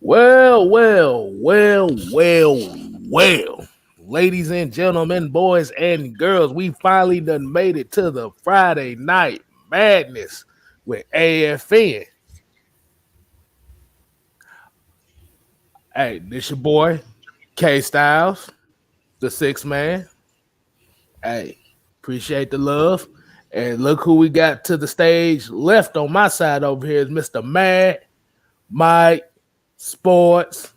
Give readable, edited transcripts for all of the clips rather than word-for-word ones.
Well. Ladies and gentlemen, boys and girls, we finally done made it to the Friday Night Madness with AFN. Hey, this your boy, KSTYLZ, the sixth man. Hey, appreciate the love. And look who we got to the stage left on my side over here is Mr. Mike Sports,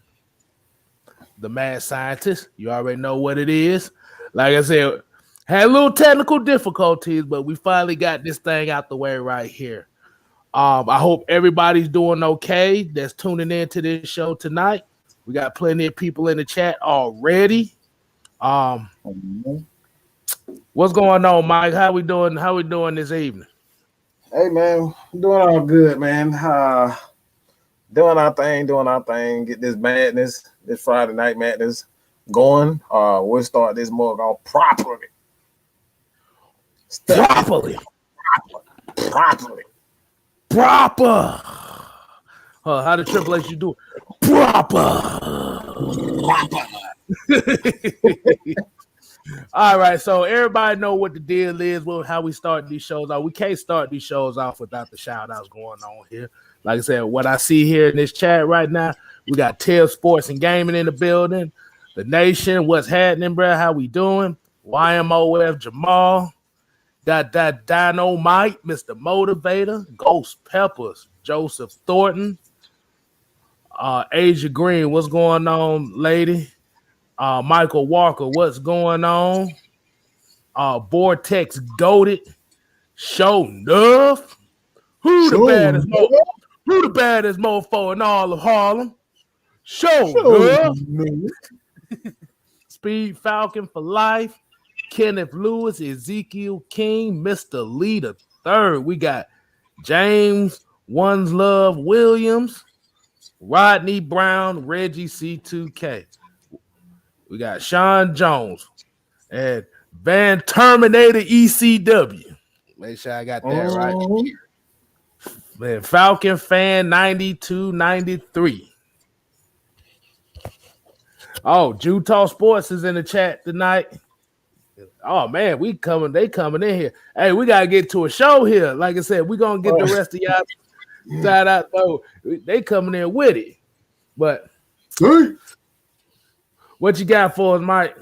the mad scientist. You already know what it is. Like I said, had a little technical difficulties, but we finally got this thing out the way right here. I hope everybody's doing okay that's tuning in to this show tonight. We got plenty of people in the chat already. What's going on, Mike? How we doing? How we doing this evening? Hey man, doing all good, man. Doing our thing. Get this madness, this Friday Night Madness going. We'll start this mug off properly. Proper. How the Triple H you do it? Proper. All right, so everybody know what the deal is, how we start these shows off. We can't start these shows off without the shout-outs going on here. Like I said, what I see here in this chat right now, we got KSTYLZ Sports and Gaming in the building, the Nation, what's happening, bro? How we doing? YMOF Jamal, got that Dynamite, Mr. Motivator, Ghost Peppers, Joseph Thornton, Asia Green, what's going on, lady? Michael Walker, what's going on? Vortex Goated, Show Enough. Who the baddest mofo in all of Harlem? Show Enough. Speed Falcon for life. Kenneth Lewis, Ezekiel King, Mr. Lee the Third. We got James One's Love Williams, Rodney Brown, Reggie C2K. We got Sean Jones and Van Terminator ECW. Make sure I got that right. Man, Falcon Fan 9293. Oh, Utah Sports is in the chat tonight. Oh man, they coming in here. Hey, we gotta get to a show here. Like I said, we're gonna get the rest of y'all shout out. Oh, they coming in with it. But what you got for us, Mike?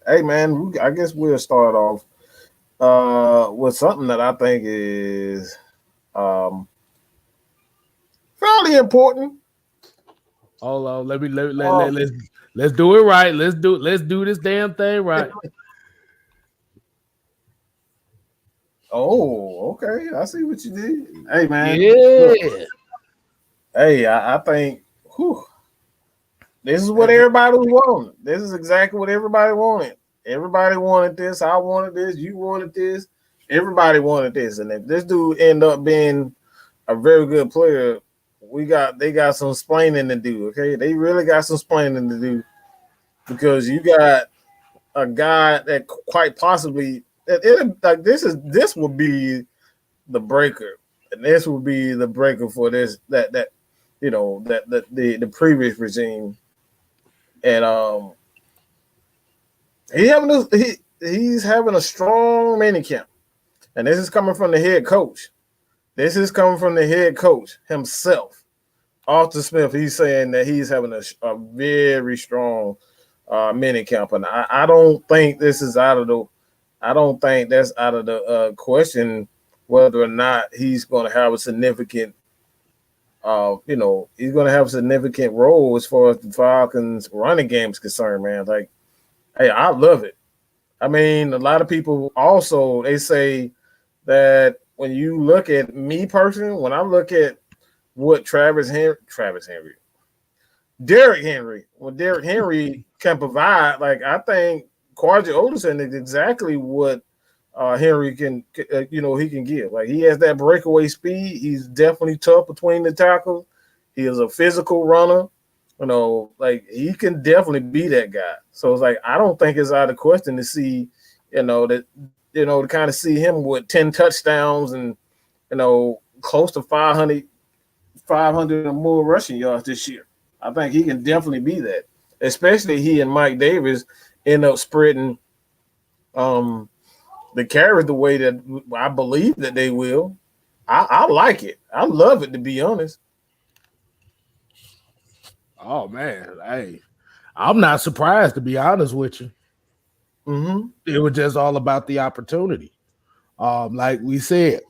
Hey man, I guess we'll start off with something that I think is fairly important. Hold on, let's do it right. Let's do this damn thing right. Oh, okay. I see what you did. Hey man. Yeah. Look, hey, I think this is what everybody was wanting. This is exactly what everybody wanted. Everybody wanted this. I wanted this. You wanted this. Everybody wanted this. And if this dude end up being a very good player, they got some explaining to do. Okay, they really got some explaining to do because you got a guy that quite possibly this will be the breaker, and this will be the breaker for the previous regime. And he's having a strong mini camp, and this is coming from the head coach. This is coming from the head coach himself, Arthur Smith. He's saying that he's having a very strong mini camp, and I don't think this is out of the. I don't think that's out of the question whether or not he's going to have a significant. He's going to have a significant role as far as the Falcons running game is concerned, man. Like, hey, I love it. I mean, a lot of people also, they say that when you look at me personally, when I look at what Derrick Henry can provide, like, I think Kwarji Olderson is exactly what Henry can, he can give. Like, he has that breakaway speed. He's definitely tough between the tackles. He is a physical runner. Like, he can definitely be that guy. So it's like, I don't think it's out of question to see, to kind of see him with 10 touchdowns and, close to 500 500 or more rushing yards this year. I think he can definitely be that, especially he and Mike Davis end up spreading the carries the way that I believe that they will. I like it. I love it, to be honest. Oh man, hey, I'm not surprised, to be honest with you. Mm-hmm. It was just all about the opportunity. Like we said,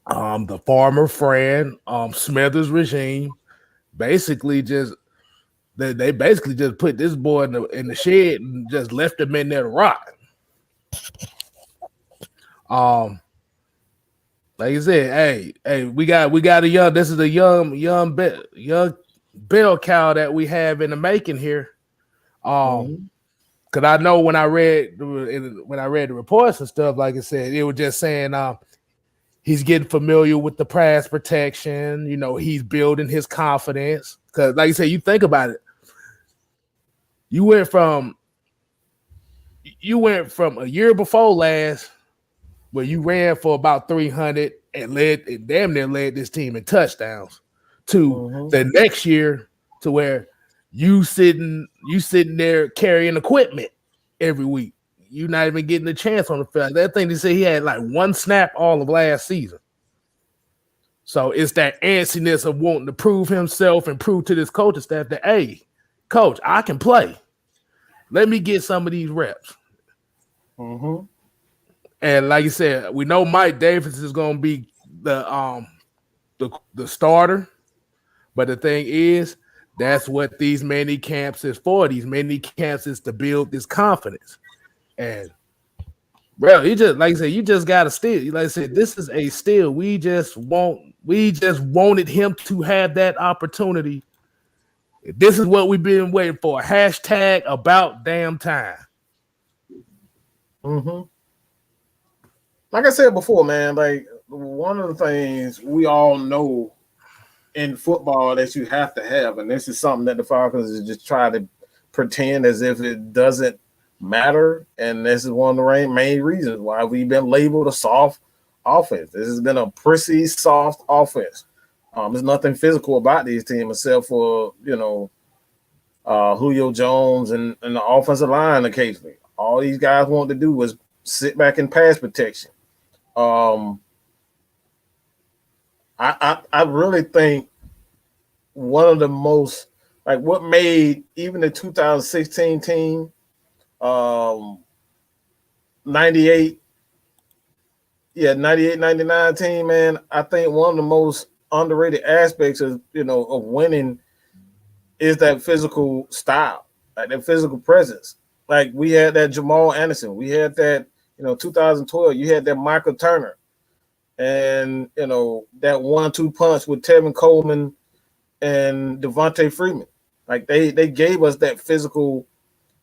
the former friend, Smithers regime, basically just they basically just put this boy in the shed and just left him in there to rot. Like I said, hey, we got a young. This is a young bell cow that we have in the making here. Because I know when I read the reports and stuff, like I said, it was just saying he's getting familiar with the pass protection. You know, he's building his confidence. Because, like I said, you think about it, you went from a year before last, where you ran for about 300 and damn near led this team in touchdowns, to the next year to where you sitting there carrying equipment every week. You're not even getting a chance on the field. That thing, they say he had like one snap all of last season. So it's that antsiness of wanting to prove himself and prove to this coaching staff that, hey, coach, I can play. Let me get some of these reps. And like you said, we know Mike Davis is going to be the starter. But the thing is, that's what these mini camps is for. These mini camps is to build this confidence. And bro, you just, like I said, you just got to steal. Like I said, this is a steal. We just wanted him to have that opportunity. This is what we've been waiting for. Hashtag about damn time. Like I said before, man, like one of the things we all know in football that you have to have, and this is something that the Falcons is just try to pretend as if it doesn't matter, and this is one of the main reasons why we've been labeled a soft offense. This has been a prissy, soft offense. There's nothing physical about these teams except for, Julio Jones and the offensive line occasionally. All these guys want to do was sit back in pass protection. I really think one of the most, like, what made even the 2016 team, 98, 99 team, man, I think one of the most underrated aspects of winning is that physical style, like that physical presence. Like we had that Jamal Anderson, we had that 2012, you had that Michael Turner, and that 1-2 punch with Tevin Coleman and Devontae Freeman. Like they gave us that physical,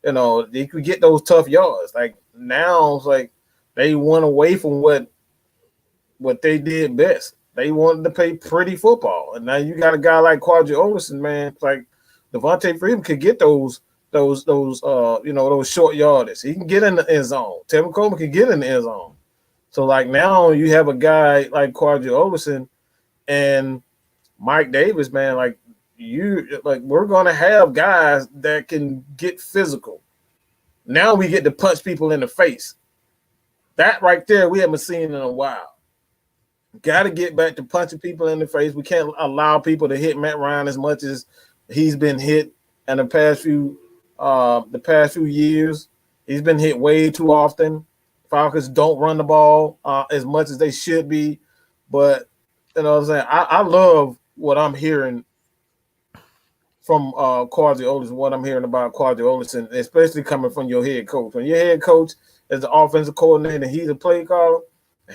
they could get those tough yards. Like now it's like they went away from what they did best. They wanted to play pretty football. And now you got a guy like Quadri Olison, man. It's like Devontae Freeman could get those short yardage. He can get in the end zone. Tevin Coleman can get in the end zone. So like now you have a guy like Quadri Olison and Mike Davis, man. Like we're gonna have guys that can get physical. Now we get to punch people in the face. That right there we haven't seen in a while. Got to get back to punching people in the face. We can't allow people to hit Matt Ryan as much as he's been hit in the past few years. He's been hit way too often. Falcons don't run the ball as much as they should be. But what I'm saying, I love what I'm hearing from Quadri Olison, what I'm hearing about Quadri Olison, especially coming from your head coach. When your head coach is the offensive coordinator and he's a play caller,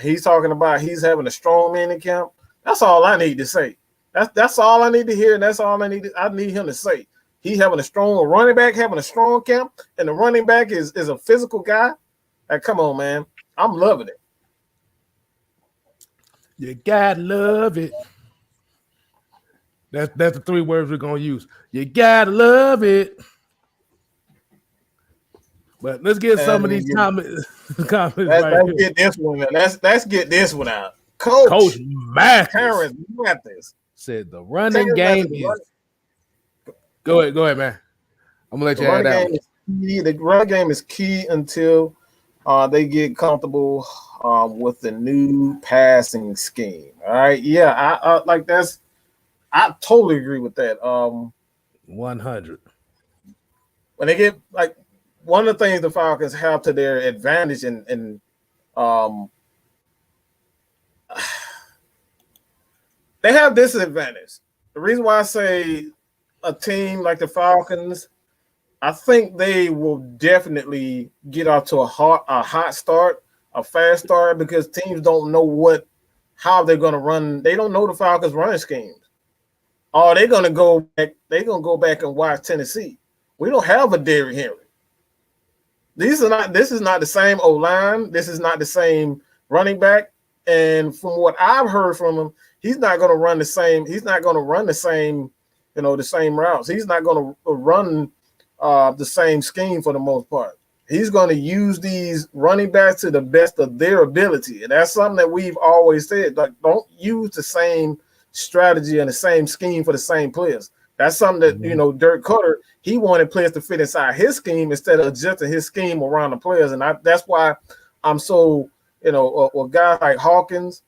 he's talking about he's having a strong mini camp. That's all I need to say. That's all I need to hear, and that's all I need him to say. He's having a strong running back, having a strong camp, and the running back is a physical guy. Like, come on, man. I'm loving it. You gotta love it. That's the 3 words we're gonna use. You gotta love it. But let's get some of these comments let's right get this one. Let's get this one out. Coach Mathis. Terrence Mathis Said the running game is. Go ahead, man. I'm gonna let you add that. The run game is key until they get comfortable with the new passing scheme. All right, yeah, I totally agree with that. 100. When they get like one of the things the Falcons have to their advantage, and they have disadvantage. The reason why I say a team like the Falcons, I think they will definitely get off to a hot start, a fast start, because teams don't know how they're going to run. They don't know the Falcons' running schemes. Oh, they're going to go back. They're going to go back and watch Tennessee. We don't have a Derrick Henry. This is not the same O-line. This is not the same running back. And from what I've heard from him, he's not going to run the same. He's not going to run the same, the same routes. He's not going to run the same scheme for the most part. He's going to use these running backs to the best of their ability. And that's something that we've always said. Like, don't use the same strategy and the same scheme for the same players. That's something that, Dirk Cutter, he wanted players to fit inside his scheme instead of adjusting his scheme around the players. And that's why I'm so, with guys like Hawkins,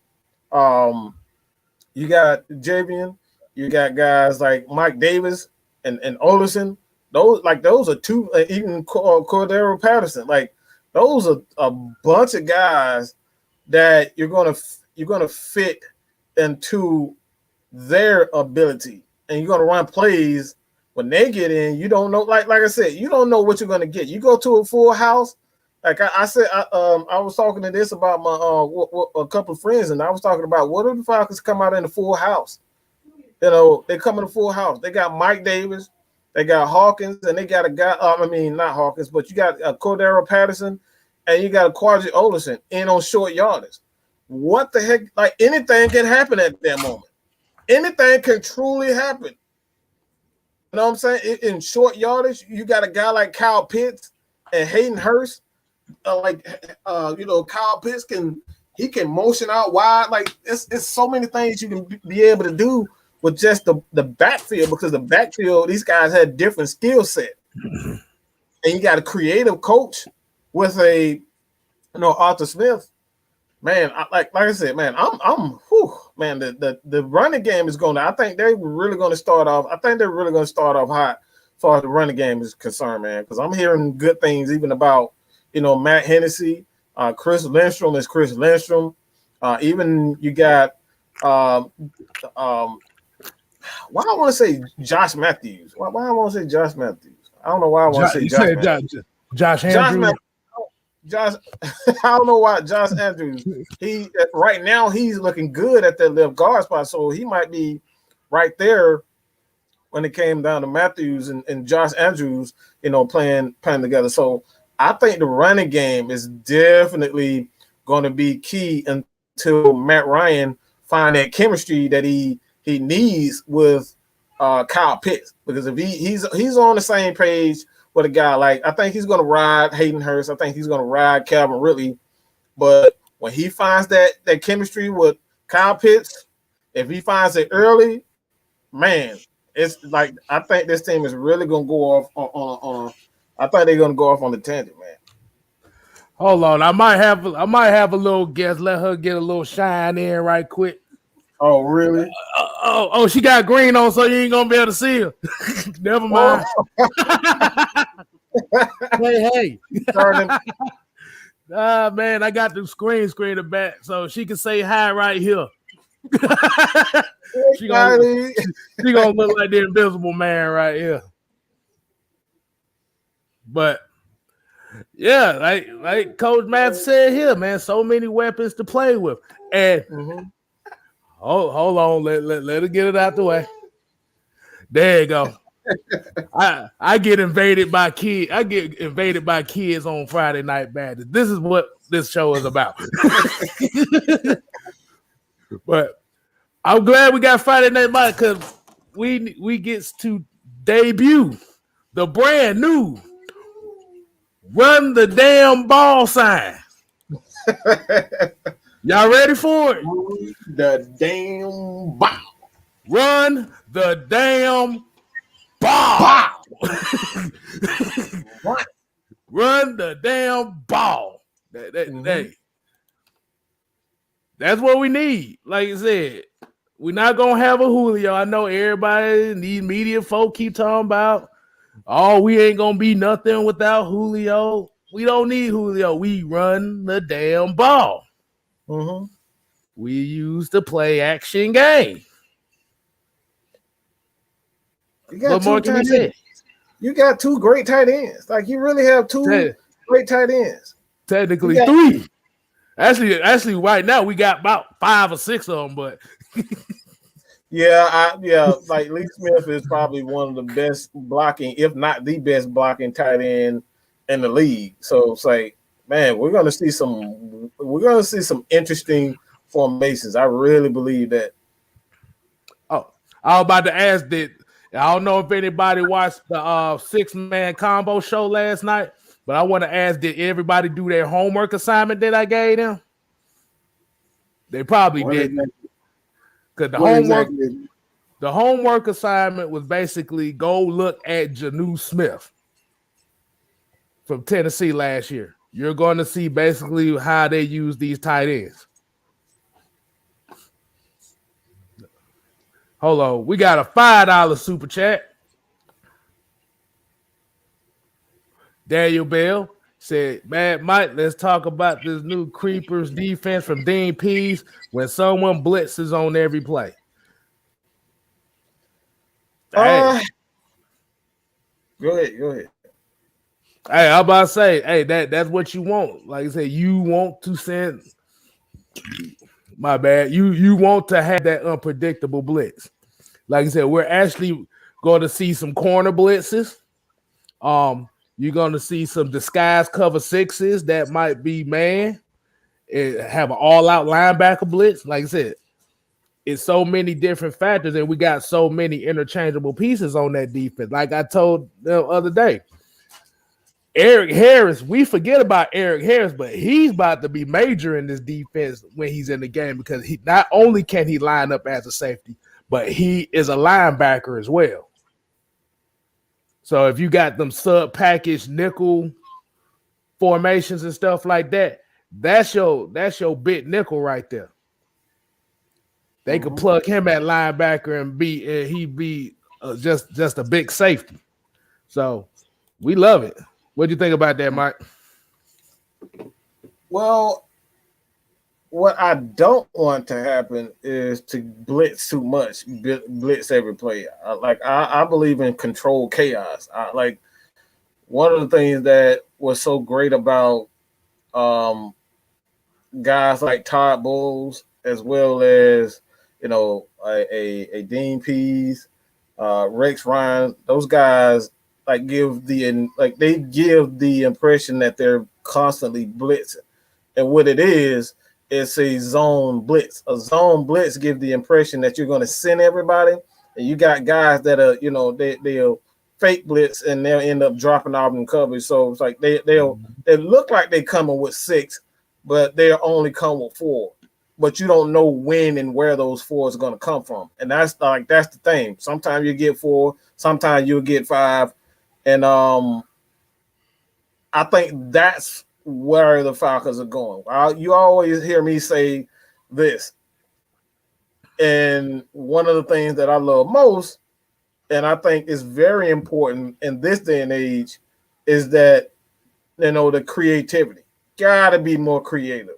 you got Javian, you got guys like Mike Davis and Olsen. Those are two, even Cordero Patterson. Like, those are a bunch of guys that you're gonna fit into their ability, and you're gonna run plays when they get in. You don't know, like I said, you don't know what you're gonna get. You go to a full house, like I said. I was talking to this about my a couple of friends, and I was talking about what if the Falcons come out in a full house. They come in a full house. They got Mike Davis. They got Hawkins, and they got a guy. Not Hawkins, but you got Cordero Patterson, and you got a Quadri Olsen in on short yardage. What the heck? Like, anything can happen at that moment. Anything can truly happen. You know what I'm saying? In short yardage, you got a guy like Kyle Pitts and Hayden Hurst. Kyle Pitts can motion out wide. Like, it's so many things you can be able to do with just the backfield, because the backfield, these guys had different skill set. And you got a creative coach with Arthur Smith. Man, like I said, man, man, the running game is I think they're really going to start off. I think they're really going to start off hot as far as the running game is concerned, man, because I'm hearing good things even about, Matt Hennessy, Chris Lindstrom is Chris Lindstrom. Even you got why I want to say Josh Matthews. Why I want to say Josh Matthews? I don't know why I want to say Josh Matthews. Josh Andrews. Josh, I don't know why Josh Andrews. He right now he's looking good at that left guard spot, so he might be right there when it came down to Matthews and Josh Andrews, playing together. So I think the running game is definitely going to be key until Matt Ryan find that chemistry that he needs with Kyle Pitts, because if he's on the same page with a guy like, I think he's going to ride Hayden Hurst, I think he's going to ride Calvin Ridley, but when he finds that chemistry with Kyle Pitts, if he finds it early, man, it's like, I think this team is really going to go off on I think they're going to go off on the tangent, man. Hold on, I might have a little guess. Let her get a little shine in right quick. Oh, really? She got green on, so you ain't gonna be able to see her. Never mind. Hey. Man, I got the screen the back, so she can say hi right here. she gonna look like the Invisible Man right here. But yeah, like Coach Matt said here, man, so many weapons to play with, and. Hold on, let her get it out the way. There you go. I get invaded by kids. I get invaded by kids on Friday Night Madness. This is what this show is about. But I'm glad we got Friday Night Madness, because we get to debut the brand new Run the Damn Ball sign. Y'all ready for it? The damn ball. Run the damn ball. Right. Run the damn ball. Mm-hmm. That's what we need. Like I said, we're not gonna have a Julio. I know everybody, these media folk keep talking about, oh, we ain't gonna be nothing without Julio. We don't need Julio. We run the damn ball. Mm-hmm. We use the play action game. You got What two more can you tight say? ends. You got two great tight ends. Like you really have two great tight ends. Technically three. Actually, right now we got about 5 or 6 of them, but like Lee Smith is probably one of the best blocking, if not the best blocking tight end in the league. So it's like, man, we're gonna see some interesting formations. I really believe that. Oh, I was about to ask that. I don't know if anybody watched the 6-man combo show last night, but I want to ask, did everybody do their homework assignment that I gave them? They probably didn't. Because the homework assignment was basically go look at Janu Smith from Tennessee last year. You're going to see basically how they use these tight ends. Hold on. We got a $5 super chat. Daniel Bell said, man, Mike, let's talk about this new Creepers defense from Dean Pease when someone blitzes on every play. Go ahead. Hey, I'm about to say, hey, that's what you want. Like I said, you want to send. My bad. You want to have that unpredictable blitz. Like I said, we're actually going to see some corner blitzes. You're going to see some disguise cover 6s that might be man and have an all-out linebacker blitz. Like I said, it's so many different factors, and we got so many interchangeable pieces on that defense. Like I told the other day, Eric Harris, we forget about Eric Harris, but he's about to be major in this defense when he's in the game because he not only can he line up as a safety, but he is a linebacker as well. So if you got them sub-package nickel formations and stuff like that, that's your big nickel right there. They could plug him at linebacker and he'd be just a big safety. So we love it. What do you think about that, Mike? Well, what I don't want to happen is to blitz too much, blitz every play. I believe in controlled chaos. One of the things that was so great about guys like Todd Bowles, as well as a Dean Pease, Rex Ryan, those guys give the impression that they're constantly blitzing, and what it is, it's a zone blitz. A zone blitz gives the impression that you're going to send everybody, and you got guys that are they'll fake blitz and they'll end up dropping off in coverage. So it's like they look like they coming with 6, but they'll only come with 4. But you don't know when and where those 4s are going to come from, and that's the thing. Sometimes you get 4, sometimes you'll get 5. And I think that's where the Falcons are going. You always hear me say this. And one of the things that I love most, and I think is very important in this day and age, is that, the creativity. Got to be more creative.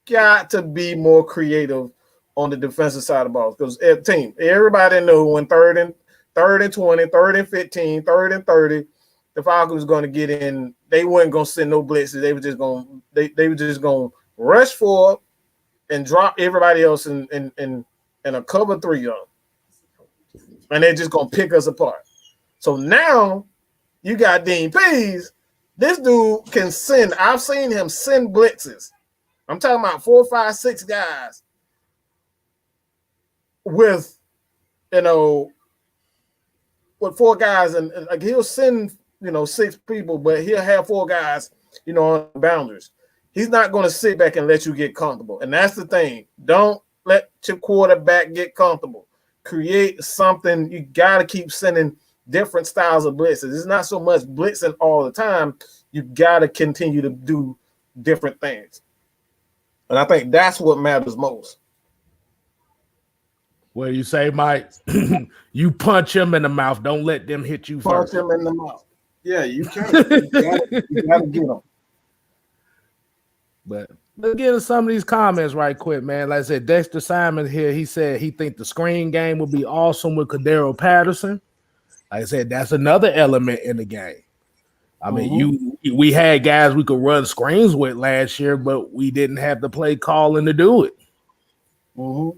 Got to be more creative on the defensive side of the ball. Because everybody knew when 3rd and 20, 3rd and 15, 3rd and 30, the Falcons was going to get in. They weren't going to send no blitzes. They were just going to rush forward and drop everybody else in a cover 3 zone. And they're just going to pick us apart. So now you got Dean Pease. This dude can send. I've seen him send blitzes. I'm talking about 4, 5, 6 guys with 4 guys, and he'll send 6 people, but he'll have 4 guys on boundaries. He's not going to sit back and let you get comfortable, and that's the thing. Don't let your quarterback get comfortable, create something. You got to keep sending different styles of blitzes. It's not so much blitzing all the time. You got to continue to do different things. And I think that's what matters most. What do you say, Mike? You punch him in the mouth. Don't let them hit you Punch first. him in the mouth. Yeah, you can. You gotta get him. But let's get into some of these comments right quick, man. Like I said, Dexter Simon here, he said he think the screen game would be awesome with Cordero Patterson. Like I said, that's another element in the game. I mean, we had guys we could run screens with last year, but we didn't have the play calling to do it. For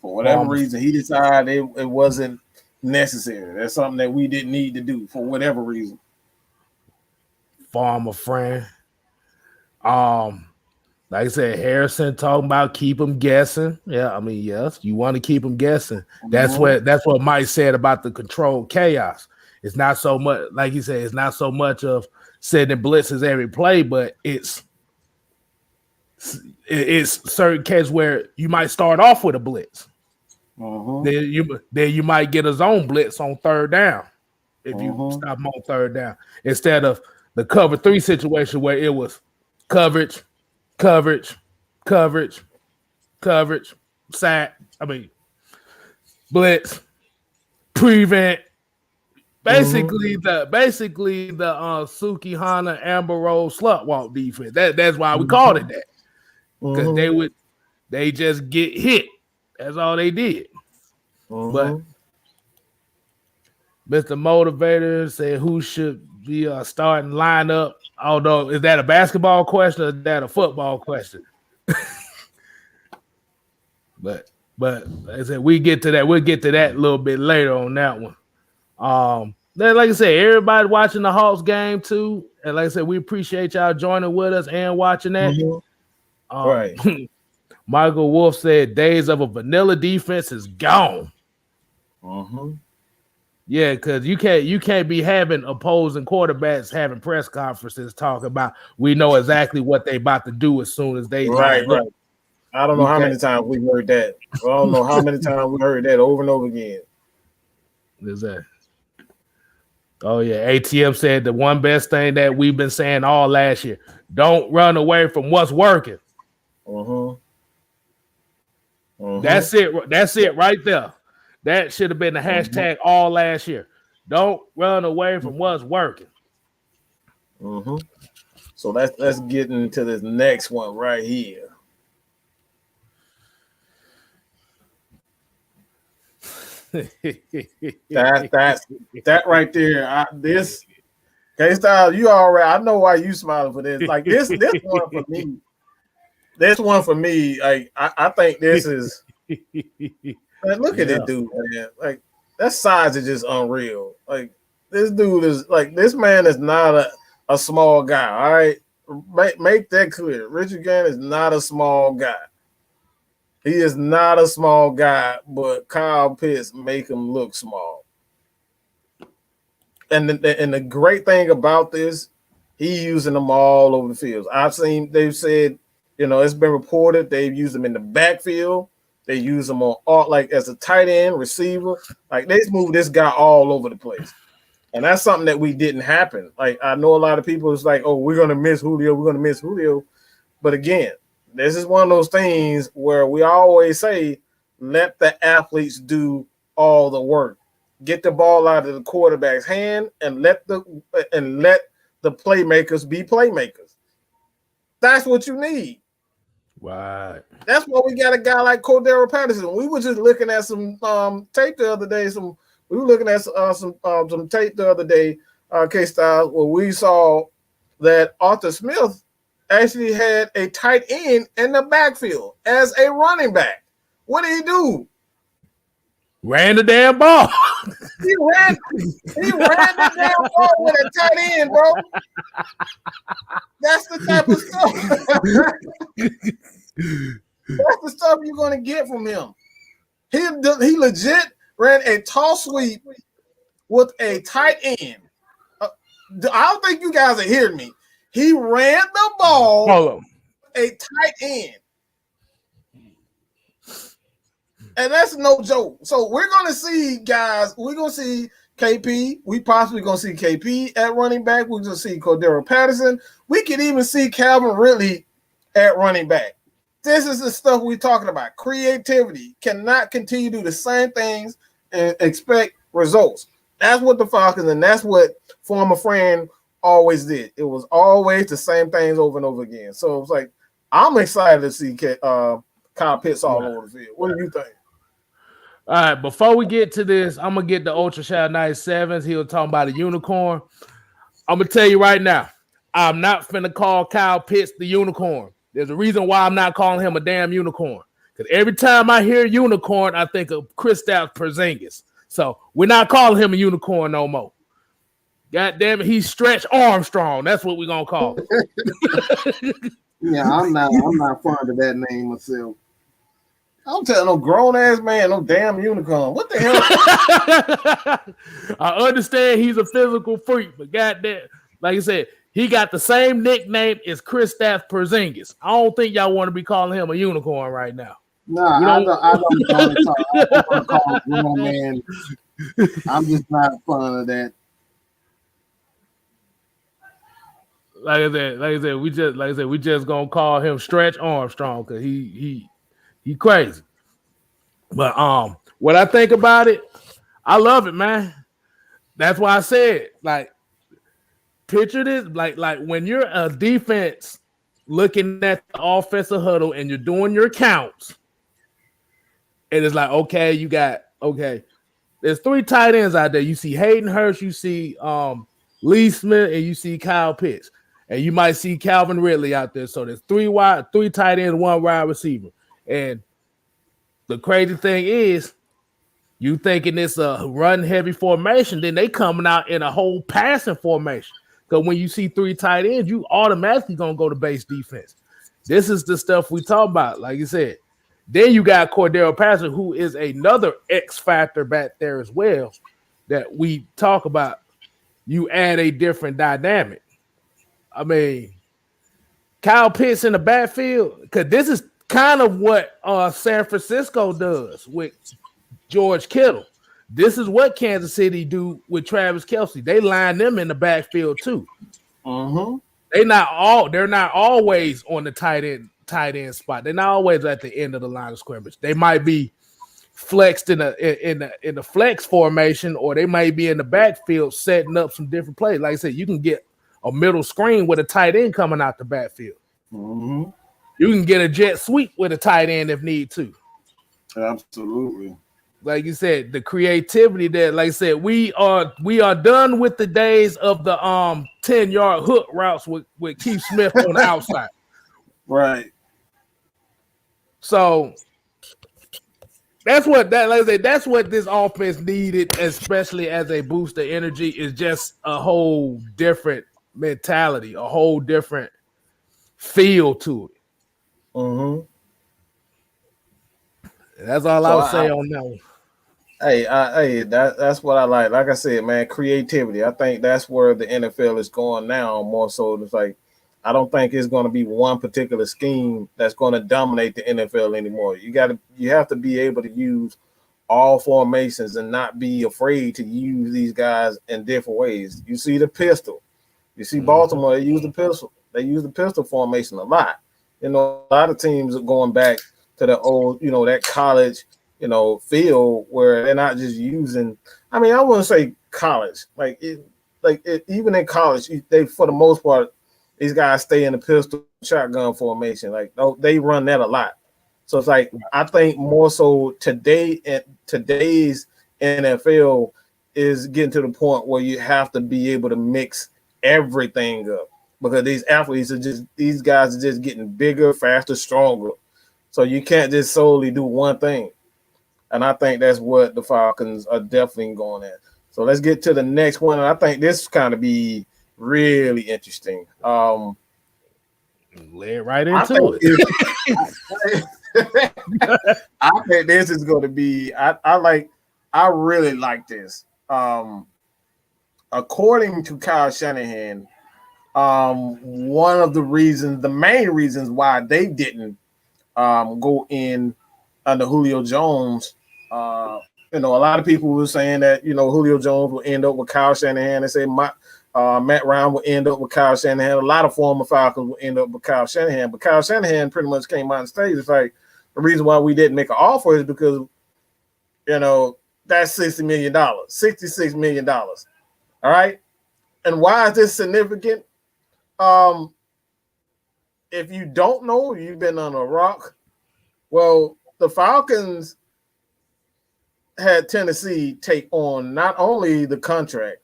whatever reason, he decided it wasn't necessary. That's something that we didn't need to do for whatever reason. Farmer friend. Like I said, Harrison talking about keep them guessing. Yeah, I mean, yes, you want to keep them guessing. That's what Mike said about the controlled chaos. It's not so much, like he said, it's not so much of setting blitzes every play, but it's certain cases where you might start off with a blitz. Then you might get a zone blitz on third down if you stop them on third down instead of the cover 3 situation where it was coverage, sack. I mean, blitz, prevent. Basically the Sukihana Amber Rose slut walk defense. That's why we called it that. Because they just get hit. That's all they did. But Mr. Motivator said who should be starting lineup. Although, is that a basketball question or is that a football question? but like I said, we get to that. We'll get to that a little bit later on that one. Then, like I said, everybody watching the Hawks game too. And like I said, we appreciate y'all joining with us and watching that. Right. Michael Wolf said days of a vanilla defense is gone. Yeah, because you can't be having opposing quarterbacks having press conferences talking about we know exactly what they about to do as soon as they right. I don't know how many times we heard that. I don't know how many times we heard that over and over again. Is that? Oh yeah, ATM said the one best thing that we've been saying all last year: don't run away from what's working. That's it. That's it right there. That should have been the hashtag all last year. Don't run away from what's working. So let's get into this next one right here. that right there. This KSTYLZ, you already. I know why you smiling for this. Like this one for me. This one for me. Like I think this is. Man, look at this dude, man. Like that size is just unreal. Like this dude is like this man is not a small guy. All right, make that clear. Richard Gann is not a small guy. He is not a small guy, but Kyle Pitts make him look small. And the great thing about this, he using them all over the field. They've said, it's been reported they've used them in the backfield. They use them on like as a tight end receiver. Like they move this guy all over the place. And that's something that we didn't happen. Like I know a lot of people is like, oh, we're gonna miss Julio. But again, this is one of those things where we always say, let the athletes do all the work. Get the ball out of the quarterback's hand and let the playmakers be playmakers. That's what you need. Right. That's why we got a guy like Cordero Patterson. We were just looking at some tape the other day. We were looking at some tape the other day, KSTYLZ, where we saw that Arthur Smith actually had a tight end in the backfield as a running back. What did he do? Ran the damn ball. He ran the damn ball with a tight end, bro. That's the type of stuff. That's the stuff you're gonna get from him. He legit ran a toss sweep with a tight end. I don't think you guys are hearing me. He ran the ball a tight end. And that's no joke. So we're going to see guys. We're going to see KP. We possibly going to see KP at running back. We're going to see Cordero Patterson. We could even see Calvin Ridley at running back. This is the stuff we're talking about. Creativity. Cannot continue to do the same things and expect results. That's what the Falcons and that's what former friend always did. It was always the same things over and over again. So it's like, I'm excited to see Kyle Pitts all over the field. What do you think? All right, before we get to this, I'm going to get the Ultra Shot 97s. He was talking about a unicorn. I'm going to tell you right now, I'm not finna call Kyle Pitts the unicorn. There's a reason why I'm not calling him a damn unicorn. Because every time I hear unicorn, I think of Kstlyz Porzingis. So we're not calling him a unicorn no more. God damn it, he's Stretch Armstrong. That's what we're gonna call him. Yeah, I'm not fond of that name myself. I'm telling no grown ass man, no damn unicorn. What the hell? I understand he's a physical freak, but goddamn, like I said, he got the same nickname as Kstlyz Porzingis. I don't think y'all want to be calling him a unicorn right now. No, I don't want to call him grown man. I'm just not fond of that. Like I said, we just gonna call him Stretch Armstrong because he crazy. But what I think about it, I love it, man. That's why I said, like, picture this, like when you're a defense looking at the offensive huddle and you're doing your counts, and it's like, there's 3 tight ends out there. You see Hayden Hurst, you see Lee Smith, and you see Kyle Pitts. And you might see Calvin Ridley out there. So there's 3 tight ends, 1 wide receiver. And the crazy thing is, you thinking it's a run-heavy formation, then they coming out in a whole passing formation. Because when you see 3 tight ends, you automatically going to go to base defense. This is the stuff we talk about, like you said. Then you got Cordero Patterson, who is another X factor back there as well that we talk about. You add a different dynamic. I mean, Kyle Pitts in the backfield, because this is kind of what San Francisco does with George Kittle. This is what Kansas City do with Travis Kelce. They line them in the backfield too. Mm-hmm. They're not always on the tight end spot. They're not always at the end of the line of scrimmage. They might be flexed in the flex formation, or they might be in the backfield setting up some different plays. Like I said, you can get a middle screen with a tight end coming out the backfield. Mm-hmm. You can get a jet sweep with a tight end if need to. Absolutely. Like you said, the creativity that, like I said, we are done with the days of the 10-yard hook routes with Keith Smith on the outside. Right. So that's what this offense needed, especially as a boost of energy, is just a whole different mentality, a whole different feel to it. Mm-hmm. That's all I would say on that one. That's what I like. Like I said, man, creativity. I think that's where the NFL is going now. More so, it's like I don't think it's going to be one particular scheme that's going to dominate the NFL anymore. You have to be able to use all formations and not be afraid to use these guys in different ways. You see the pistol. You see Baltimore, they use the pistol. They use the pistol formation a lot. You know, a lot of teams are going back to the old, that college, field where they're not just using. I mean, I wouldn't say college. Even in college, they for the most part, these guys stay in the pistol shotgun formation. Like they run that a lot. So it's like I think more so today's NFL is getting to the point where you have to be able to mix everything up because these guys are just getting bigger, faster, stronger. So you can't just solely do one thing. And I think that's what the Falcons are definitely going at. So let's get to the next one. And I think this kind of be really interesting. Lay right into it. I think this is going to be. I really like this. According to Kyle Shanahan, one of the main reasons why they didn't go in under Julio Jones. A lot of people were saying that Julio Jones will end up with Kyle Shanahan. They say Matt Ryan will end up with Kyle Shanahan. A lot of former Falcons will end up with Kyle Shanahan, but Kyle Shanahan pretty much came out on stage. It's like the reason why we didn't make an offer is because that's $60 million, $66 million. All right, and why is this significant? If you don't know, you've been on a rock. Well, the Falcons had Tennessee take on not only the contract,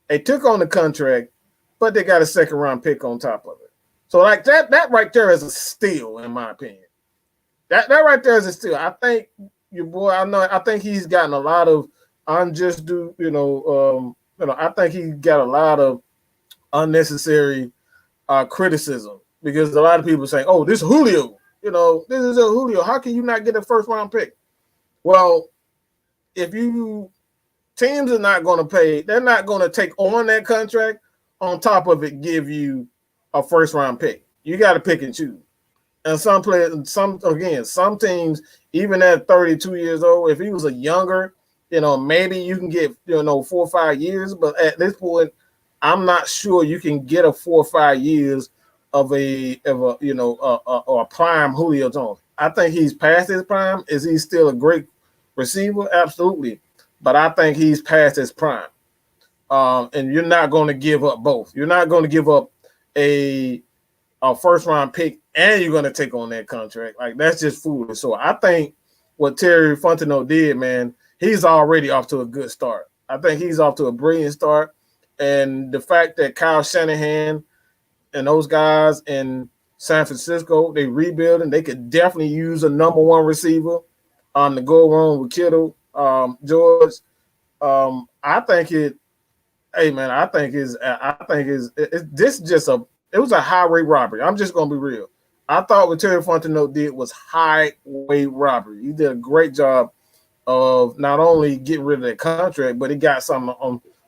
they took on the contract, but they got a second round pick on top of it. So like that right there is a steal, in my opinion. That right there is a steal. I think your boy, I think he's gotten a lot of unjust I think he got a lot of unnecessary criticism because a lot of people saying, "Oh, this Julio, this is a Julio. How can you not get a first round pick?" Well, if teams are not going to pay, they're not going to take on that contract. On top of it, give you a first round pick. You got to pick and choose. And some players, some teams, even at 32 years old, if he was a younger, maybe you can get 4 or 5 years. But at this point, I'm not sure you can get a 4 or 5 years of a prime Julio Jones. I think he's past his prime. Is he still a great receiver? Absolutely. But I think he's past his prime. And you're not going to give up both. You're not going to give up a first round pick and you're going to take on that contract. Like, that's just foolish. So I think what Terry Fontenot did, man, he's already off to a good start. I think he's off to a brilliant start. And the fact that Kyle Shanahan and those guys in San Francisco, they rebuilding, they could definitely use a number one receiver to go along with Kittle, George. I think it was a highway robbery. I'm just gonna be real. I thought what Terry Fontenot did was highway robbery. He did a great job of not only getting rid of that contract, but he got something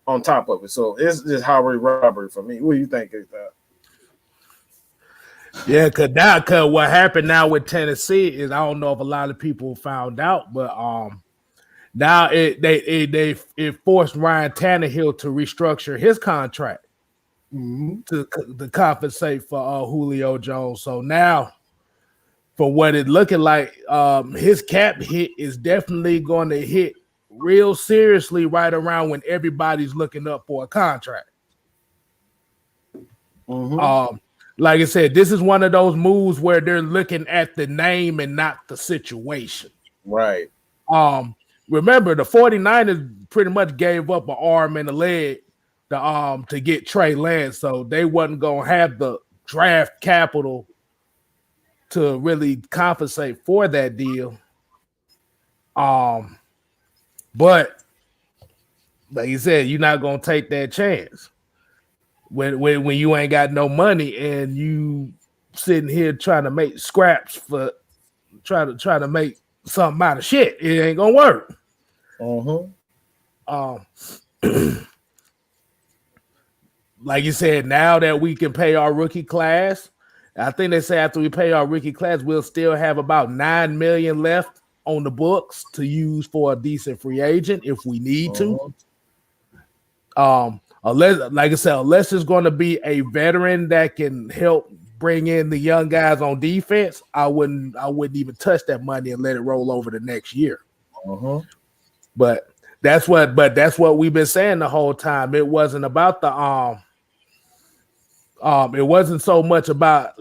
on top of it. So it's just highway robbery for me. What do you think is that? Yeah, cause what happened now with Tennessee is, I don't know if a lot of people found out, but now it forced Ryan Tannehill to restructure his contract to compensate for Julio Jones. So now, for what it looking like, his cap hit is definitely going to hit real seriously right around when everybody's looking up for a contract. Like I said, this is one of those moves where they're looking at the name and not the situation. Right. Remember, the 49ers pretty much gave up an arm and a leg to get Trey Lance, so they wasn't going to have the draft capital to really compensate for that deal. But like you said, you're not going to take that chance when you ain't got no money and you sitting here trying to make scraps for trying to make something out of shit. It ain't gonna work. Like you said, now that we can pay our rookie class, I think they say after we pay our rookie class, we'll still have about $9 million left on the books to use for a decent free agent if we need to. Unless it's going to be a veteran that can help bring in the young guys on defense, I wouldn't even touch that money and let it roll over the next year. But that's what we've been saying the whole time. It wasn't about the it wasn't so much about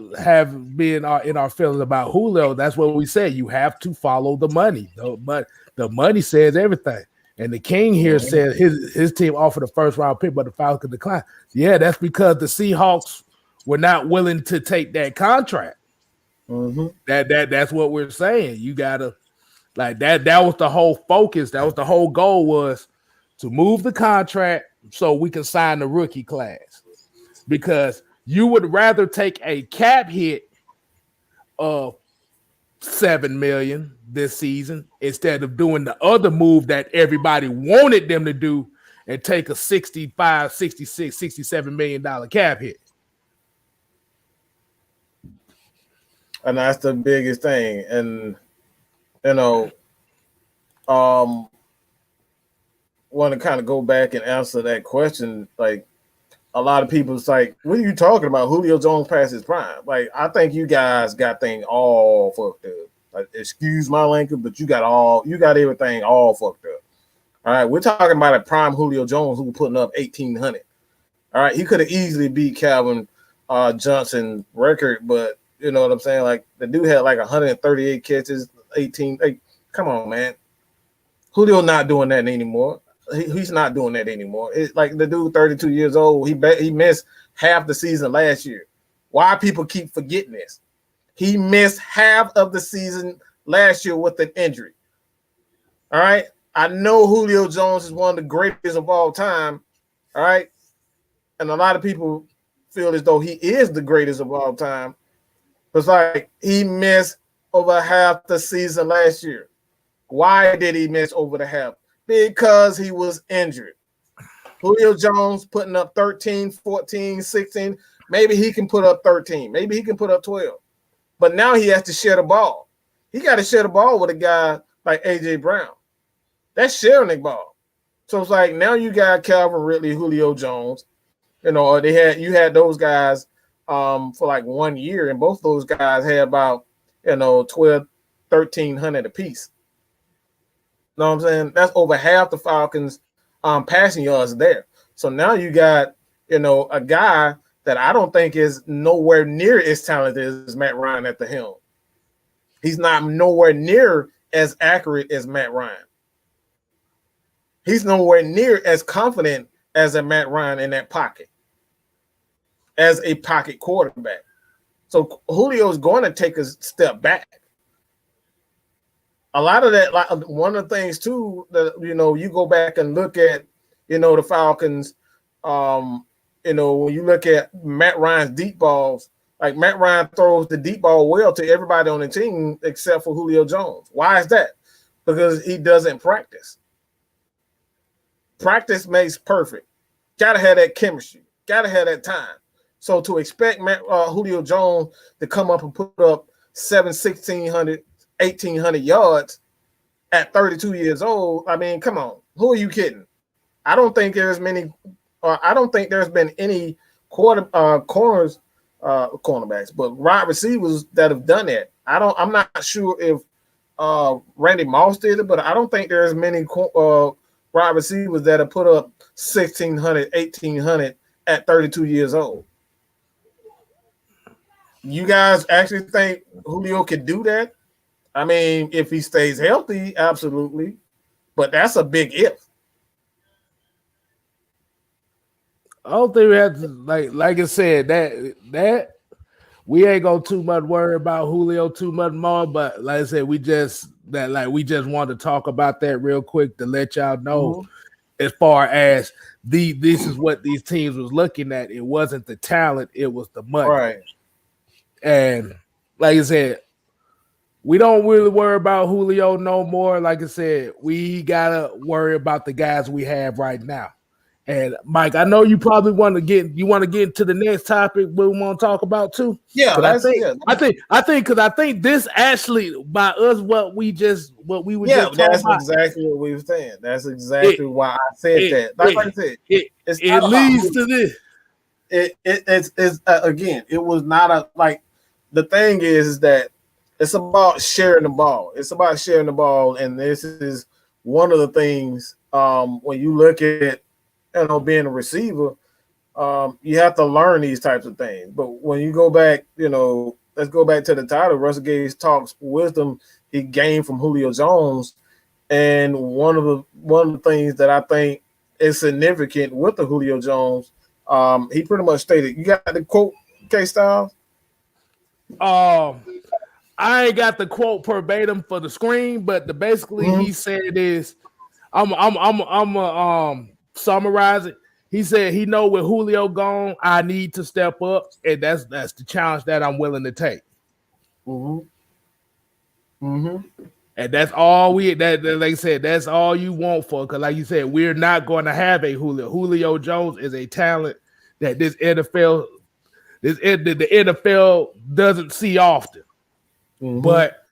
being in our feelings about Julio. That's what we said. You have to follow the money. The money says everything. And the King here said his team offered a first round pick, but the Falcons declined. Yeah, that's because the Seahawks were not willing to take that contract. That's what we're saying. You gotta that was the whole focus. That was the whole goal, was to move the contract so we can sign the rookie class. Because you would rather take a cap hit of $7 million this season instead of doing the other move that everybody wanted them to do and take a $65, $66, $67 million cap hit. And that's the biggest thing. And you know, want to kind of go back and answer that question. Like a lot of people's like, what are you talking about? Julio Jones past his prime. Like I think you guys got things all fucked up. Like, excuse my language, but you got everything all fucked up. All right, we're talking about a prime Julio Jones who was putting up 1,800. All right, he could have easily beat Calvin Johnson record, but you know what I'm saying? Like the dude had like 138 catches, 18. Like, come on, man. Julio not doing that anymore. He's not doing that anymore. It's like the dude, 32 years old. He missed half the season last year. Why people keep forgetting this? He missed half of the season last year with an injury. All right. I know Julio Jones is one of the greatest of all time. All right. And a lot of people feel as though he is the greatest of all time. It's like he missed over half the season last year. Why did he miss over the half? Because he was injured. Julio Jones putting up 13, 14, 16. Maybe he can put up 13. Maybe he can put up 12. But now he has to share the ball. He got to share the ball with a guy like A.J. Brown. That's sharing the ball. So it's like now you got Calvin Ridley, Julio Jones. You know, you had those guys for like 1 year, and both those guys had about 1,300 apiece. You know what I'm saying? That's over half the Falcons passing yards there. So now you got, a guy that I don't think is nowhere near as talented as Matt Ryan at the helm. He's not nowhere near as accurate as Matt Ryan. He's nowhere near as confident as a Matt Ryan in that pocket, as a pocket quarterback. So Julio's going to take a step back. A lot of that, like one of the things too, that you go back and look at, the Falcons. When you look at Matt Ryan's deep balls, like Matt Ryan throws the deep ball well to everybody on the team except for Julio Jones. Why is that? Because he doesn't practice. Practice makes perfect. Gotta have that chemistry. Gotta have that time. So to expect Julio Jones to come up and put up 1,600, 1,800 yards at 32 years old, I mean, come on. Who are you kidding? I don't think there's been any cornerbacks, but wide receivers that have done that. I'm not sure if Randy Moss did it, but I don't think there's many wide receivers that have put up 1,600, 1,800 at 32 years old. You guys actually think Julio could do that? I mean, if he stays healthy, absolutely. But that's a big if. I don't think we have to, like I said, that we ain't gonna too much worry about Julio too much more. But like I said, we just want to talk about that real quick to let y'all know, as far as this is what these teams was looking at. It wasn't the talent, it was the money. Right. And like I said, we don't really worry about Julio no more. Like I said, we gotta worry about the guys we have right now. And Mike, I know you probably want to get into the next topic we want to talk about too. Yeah, I think this actually by us what we were just talking about. That's exactly what we were saying. That's exactly why I said that. Like I said, it leads to this. It's again, it was not a like. The thing is that it's about sharing the ball. It's about sharing the ball, and this is one of the things when you look at being a receiver, you have to learn these types of things. But when you go back, let's go back to the title. Russell Gage talks wisdom he gained from Julio Jones, and one of the things that I think is significant with the Julio Jones, he pretty much stated. You got the quote, KSTYLZ? I ain't got the quote verbatim for the screen, but he said is, I'm summarize it. He said he know with Julio gone, I need to step up, and that's the challenge that I'm willing to take. And that's all like I said, that's all you want for, because like you said, we're not going to have a Julio. Julio Jones is a talent that the NFL doesn't see often. But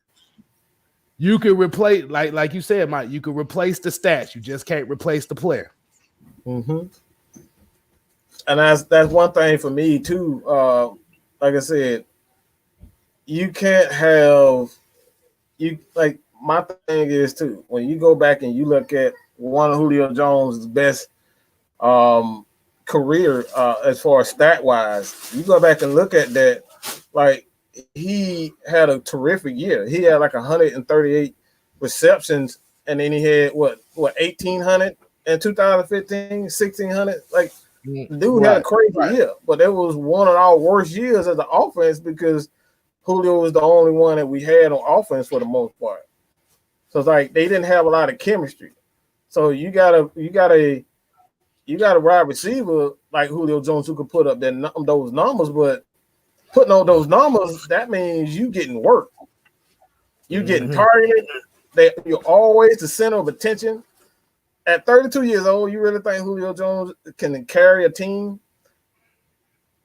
You can replace, like you said, Mike. You can replace the stats. You just can't replace the player. Mm-hmm. And that's one thing for me too. Like I said, you can't have you like my thing is too. When you go back and you look at one of Julio Jones' best career as far as stat wise, you go back and look at that. Like he had a terrific year. He had like 138 receptions, and then he had what 1,800 in 2015, 1,600. Like dude had a crazy year, but it was one of our worst years as an offense because Julio was the only one that we had on offense for the most part. So it's like they didn't have a lot of chemistry. So you got a wide receiver like Julio Jones who could put up those numbers, but putting on those numbers, that means you getting work. You getting targeted. You're always the center of attention. At 32 years old, you really think Julio Jones can carry a team?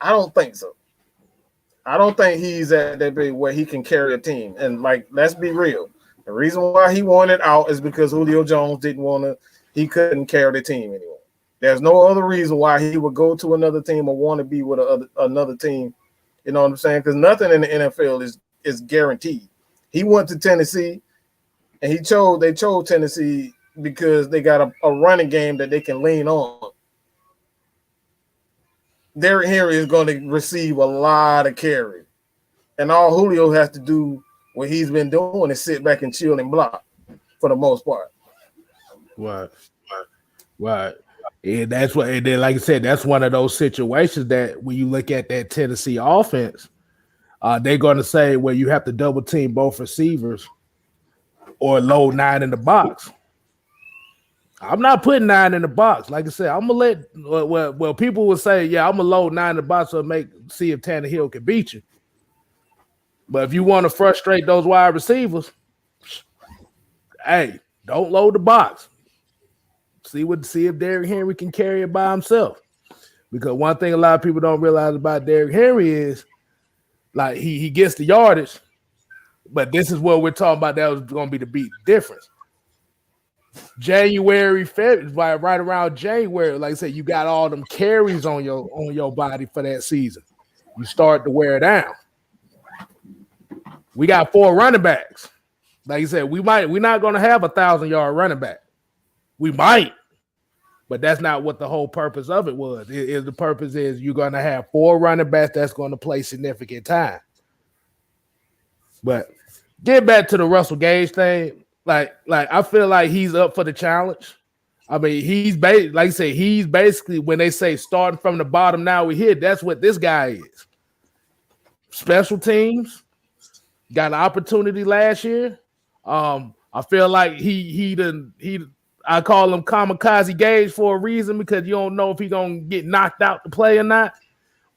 I don't think so. I don't think he's at that big where he can carry a team. And like, let's be real. The reason why he wanted out is because Julio Jones he couldn't carry the team anymore. There's no other reason why he would go to another team or want to be with another team. You know what I'm saying? Because nothing in the NFL is guaranteed. He went to Tennessee, and they chose Tennessee because they got a running game that they can lean on. Derrick Henry is going to receive a lot of carry. And all Julio has to do, what he's been doing, is sit back and chill and block for the most part. Right. And that's what, and then, like I said, that's one of those situations that when you look at that Tennessee offense, they're going to say, well, you have to double team both receivers or load 9 in the box. I'm not putting 9 in the box. Like I said, I'm going to let, people will say, yeah, I'm going to load 9 in the box to see if Tannehill can beat you. But if you want to frustrate those wide receivers, hey, don't load the box. See if Derrick Henry can carry it by himself. Because one thing a lot of people don't realize about Derrick Henry is, like, he gets the yardage, but this is what we're talking about. That was going to be the big difference. January, February, right around January, like I said, you got all them carries on your body for that season. You start to wear down. We got 4 running backs. Like you said, we're not going to have 1,000-yard running back. We might, but that's not what the whole purpose of it was. The purpose is you're going to have 4 running backs that's going to play significant time. But get back to the Russell Gage thing. Like I feel like he's up for the challenge. I mean, he's basically, when they say starting from the bottom, now we're here. That's what this guy is. Special teams. Got an opportunity last year. I feel like I call him Kamikaze Gage for a reason, because you don't know if he's gonna get knocked out to play or not.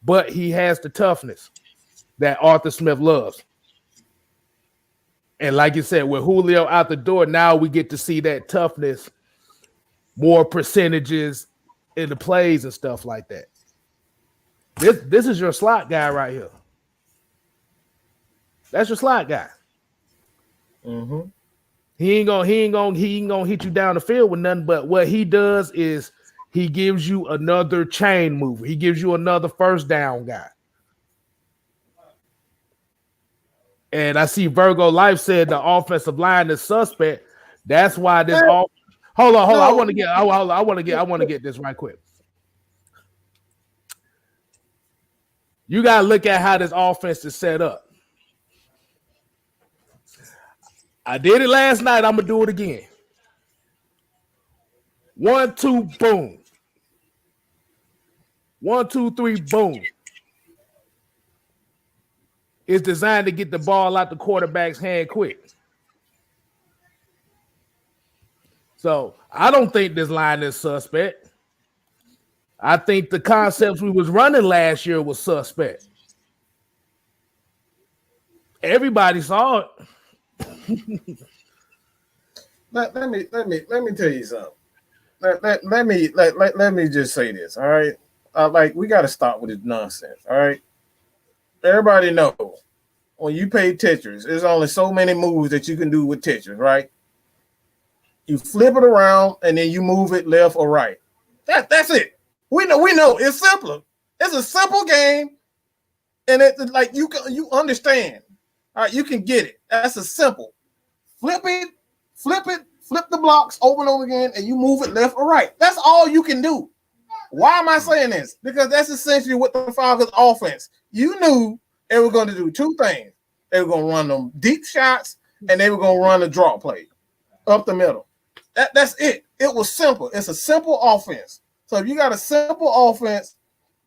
But he has the toughness that Arthur Smith loves. And like you said, with Julio out the door, now we get to see that toughness, more percentages in the plays and stuff like that. This is your slot guy right here. That's your slot guy. Mm-hmm. He ain't gonna hit you down the field with nothing. But what he does is he gives you another chain mover. He gives you another first down guy. And I see Virgo Life said the offensive line is suspect. That's why this. Hold on. I want to get this right quick. You gotta look at how this offense is set up. I did it last night. I'm gonna do it again. 1, 2, boom. 1, 2, 3, boom. It's designed to get the ball out the quarterback's hand quick. So I don't think this line is suspect. I think the concepts we was running last year was suspect. Everybody saw it. Let me tell you something. Let me just say this. All right, we got to stop with this nonsense. All right, everybody knows when you play Tetris, there's only so many moves that you can do with Tetris, right? You flip it around and then you move it left or right. That's it. We know it's simpler. It's a simple game, and it's like you understand. All right, you can get it. That's a simple. Flip it, flip the blocks over and over again, and you move it left or right. That's all you can do. Why am I saying this? Because that's essentially what the Falcons offense. You knew they were going to do two things. They were going to run them deep shots, and they were going to run the draw play up the middle. That's it. It was simple. It's a simple offense. So if you got a simple offense,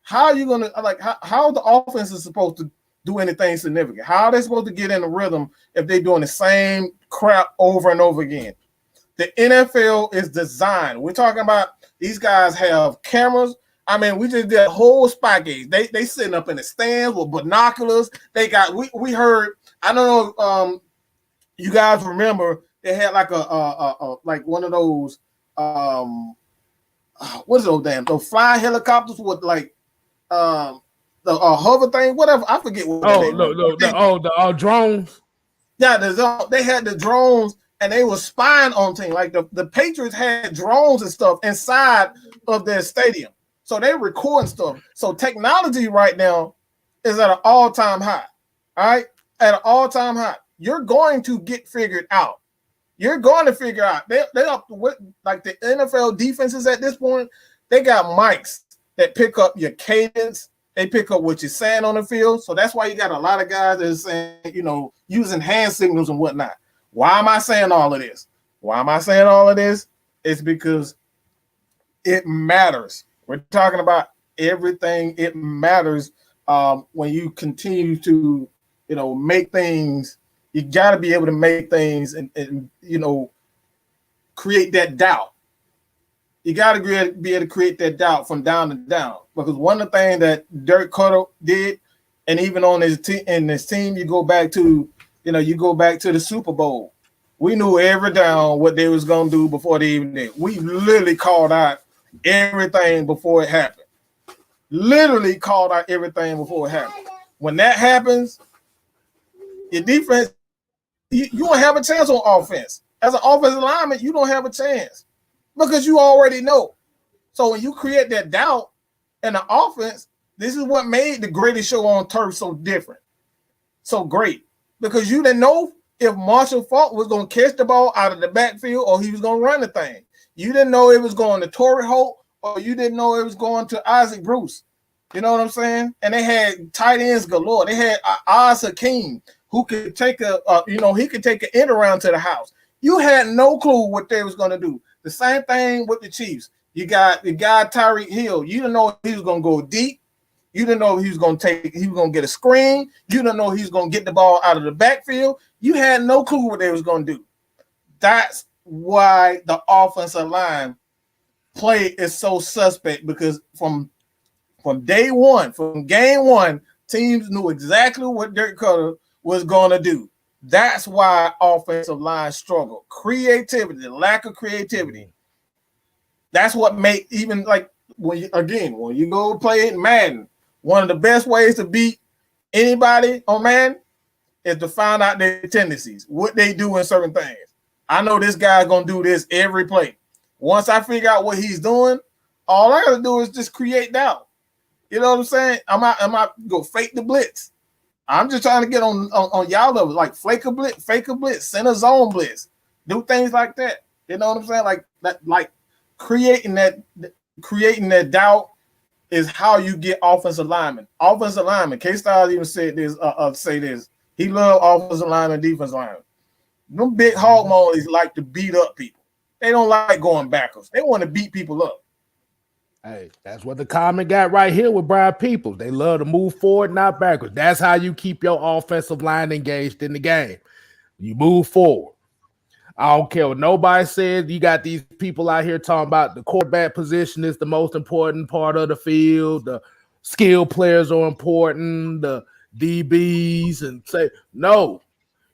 how are you going to how the offense is supposed to do anything significant? How are they supposed to get in the rhythm if they're doing the same crap over and over again? The NFL is designed. We're talking about these guys have cameras. I mean, we just did a whole spy game. They sitting up in the stands with binoculars. They got we heard. I don't know. You guys remember they had like a like one of those what is those flying helicopters with like the hover thing, whatever. I forget what. The drones. Yeah, they had the drones. And they were spying on teams. Like the Patriots had drones and stuff inside of their stadium. So they recording stuff. So technology right now is at an all-time high. All right? At an all-time high. You're going to get figured out. You're going to figure out. They up like the NFL defenses at this point, they got mics that pick up your cadence. They pick up what you're saying on the field. So that's why you got a lot of guys that are saying, using hand signals and whatnot. Why am I saying all of this? Why am I saying all of this? It's because it matters. We're talking about everything. It matters when you continue to, make things. You got to be able to make things and create that doubt. You got to be able to create that doubt from down to down. Because one of the things that Dirk Cutter did, and even on his team, you go back to the Super Bowl. We knew every down what they was going to do before they even did. We literally called out everything before it happened. Literally called out everything before it happened. When that happens, your defense, you don't have a chance on offense. As an offensive lineman, you don't have a chance because you already know. So when you create that doubt in the offense, this is what made the greatest show on turf so different, so great. Because you didn't know if Marshall Faulk was going to catch the ball out of the backfield or he was going to run the thing. You didn't know it was going to Torrey Holt or you didn't know it was going to Isaac Bruce. You know what I'm saying? And they had tight ends galore. They had Oz Hakeem who could take he could take an end around to the house. You had no clue what they was going to do. The same thing with the Chiefs. You got the guy Tyreek Hill. You didn't know if he was going to go deep. You didn't know he was going to get a screen. You didn't know he was going to get the ball out of the backfield. You had no clue what they was going to do. That's why the offensive line play is so suspect, because from day one, from game one, teams knew exactly what Dirk Cutter was going to do. That's why offensive line struggle. Creativity, the lack of creativity. That's what make even like when you go play in Madden, one of the best ways to beat anybody on Madden is to find out their tendencies, what they do in certain things. I know this guy's going to do this every play. Once I figure out what he's doing, all I got to do is just create doubt. You know what I'm saying? I'm not go fake the blitz. I'm just trying to get on y'all level, like fake a blitz, center zone blitz, do things like that. You know what I'm saying? Like that, like creating that doubt is how you get offensive linemen. Offensive linemen. KSTYLZ even said this. Say this. He loved offensive linemen, defensive linemen. Them big hog mollies like to beat up people. They don't like going backwards. They want to beat people up. Hey, that's what the comment got right here with Brian Peoples. They love to move forward, not backwards. That's how you keep your offensive line engaged in the game. You move forward. I don't care what nobody says. You got these people out here talking about the quarterback position is the most important part of the field. The skill players are important. The DBs, and say, no,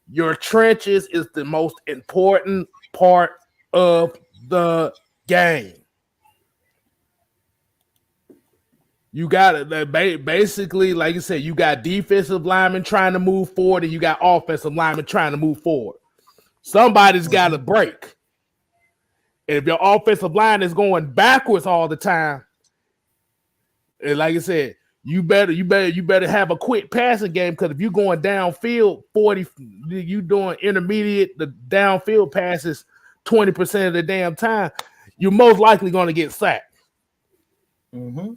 your trenches is the most important part of the game. You got it. Basically, like you said, you got defensive linemen trying to move forward, and you got offensive linemen trying to move forward. Somebody's got to break. And if your offensive line is going backwards all the time, and like I said, you better have a quick passing game, because if you're going downfield 40, you doing intermediate, the downfield passes 20% of the damn time, you're most likely going to get sacked. Mm-hmm.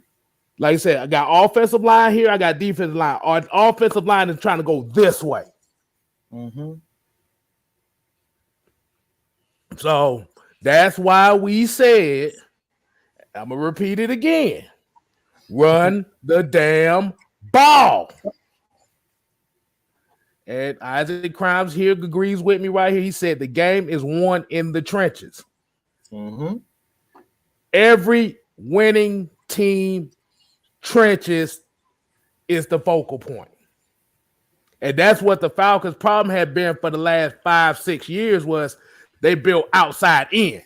Like I said, I got offensive line here, I got defensive line. Our offensive line is trying to go this way. Mm-hmm. So that's why we said, I'm going to repeat it again, run the damn ball. And Isaac Crimes here agrees with me right here. He said the game is won in the trenches. Mm-hmm. Every winning team trenches is the focal point. And that's what the Falcons' problem had been for the last 5-6 years, was they built outside in.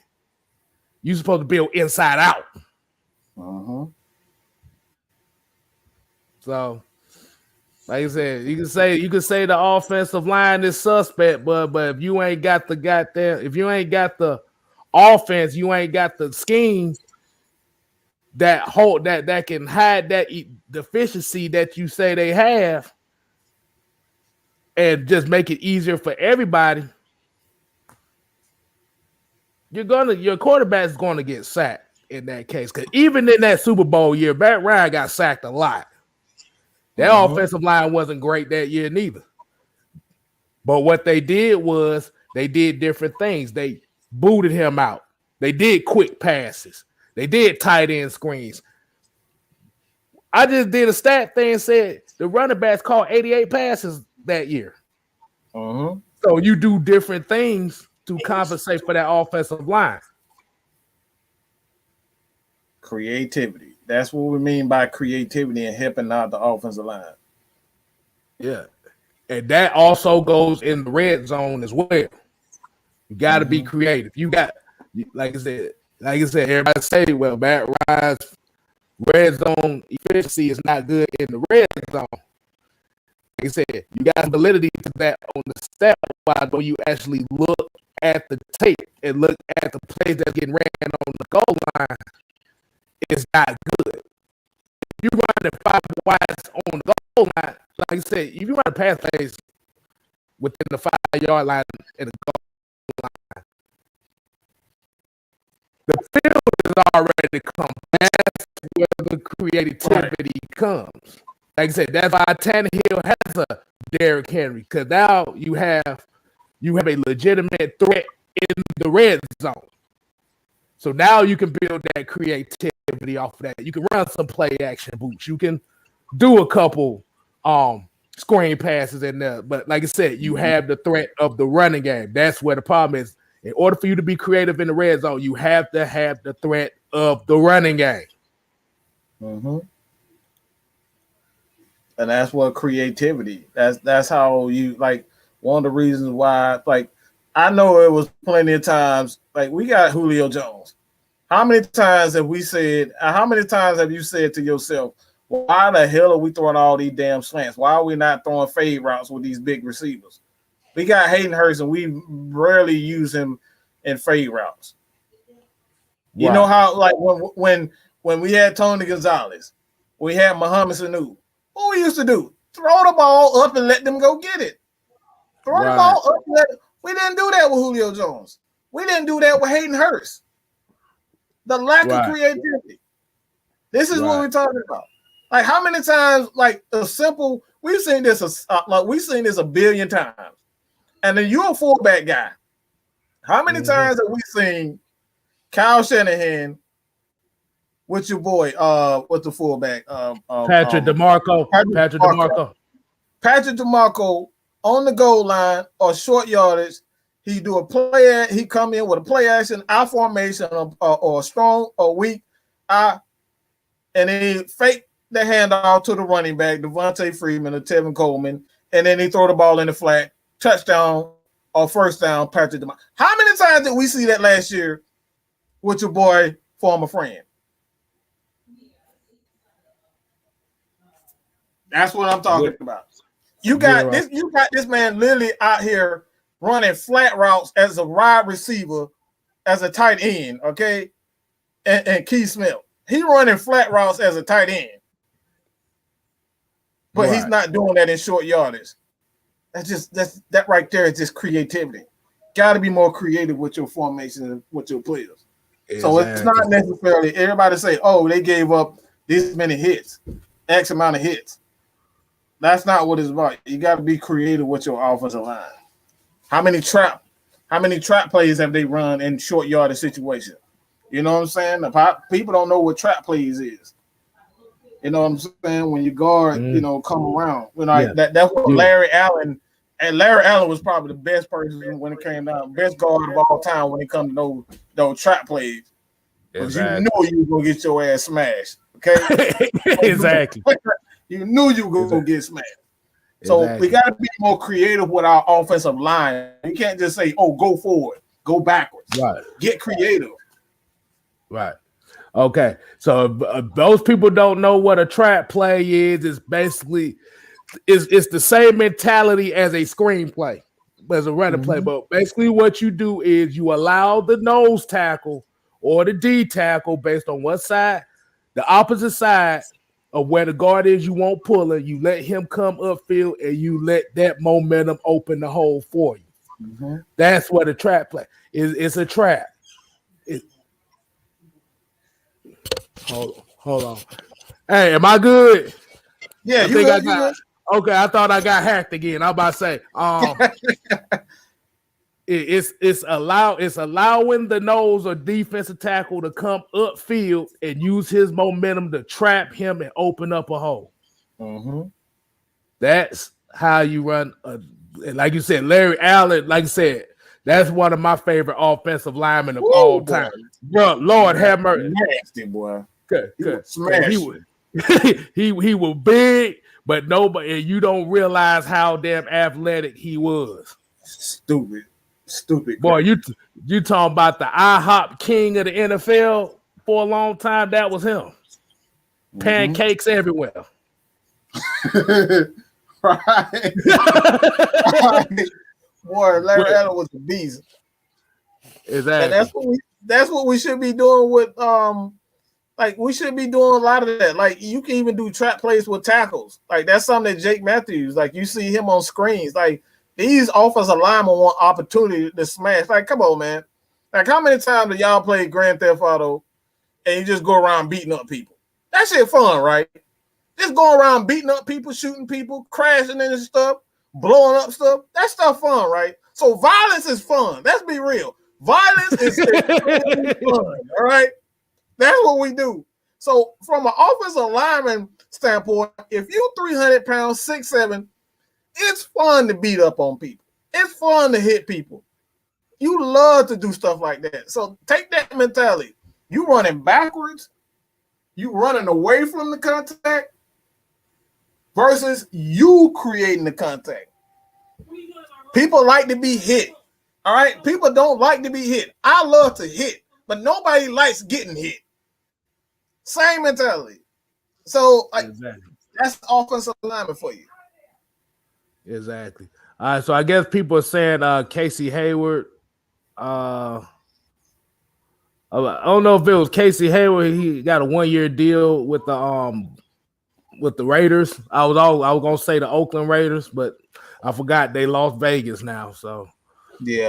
You're supposed to build inside out. Uh-huh. So, like I said, you can say the offensive line is suspect, but if you ain't got the if you ain't got the offense, you ain't got the scheme that can hide that deficiency that you say they have, and just make it easier for everybody, your quarterback is gonna get sacked in that case. Because even in that Super Bowl year, Matt Ryan got sacked a lot. That offensive line wasn't great that year neither. But what they did was they did different things. They booted him out. They did quick passes. They did tight end screens. I just did a stat thing and said the running backs caught 88 passes that year. Uh-huh. So you do different things to compensate for that offensive line. Creativity. That's what we mean by creativity and helping out the offensive line. Yeah. And that also goes in the red zone as well. You got to be creative. You got, like I said, everybody say, well, Matt Ryan's red zone efficiency is not good in the red zone. Like I said, you got validity to that on the stat wise, when you actually look at the tape and look at the plays that's getting ran on the goal line. It's not good. If you run the 5 wides on the goal line, like I said, if you run a pass plays within the 5-yard line and the goal line, the field is already come. That's where the creativity comes. Like I said, that's why Tannehill has a Derrick Henry, because now you have a legitimate threat in the red zone. So now you can build that creativity off of that. You can run some play action boots. You can do a couple screen passes in there. But like I said, you have the threat of the running game. That's where the problem is. In order for you to be creative in the red zone, you have to have the threat of the running game. Mm-hmm. And that's what creativity. That's how you, like, one of the reasons why, like, I know it was plenty of times, like, we got Julio Jones. How many times have you said to yourself, why the hell are we throwing all these damn slants? Why are we not throwing fade routes with these big receivers? We got Hayden Hurst, and we rarely use him in fade routes. You know how, like, when we had Tony Gonzalez, we had Muhammad Sanu. What we used to do? Throw the ball up and let them go get it. Throw the ball up. We didn't do that with Julio Jones. We didn't do that with Hayden Hurst. The lack of creativity. This is what we're talking about. Like, how many times, like, a simple, we've seen this a billion times. And then you're a fullback guy. How many times have we seen Kyle Shanahan with your boy, what's the fullback? Patrick DeMarco. Patrick DeMarco on the goal line or short yardage. He do a play. He come in with a play action, I formation, or strong or weak, and he fake the handoff to the running back, Devontae Freeman or Tevin Coleman, and then he throw the ball in the flat, touchdown or first down, Patrick DeMarco. How many times did we see that last year with your boy, former friend? That's what I'm talking about. You got this man literally out here running flat routes as a wide receiver, as a tight end, okay? And Kstlyz, he running flat routes as a tight end. But he's not doing that in short yardage. That right there is just creativity. Got to be more creative with your formation and with your players. Exactly. So it's not necessarily everybody say, oh, they gave up this many hits, X amount of hits. That's not what it's about. You got to be creative with your offensive line. How many trap plays have they run in short yardage situations? You know what I'm saying? People don't know what trap plays is. You know what I'm saying? When you guard, come around. That's what Larry Allen, and Larry Allen was probably the best person when it came down, best guard of all time when it comes to those trap plays. Because you knew you were gonna get your ass smashed. Okay. Exactly. You knew you were gonna get smashed. So we gotta be more creative with our offensive line. You can't just say, oh, go forward, go backwards. Right. Get creative. Right. Okay, so if those people don't know what a trap play is, it's basically it's the same mentality as a screenplay, as a running play. But basically, what you do is you allow the nose tackle or the D tackle, based on what side, the opposite side of where the guard is, you won't pull it. You let him come upfield, and you let that momentum open the hole for you. That's what a trap play is. It's a trap. Hold on. Hey, am I good? Yeah, okay. I thought I got hacked again. I'm about to say, it's allowing the nose or defensive tackle to come upfield and use his momentum to trap him and open up a hole. That's how you run. Like you said, Larry Allen. Like I said, that's one of my favorite offensive linemen of all time. Bro, Lord have mercy. Nasty boy. Good. He was big, but nobody, and you don't realize how damn athletic he was. Stupid. Boy, you talking about the IHOP king of the NFL for a long time? That was him. Pancakes everywhere. Right. Boy, Larry Allen was a beast. Exactly. And that's what we should be doing with like we should be doing a lot of that. Like you can even do trap plays with tackles. Like that's something that Jake Matthews, like you see him on screens. Like these offensive linemen want opportunity to smash. Like, come on, man. Like how many times do y'all play Grand Theft Auto and you just go around beating up people? That shit fun, right? Just go around beating up people, shooting people, crashing into stuff, blowing up stuff. That stuff fun, right? So violence is fun. Let's be real. Violence is fun, all right? That's what we do. So from an offensive lineman standpoint, if you 300 pounds, 6'7", it's fun to beat up on people. It's fun to hit people. You love to do stuff like that. So take that mentality. You running backwards, you running away from the contact versus you creating the contact. People like to be hit. All right? People don't like to be hit. I love to hit, but nobody likes getting hit. Same mentality. So like that's offensive lineman for you. Exactly. All right, so I guess people are saying Casey Hayward. I don't know if it was Casey Hayward. He got a 1-year deal with the Raiders. I was gonna say the Oakland Raiders, but I forgot they lost Vegas now. So they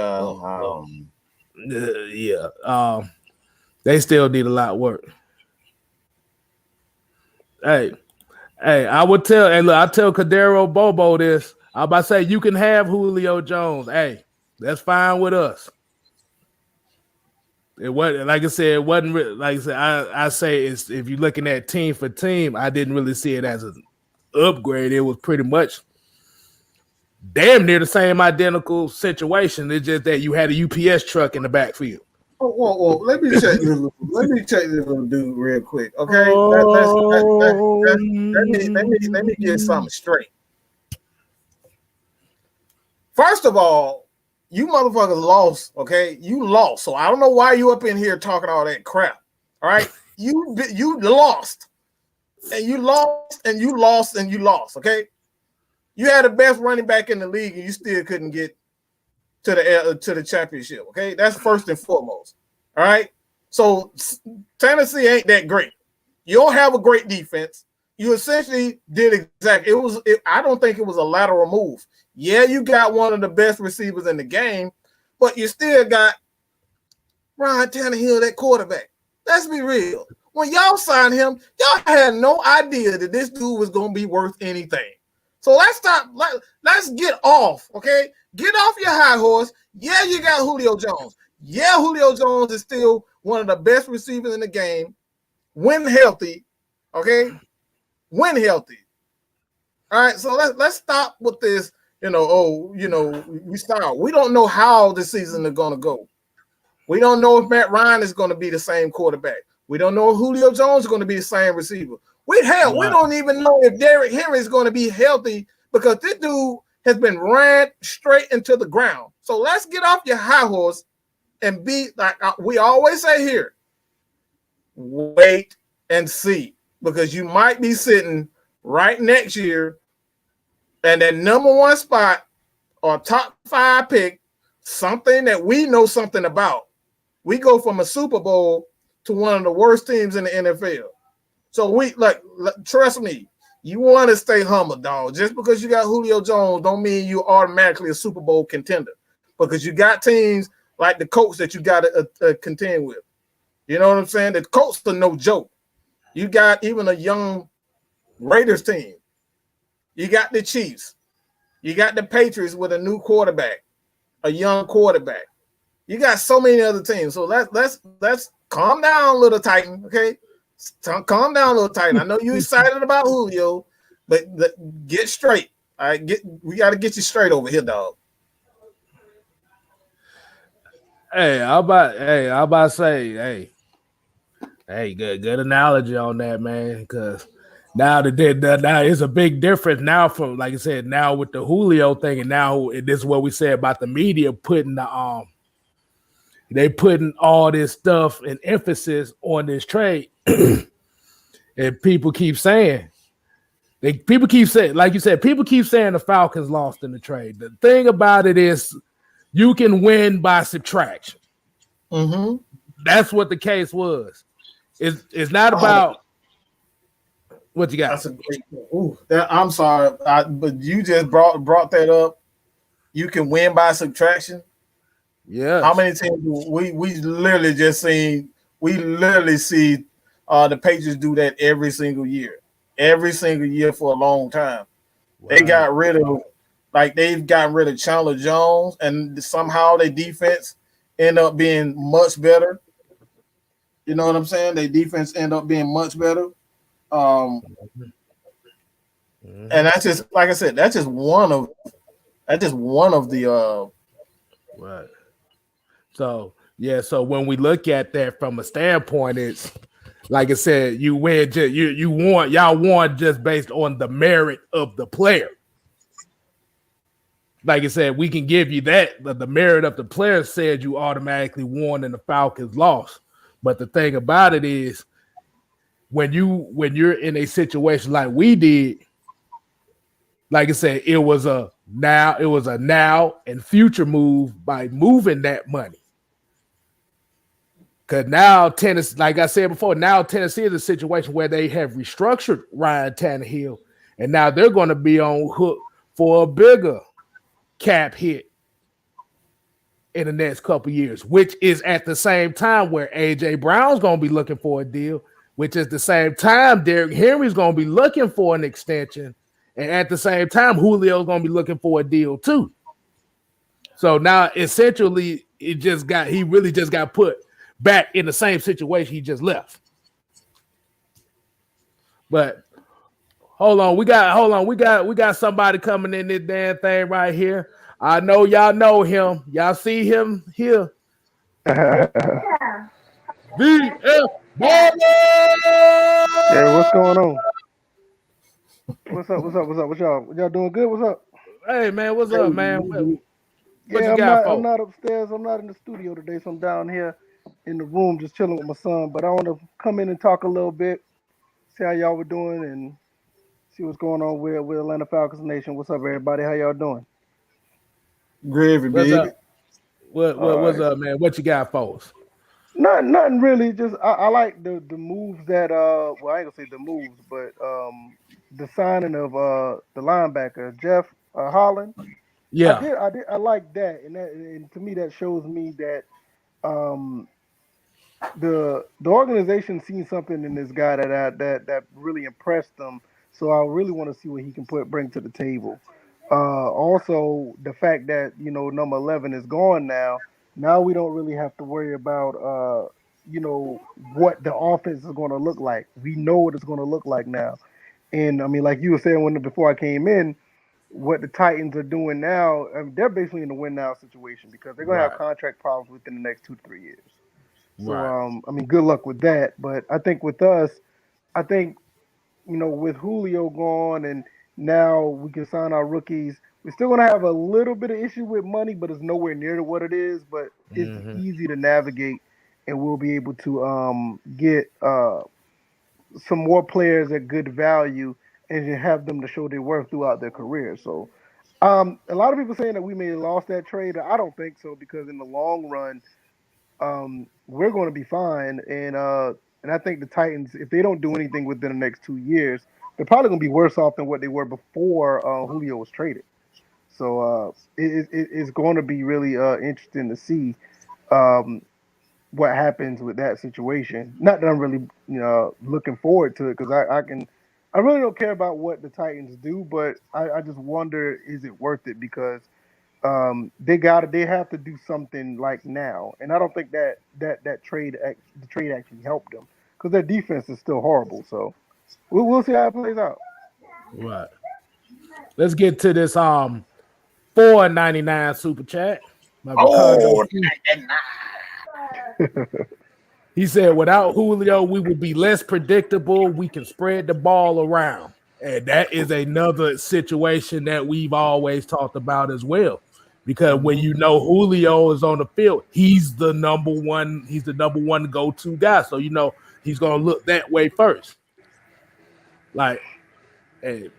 still need a lot of work. Hey, I would tell, and look, I tell Cadero Bobo this. I'm about to say you can have Julio Jones. Hey, that's fine with us. It wasn't, like I said, it wasn't really, like I said, I say it's, if you're looking at team for team, I didn't really see it as an upgrade. It was pretty much damn near the same identical situation. It's just that you had a UPS truck in the backfield. Whoa. Let me check this little dude real quick, okay? Let me get something straight. First of all, you motherfuckers lost, okay? You lost. So I don't know why you up in here talking all that crap. All right? You lost. and you lost and you lost and you lost. Okay, you had the best running back in the league and you still couldn't get to the championship. Okay, that's first and foremost. All right, so Tennessee ain't that great. You don't have a great defense. You essentially did exactly. I don't think it was a lateral move. Yeah, you got one of the best receivers in the game, but you still got Ryan Tannehill, that quarterback. Let's be real. When y'all signed him, y'all had no idea that this dude was going to be worth anything. So let's stop. Let's get off, okay? Get off your high horse. Yeah, you got Julio Jones. Yeah, Julio Jones is still one of the best receivers in the game. When healthy, okay? When healthy. All right, so let's stop with this, we start. We don't know how the season is going to go. We don't know if Matt Ryan is going to be the same quarterback. We don't know if Julio Jones is going to be the same receiver. We don't even know if Derrick Henry is going to be healthy because this dude has been ran straight into the ground. So let's get off your high horse and be like we always say here, wait and see, because you might be sitting right next year and that number one spot or top 5 pick, something that we know something about. We go from a Super Bowl to one of the worst teams in the NFL. So trust me, you want to stay humble, dog. Just because you got Julio Jones don't mean you automatically a Super Bowl contender, because you got teams like the Colts that you got to contend with. You know what I'm saying? The Colts are no joke. You got even a young Raiders team. You got the Chiefs. You got the Patriots with a new quarterback, a young quarterback. You got so many other teams. So let's calm down, little Titan. Okay, calm down, little Titan. I know you're excited about Julio, but get straight. All right, we got to get you straight over here, dog. I'm about to say, good analogy on that, man. Because now now it's a big difference now from, like I said, now with the Julio thing, and now this is what we said about the media putting they putting all this stuff and emphasis on this trade, and people keep saying, like you said, people keep saying the Falcons lost in the trade. The thing about it is, you can win by subtraction. Mm-hmm. That's what the case was. It's not about what you got. That's a great point. I'm sorry, but you just brought that up. You can win by subtraction. Yeah. How many teams we literally just seen? We literally see the Patriots do that every single year for a long time. Wow. They've gotten rid of Chandler Jones, and somehow their defense end up being much better. You know what I'm saying? Their defense end up being much better. And that's just, like I said, that's just one of the right. So when we look at that from a standpoint, it's like I said, you win. Y'all won just based on the merit of the player. Like I said, we can give you that, but the merit of the player said you automatically won and the Falcons lost. But the thing about it is, when you're in a situation like we did, like I said, it was a now and future move by moving that money. Because now Tennessee, like I said before, Tennessee is a situation where they have restructured Ryan Tannehill, and now they're going to be on hook for a bigger cap hit in the next couple of years, which is at the same time where A.J. Brown's going to be looking for a deal, which is the same time Derrick Henry's going to be looking for an extension, and at the same time Julio's going to be looking for a deal too. So now essentially he really just got put back in the same situation he just left. But hold on, we got somebody coming in this damn thing right here. I know y'all know him. Y'all see him here. VF Hey, what's going on? What's up? What y'all doing good? What's up? Hey man, what's up, man? I'm not upstairs. I'm not in the studio today, so I'm down here in the room just chilling with my son. But I want to come in and talk a little bit, see how y'all were doing and see what's going on with Atlanta Falcons Nation. What's up, everybody? How y'all doing? Gravy, What's baby. up? What's up, man? What you got for us? Nothing really. Just I like the moves that well, I ain't gonna say the moves, but the signing of the linebacker Jeff Holland. Yeah, I like that, and to me that shows me that um the organization seen something in this guy that really impressed them. So I really want to see what he can bring to the table. Also, the fact that number 11 is gone now. Now we don't really have to worry about what the offense is going to look like. We know what it's going to look like now. And I mean, like you were saying before I came in, what the Titans are doing now, I mean, they're basically in a win now situation because they're going to have right, contract problems within the next 2 to 3 years. So, right. I mean, good luck with that. But I think with us, I think, with Julio gone and now we can sign our rookies, we're still going to have a little bit of issue with money, but it's nowhere near to what it is. But it's Hmm. easy to navigate, and we'll be able to get some more players at good value and have them to show their worth throughout their career. So, a lot of people saying that we may have lost that trade. I don't think so because in the long run, we're going to be fine. And I think the Titans, if they don't do anything within the next 2 years, they're probably going to be worse off than what they were before Julio was traded. So it's going to be really interesting to see um, what happens with that situation. Not that I'm really looking forward to it because I really don't care about what the Titans do, but I just wonder, is it worth it? Because they have to do something like now, and I don't think that the trade actually helped them because their defense is still horrible. So we'll see how it plays out. Right. Let's get to this $4.99 super chat. My Ricardo. Oh, He said, without Julio, we would be less predictable. We can spread the ball around. And that is another situation that we've always talked about as well. Because when you know Julio is on the field, he's the number one go-to guy. So he's gonna look that way first. Like, hey,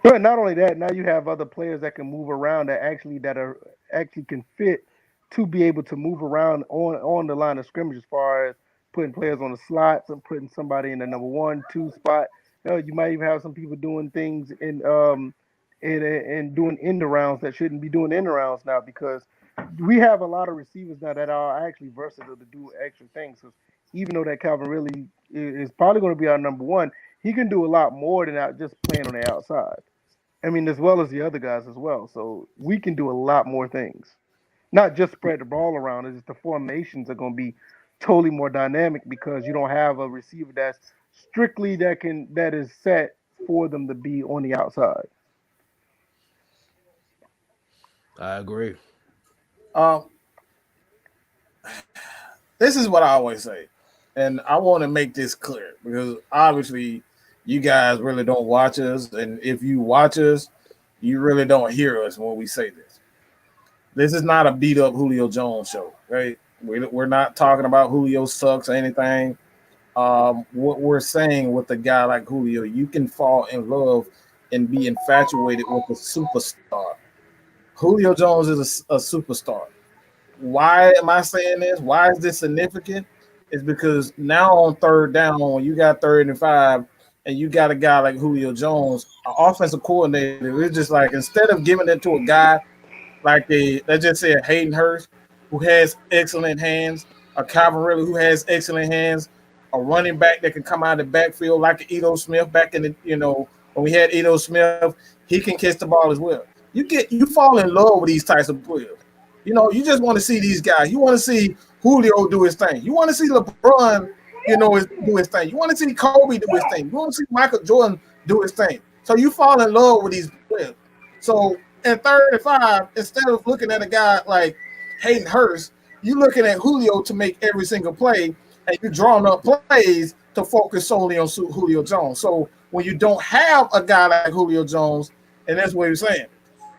But not only that, now you have other players that can move around that actually can fit to be able to move around on the line of scrimmage as far as putting players on the slots and putting somebody in the number 1, 2 spot. You might even have some people doing things in doing end rounds that shouldn't be doing end rounds now because we have a lot of receivers now that are actually versatile to do extra things. Because even though that Calvin really is probably going to be our number 1, he can do a lot more than just playing on the outside. I mean, as well as the other guys as well. So we can do a lot more things. Not just spread the ball around. It's just the formations are going to be totally more dynamic because you don't have a receiver that's strictly that is set for them to be on the outside. I agree. um, this is what I always say, and I want to make this clear because obviously you guys really don't watch us, and if you watch us, you really don't hear us when we say this. This is not a beat up Julio Jones show, right? We're not talking about Julio sucks or anything. What we're saying with a guy like Julio, you can fall in love and be infatuated with a superstar. Julio Jones is a superstar. Why am I saying this? Why is this significant? It's because now on third down, when you got 35 and you got a guy like Julio Jones, an offensive coordinator, it's just like instead of giving it to a guy like let's just say a Hayden Hurst who has excellent hands, a Calvin Ridley who has excellent hands, a running back that can come out of the backfield like Ito Smith back in when we had Ito Smith, he can catch the ball as well. You fall in love with these types of players. You just want to see these guys. You want to see Julio do his thing. You want to see LeBron, do his thing. You want to see Kobe do his thing. You want to see Michael Jordan do his thing. So you fall in love with these players. So in 35, instead of looking at a guy like Hayden Hurst, you're looking at Julio to make every single play, and you're drawing up plays to focus solely on Julio Jones. So when you don't have a guy like Julio Jones, and that's what you're saying,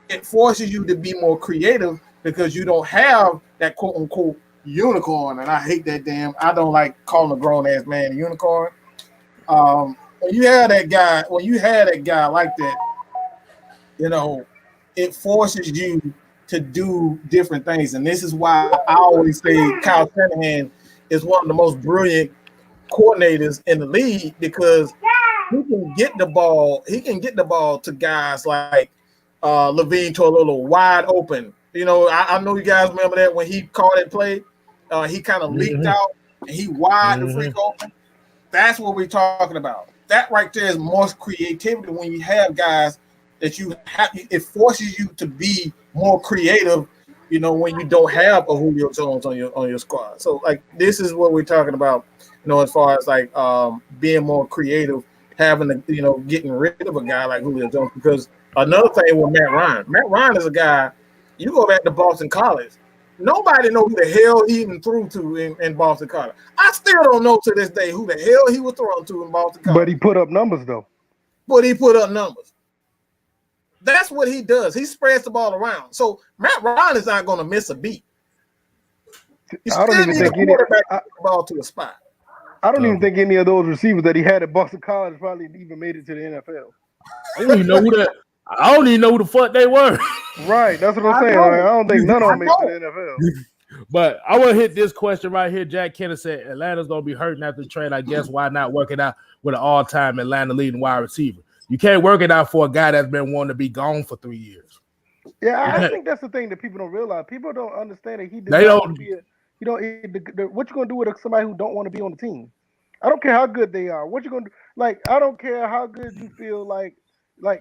it forces you to be more creative because you don't have that quote unquote unicorn. And I hate that I don't like calling a grown ass man a unicorn. when you had that guy like that, you know, it forces you to do different things. And this is why I always say Kyle Shanahan is one of the most brilliant coordinators in the league, because he can get the ball. He can get the ball to guys like Levine to a little wide open. You know, I know you guys remember that when he called that play, he kind of leaked out and he wide the freak open. That's what we're talking about. That right there is more creativity when you have guys that you have. It forces you to be more creative. You know, when you don't have a Julio Jones on your squad. So like this is what we're talking about. You know, as far as like being more creative, having to, you know, getting rid of a guy like Julio Jones. Because another thing with Matt Ryan is a guy. You go back to Boston College. Nobody knows who the hell he even threw to in Boston College. I still don't know to this day who the hell he was throwing to in Boston College. But he put up numbers, though. That's what he does. He spreads the ball around. So Matt Ryan is not going to miss a beat. I don't even think the ball to a spot. I don't even think any of those receivers that he had at Boston College probably even made it to the NFL. I don't even know who the fuck they were. Right, that's what I'm saying. Like, I don't think none of them made it to the NFL. But I want to hit this question right here. Jack Kennedy said Atlanta's going to be hurting after the trade. I guess why not work it out with an all-time Atlanta leading wide receiver? You can't work it out for a guy that's been wanting to be gone for 3 years. Yeah, I think that's the thing that people don't realize. People don't understand that he did They not don't. be what you gonna do with somebody who don't want to be on the team? I don't care how good they are. What you gonna do? Like, I don't care how good you feel like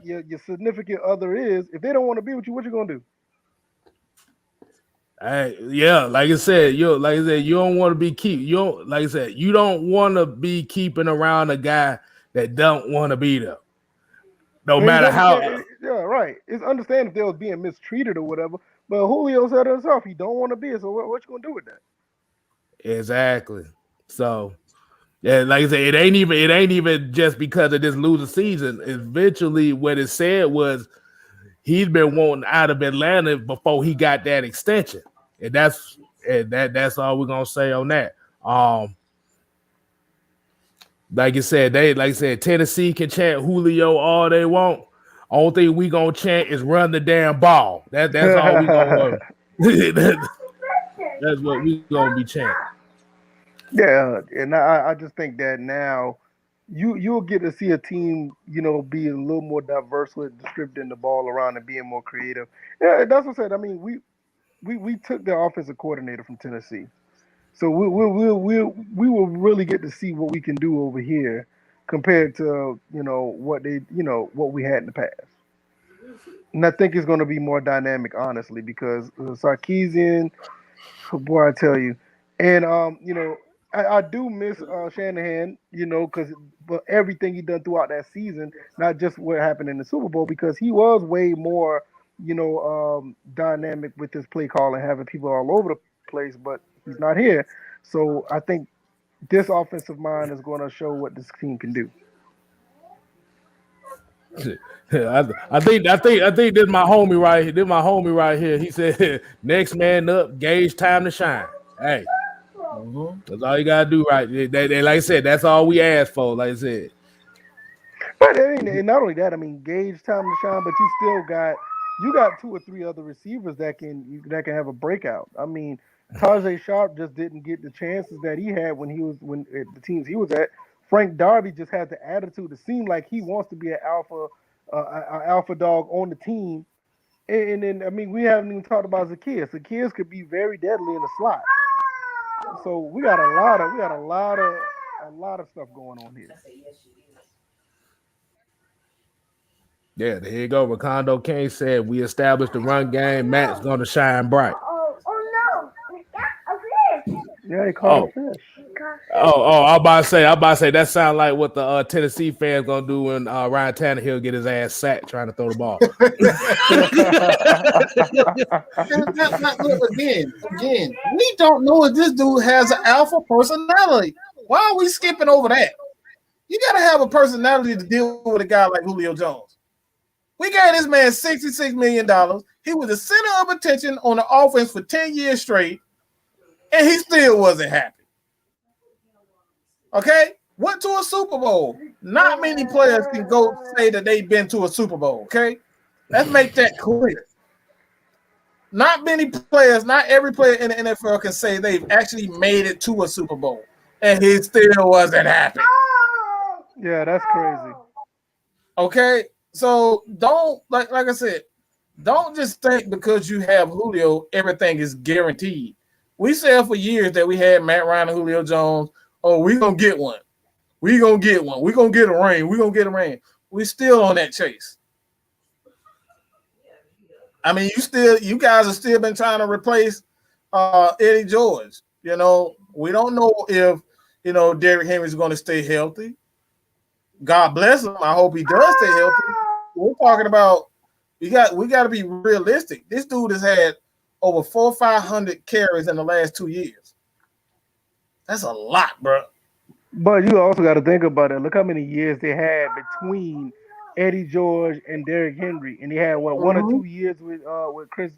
your significant other is. If they don't want to be with you, what you gonna do? Hey, yeah, like I said, you don't want to be you don't want to be keeping around a guy that don't want to be there. No matter how. Yeah, right. It's understandable if they was being mistreated or whatever. But Julio said himself, he don't want to be. So what you gonna do with that? Exactly. So, yeah, like I said, it ain't even just because of this losing season. Eventually, what it said was he's been wanting out of Atlanta before he got that extension, and that's all we're gonna say on that. Like I said, Tennessee can chant Julio all they want. Only thing we gonna chant is run the damn ball. That's all we gonna. That's what we gonna be chanting. Yeah, and I just think that now you'll get to see a team, you know, be a little more diverse with distributing the ball around and being more creative. Yeah, that's what I said. I mean, we took the offensive coordinator from Tennessee. So we will really get to see what we can do over here compared to, you know, what we had in the past. And I think it's going to be more dynamic, honestly, because Sarkisian, boy, I tell you, and you know, I do miss Shanahan, you know, but everything he done throughout that season, not just what happened in the Super Bowl, because he was way more, you know, dynamic with his play call and having people all over the place, but he's not here. So I think this offensive mind is going to show what this team can do. I think this my homie right here. This my homie right here. He said, "Next man up, Gage, time to shine." Hey, that's all you gotta do, right? They like I said, that's all we asked for. Like I said, but and not only that, I mean, Gage, time to shine, but you got 2 or 3 other receivers that can have a breakout. I mean, Tajay Sharp just didn't get the chances that he had when the teams he was at. Frank Darby just had the attitude to seem like he wants to be an alpha dog on the team. And then, I mean, we haven't even talked about Zacchaeus. Zacchaeus could be very deadly in the slot. So we got a lot of stuff going on here. yeah, there you go. Ricondo King said we established the run game. Matt's gonna shine bright. Yeah, he caught a fish. I'm about to say that sounds like what the Tennessee fans gonna do when Ryan Tannehill get his ass sacked trying to throw the ball. Again, we don't know if this dude has an alpha personality. Why are we skipping over that? You got to have a personality to deal with a guy like Julio Jones. We gave this man $66 million. He was the center of attention on the offense for 10 years straight, and he still wasn't happy. Okay? went to a Super Bowl. Not many players can go say that they've been to a Super Bowl. Okay, let's make that clear. Not many players, not every player in the NFL can say they've actually made it to a Super Bowl, and he still wasn't happy. Yeah, that's crazy. Okay, so don't like I said, don't just think because you have Julio, everything is guaranteed. We said for years that we had Matt Ryan and Julio Jones. Oh, we gonna get one. We gonna get one. We gonna get a ring. We gonna get a ring. We still on that chase. I mean, you guys have still been trying to replace Eddie George. You know, we don't know if Derrick Henry's going to stay healthy. God bless him. I hope he does stay healthy. We're talking about we got to be realistic. This dude has had over 400 or 500 carries in the last 2 years. That's a lot, bro. But you also got to think about it. Look how many years they had between Eddie George and Derrick Henry, and he had 1 or 2 years with Chris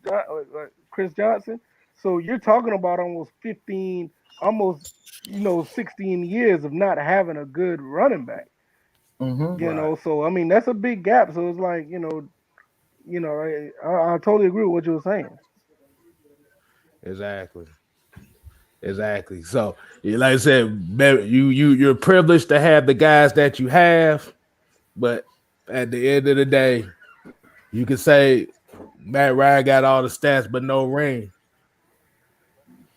Johnson. So you're talking about almost 15, almost 16 years of not having a good running back. You know, so I mean that's a big gap. So it's like I totally agree with what you were saying. Exactly. So, like I said, you're privileged to have the guys that you have, but at the end of the day, you can say Matt Ryan got all the stats but no ring.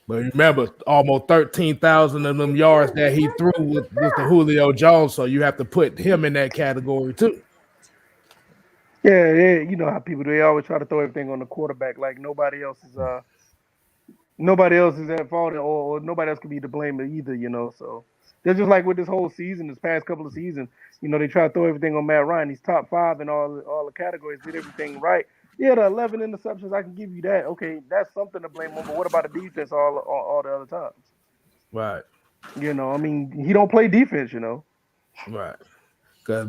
But remember, almost 13,000 of them yards that he threw with the Julio Jones, so you have to put him in that category too. Yeah, you know how people do. They always try to throw everything on the quarterback, like nobody else is at fault, or nobody else could be to blame either. You know, so they're just like with this whole season, this past couple of seasons. They try to throw everything on Matt Ryan. He's top 5 in all the categories, did everything right. Yeah, the 11 interceptions, I can give you that. Okay, that's something to blame on. But what about the defense all the other times? Right. I mean, he don't play defense. Right. Because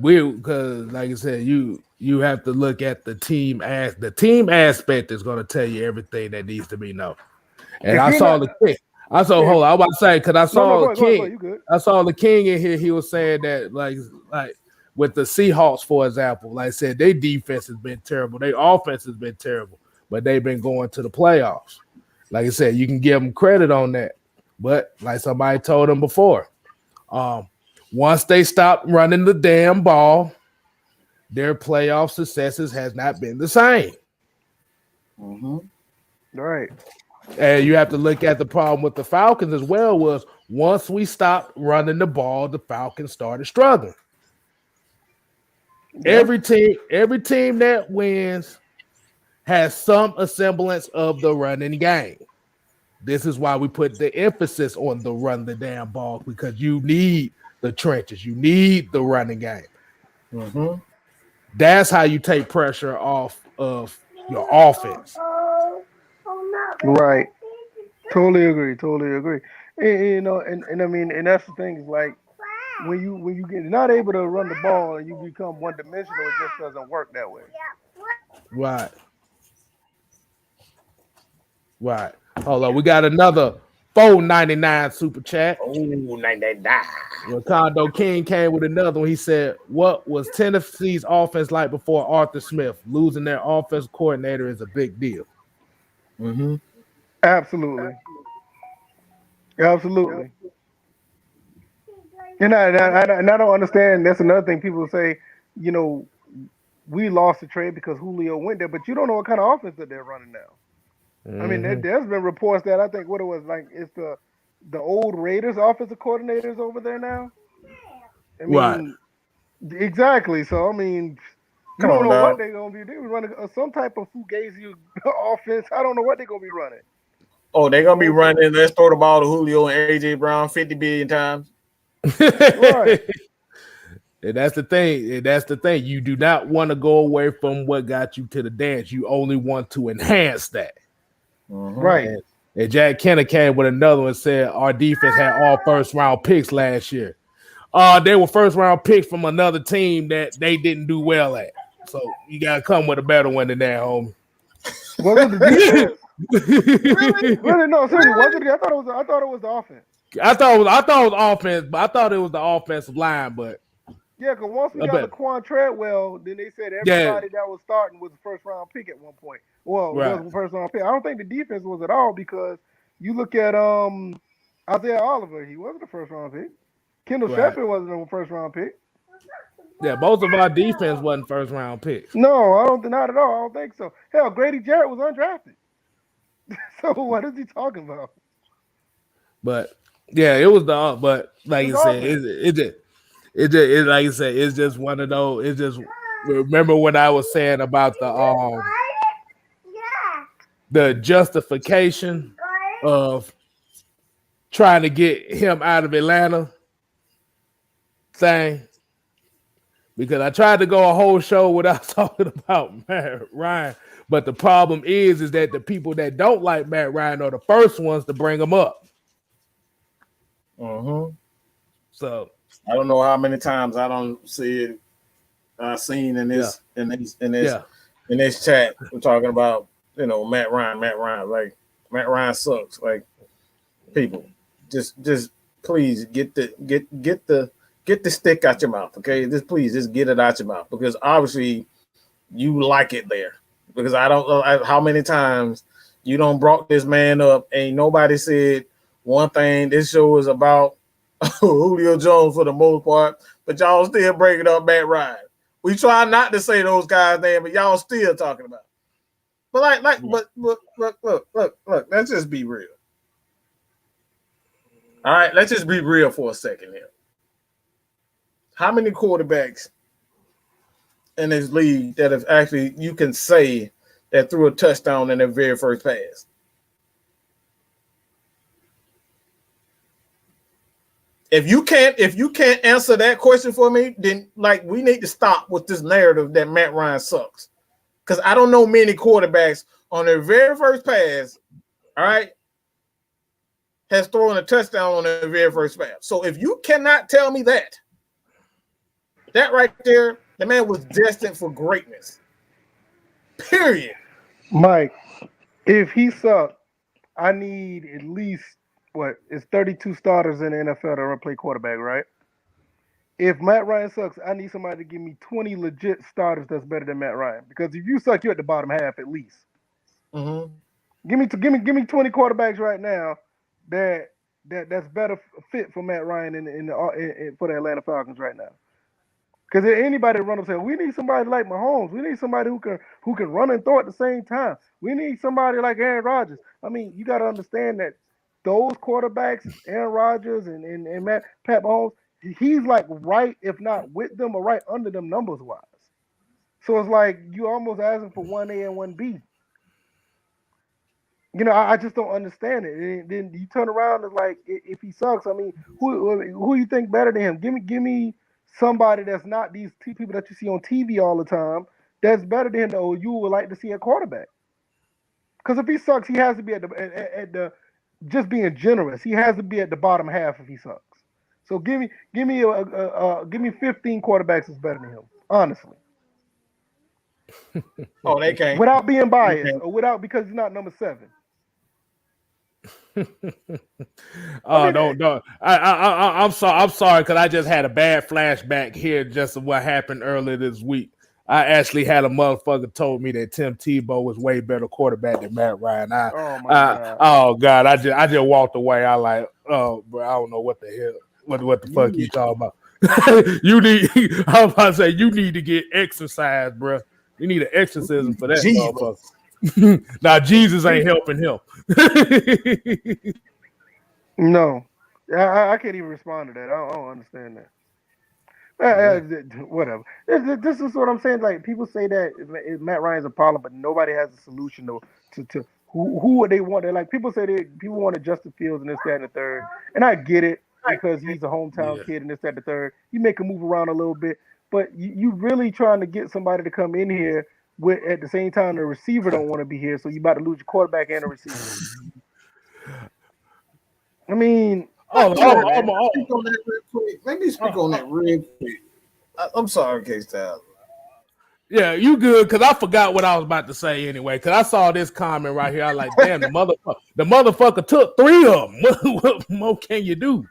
like I said, you have to look at the team aspect is going to tell you everything that needs to be known. And I saw the king. I saw I was about to say because I saw the king. I saw the king in here. He was saying that like with the Seahawks, for example, like I said, their defense has been terrible. Their offense has been terrible, but they've been going to the playoffs. Like I said, you can give them credit on that. But like somebody told them before, once they stop running the damn ball, their playoff successes has not been the same. Right. And you have to look at the problem with the Falcons as well was once we stopped running the ball, the Falcons started struggling. Yeah. Every team that wins has some semblance of the running game. This is why we put the emphasis on the run the damn ball, because you need the trenches. You need the running game. That's how you take pressure off of your offense. Right. Totally agree. And I mean, and that's the thing is like when you get not able to run the ball and you become one dimensional, it just doesn't work that way. Right. Hold on, we got another $4.99 super chat. $4.99. Ricardo King came with another one. He said, "What was Tennessee's offense like before Arthur Smith? Losing their offensive coordinator is a big deal." Absolutely. And I don't understand. That's another thing people say. We lost the trade because Julio went there, but you don't know what kind of offense that they're running now. I mean, there's been reports that I think what it was like it's the old Raiders offensive coordinators over there now. I mean, right. Exactly. So I mean, you don't know what they're gonna be. They were running some type of fugazi offense. I don't know what they're gonna be running. Oh, they're gonna be running. Let's throw the ball to Julio and AJ Brown 50 billion times. Right. And that's the thing. You do not want to go away from what got you to the dance. You only want to enhance that. Right. And Jack Kenner came with another one and said our defense had all first round picks last year. They were first round picks from another team that they didn't do well at. So you gotta come with a better one than that, homie. Was it the defense? Really? No, seriously. Was it? I thought it was the offense. I thought it was offense, but I thought it was the offensive line. But Yeah, because once we I got bet. Laquan Treadwell, then they said Yeah, everybody that was starting was a first round pick at one point. Well, right, was a first round pick. I don't think the defense was at all because you look at Isaiah Oliver, he wasn't a first round pick. Kendall right. Shepard wasn't a first round pick. Yeah, most of our defense wasn't first round picks. No, I don't. Not at all. I don't think so. Hell, Grady Jarrett was undrafted. So what is he talking about? But yeah, it was the. But like It's you said, offense. it like you said, it's just one of those. It's just remember what I was saying about the justification of trying to get him out of Atlanta thing. Because I tried to go a whole show without talking about Matt Ryan, but the problem is that the people that don't like Matt Ryan are the first ones to bring him up. So I don't know how many times I don't see it seen in this in this chat. We're talking about Matt Ryan. Like Matt Ryan sucks. Like people, just please get the stick out your mouth, okay? Just get it out your mouth because obviously you like it there. Because I don't know how many times you don't brought this man up. Ain't nobody said one thing. This show is about Julio Jones for the most part, but y'all still bringing up Matt Ryan. We try not to say those guys' name, but y'all still talking about it. But look, let's just be real. All right, let's just be real for a second here. How many quarterbacks in this league that have actually you can say that threw a touchdown in their very first pass? If you can't answer that question for me, then we need to stop with this narrative that Matt Ryan sucks. Because I don't know many quarterbacks on their very first pass, all right, has thrown a touchdown on their very first pass. So if you cannot tell me that right there, the man was destined for greatness. Period. Mike, if he sucked, I need at least it's 32 starters in the NFL to play quarterback, right? If Matt Ryan sucks, I need somebody to give me 20 legit starters that's better than Matt Ryan. Because if you suck, you're at the bottom half at least. Mm-hmm. Give me 20 quarterbacks right now that's better fit for Matt Ryan in for the Atlanta Falcons right now. Because anybody run up and say, we need somebody like Mahomes. We need somebody who can run and throw at the same time. We need somebody like Aaron Rodgers. I mean, you got to understand that those quarterbacks, Aaron Rodgers and Pat Mahomes, he's like right, if not with them or right under them numbers wise. So it's like you almost asking for 1A and 1B. I just don't understand it. And then you turn around and like, if he sucks, I mean, who you think better than him? Give me somebody that's not these two people that you see on TV all the time. That's better than him. Or you would like to see a quarterback. Because if he sucks, he has to be at the just being generous. He has to be at the bottom half if he sucks. So give me 15 quarterbacks that's better than him. Honestly. Oh, they can't. Without being biased or because he's not number 7. Don't. I'm sorry because I just had a bad flashback here just of what happened earlier this week. I actually had a motherfucker told me that Tim Tebow was way better quarterback than Matt Ryan. God. I just walked away. I like, bro, I don't know what the hell, what the fuck you talking about. I was about to say you need to get exercise, bro. You need an exorcism for that motherfucker. Now Jesus ain't helping him. No, I can't even respond to that. I don't understand that. Whatever. This is what I'm saying. Like people say that Matt Ryan's a problem, but nobody has a solution to who they want. They're like people say people want Justin Fields and this, that, and the third. And I get it because he's a hometown kid and this, that, and the third. You make him move around a little bit, but you really trying to get somebody to come in here with at the same time the receiver don't want to be here, so you about to lose your quarterback and the receiver. I mean, let me speak on that real quick. I'm sorry, KSTYLZ. Yeah, you good? Because I forgot what I was about to say anyway. Because I saw this comment right here. I like, damn, the motherfucker took 3 of them. What more can you do?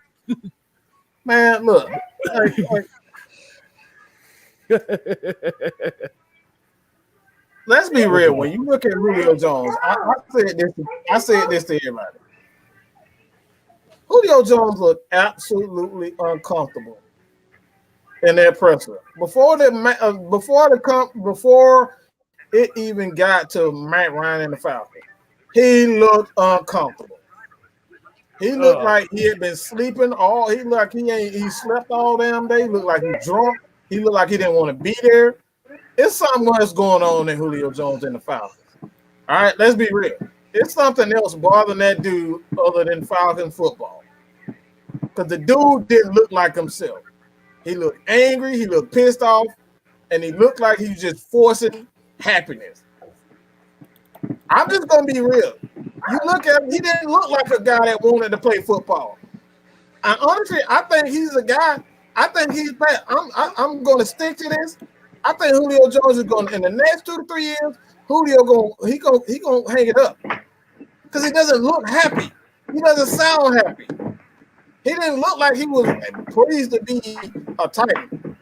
Man, look. Let's be real. When you look at Julio Jones, I said this to everybody. Julio Jones looked absolutely uncomfortable in that presser before it even got to Matt Ryan and the Falcons. He looked uncomfortable. He looked like he had been sleeping all. He looked like he slept all damn day. He looked like he drunk. He looked like he didn't want to be there. It's something else going on in Julio Jones and the Falcons. All right, let's be real. It's something else bothering that dude other than Falcons football. Because the dude didn't look like himself. He looked angry. He looked pissed off. And he looked like he was just forcing happiness. I'm just going to be real. You look at him, he didn't look like a guy that wanted to play football. And honestly, I think he's a guy. I think he's bad. I'm going to stick to this. I think Julio Jones is going to, in the next 2 to 3 years, Julio going to hang it up. Because he doesn't look happy. He doesn't sound happy. He didn't look like he was pleased to be a Titan.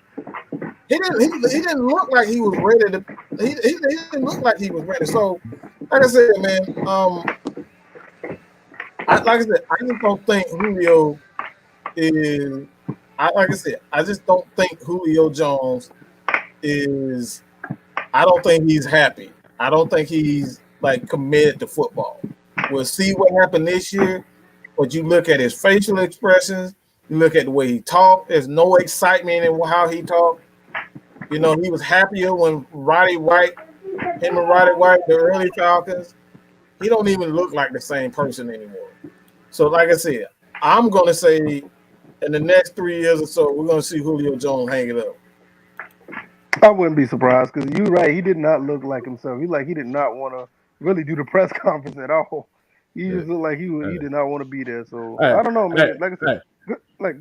He didn't look like he was ready to. He didn't look like he was ready. So, like I said, man, I just don't think Julio is. I just don't think Julio Jones is. I don't think he's happy. I don't think he's like committed to football. We'll see what happened this year. But you look at his facial expressions, you look at the way he talked. There's no excitement in how he talked. You know, he was happier when him and Roddy White, the early Falcons, he don't even look like the same person anymore. So, like I said, I'm going to say in the next 3 years or so, we're going to see Julio Jones hang it up. I wouldn't be surprised because you're right. He did not look like himself. He did not want to really do the press conference at all. He just looked like he did not want to be there. So I don't know, man. Like I said,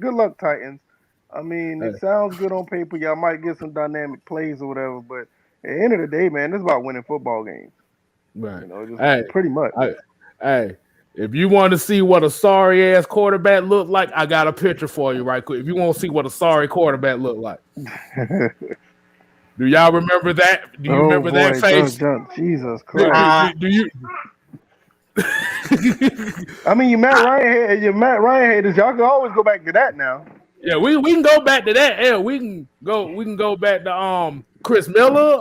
good luck, Titans. I mean, it sounds good on paper. Y'all might get some dynamic plays or whatever, but at the end of the day, man, this is about winning football games. Right. You know, just pretty much. If you want to see what a sorry ass quarterback look like, I got a picture for you right quick. If you want to see what a sorry quarterback look like. Do y'all remember that? Do you remember that face? Jesus Christ. Do you? I mean, your Matt Ryan haters, y'all can always go back to that now. Yeah, we can go back to that. Yeah, we can go back to Chris Miller,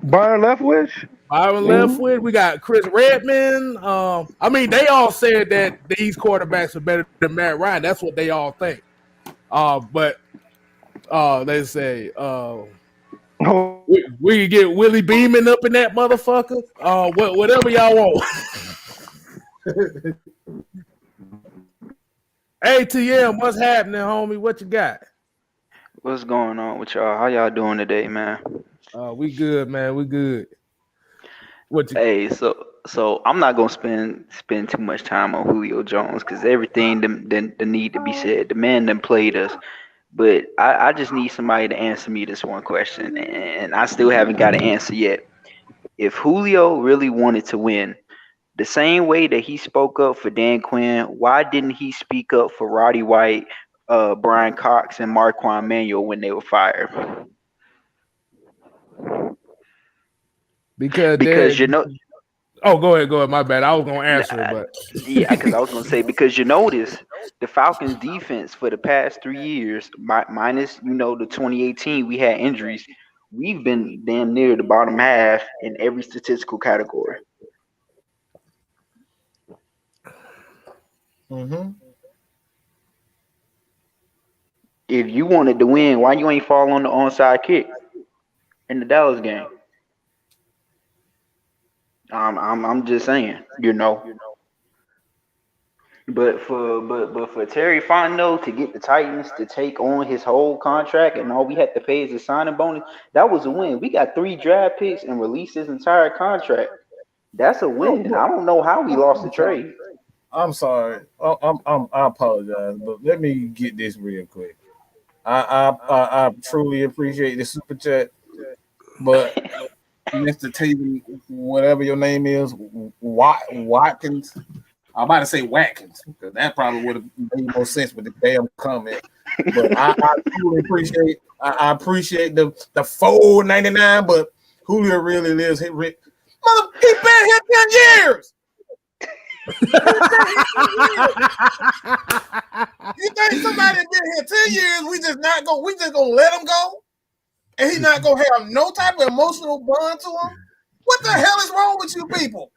Byron Leftwich. We got Chris Redmond. I mean, they all said that these quarterbacks are better than Matt Ryan. That's what they all think. But they say we can get Willie Beeman up in that motherfucker. Whatever y'all want. ATM, what's happening, homie? What you got? What's going on with y'all? How y'all doing today, man? We good, man. We good. Hey, so I'm not gonna spend too much time on Julio Jones because everything that need to be said. The man done played us. But I just need somebody to answer me this one question, and I still haven't got an answer yet. If Julio really wanted to win, the same way that he spoke up for Dan Quinn, why didn't he speak up for Roddy White, Brian Cox, and Marquand Manuel when they were fired? Because you know. Oh, go ahead. My bad. I was gonna answer it, but yeah, because I was gonna say because you notice the Falcons defense for the past 3 years, minus the 2018 we had injuries, we've been damn near the bottom half in every statistical category. Mm-hmm. If you wanted to win, why you ain't fall on the onside kick in the Dallas game? I'm just saying, But for Terry Fontenot to get the Titans to take on his whole contract and all we had to pay is a signing bonus, that was a win. We got 3 draft picks and released his entire contract. That's a win. I don't know how we lost the trade. I'm sorry. I apologize, but let me get this real quick. I truly appreciate the super chat. But Mr. Tatum, whatever your name is, Watkins. I'm about to say Watkins because that probably would have made more sense with the damn comment. But I truly appreciate. I appreciate the $4.99, but Julio really lives here. Mother, he been here 10 years. You think somebody been here 10 years? We just gonna let him go, and he not gonna have no type of emotional bond to him. What the hell is wrong with you people?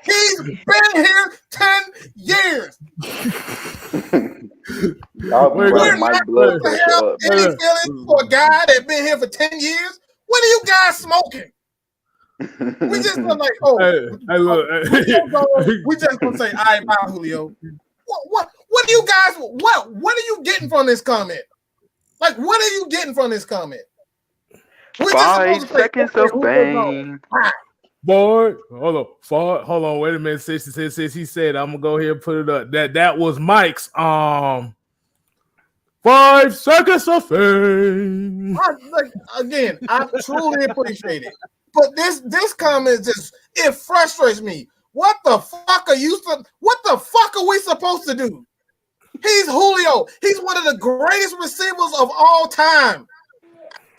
He's been here 10 years. We're not going to have any feelings for a guy that been here for 10 years. What are you guys smoking? We just feel like, we just gonna say, all right, bye, Julio. What are you guys? What are you getting from this comment? Like, what are you getting from this comment? We're 5 seconds of fame. Boy, hold on, wait a minute. Since he said, I'm gonna go ahead and put it up. That was Mike's 5 seconds of fame. Again, I truly appreciate it. But this comment it frustrates me. What the fuck are we supposed to do? He's Julio. He's one of the greatest receivers of all time.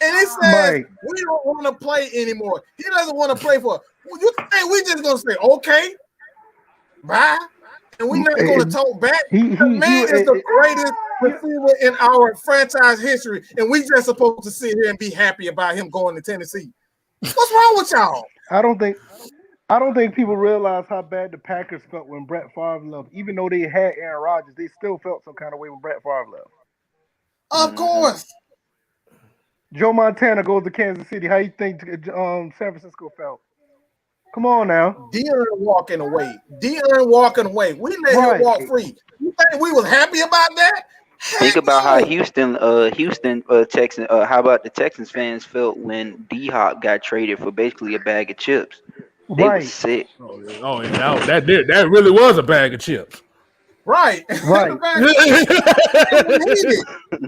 And he says we don't want to play anymore. He doesn't want to play for. You think we just gonna say okay, bye, and we're not gonna talk back? The man is the greatest receiver in our franchise history, and we just supposed to sit here and be happy about him going to Tennessee. What's wrong with y'all? I don't think people realize how bad the Packers felt when Brett Favre left. Even though they had Aaron Rodgers, they still felt some kind of way when Brett Favre left. Of course. Joe Montana goes to Kansas City. How you think San Francisco felt? Come on now. Dion walking away. We let him walk free. You think we was happy about that? Think about how Houston, Texans. How about the Texans fans felt when D-Hop got traded for basically a bag of chips? They were sick. Oh yeah, that really was a bag of chips. Right.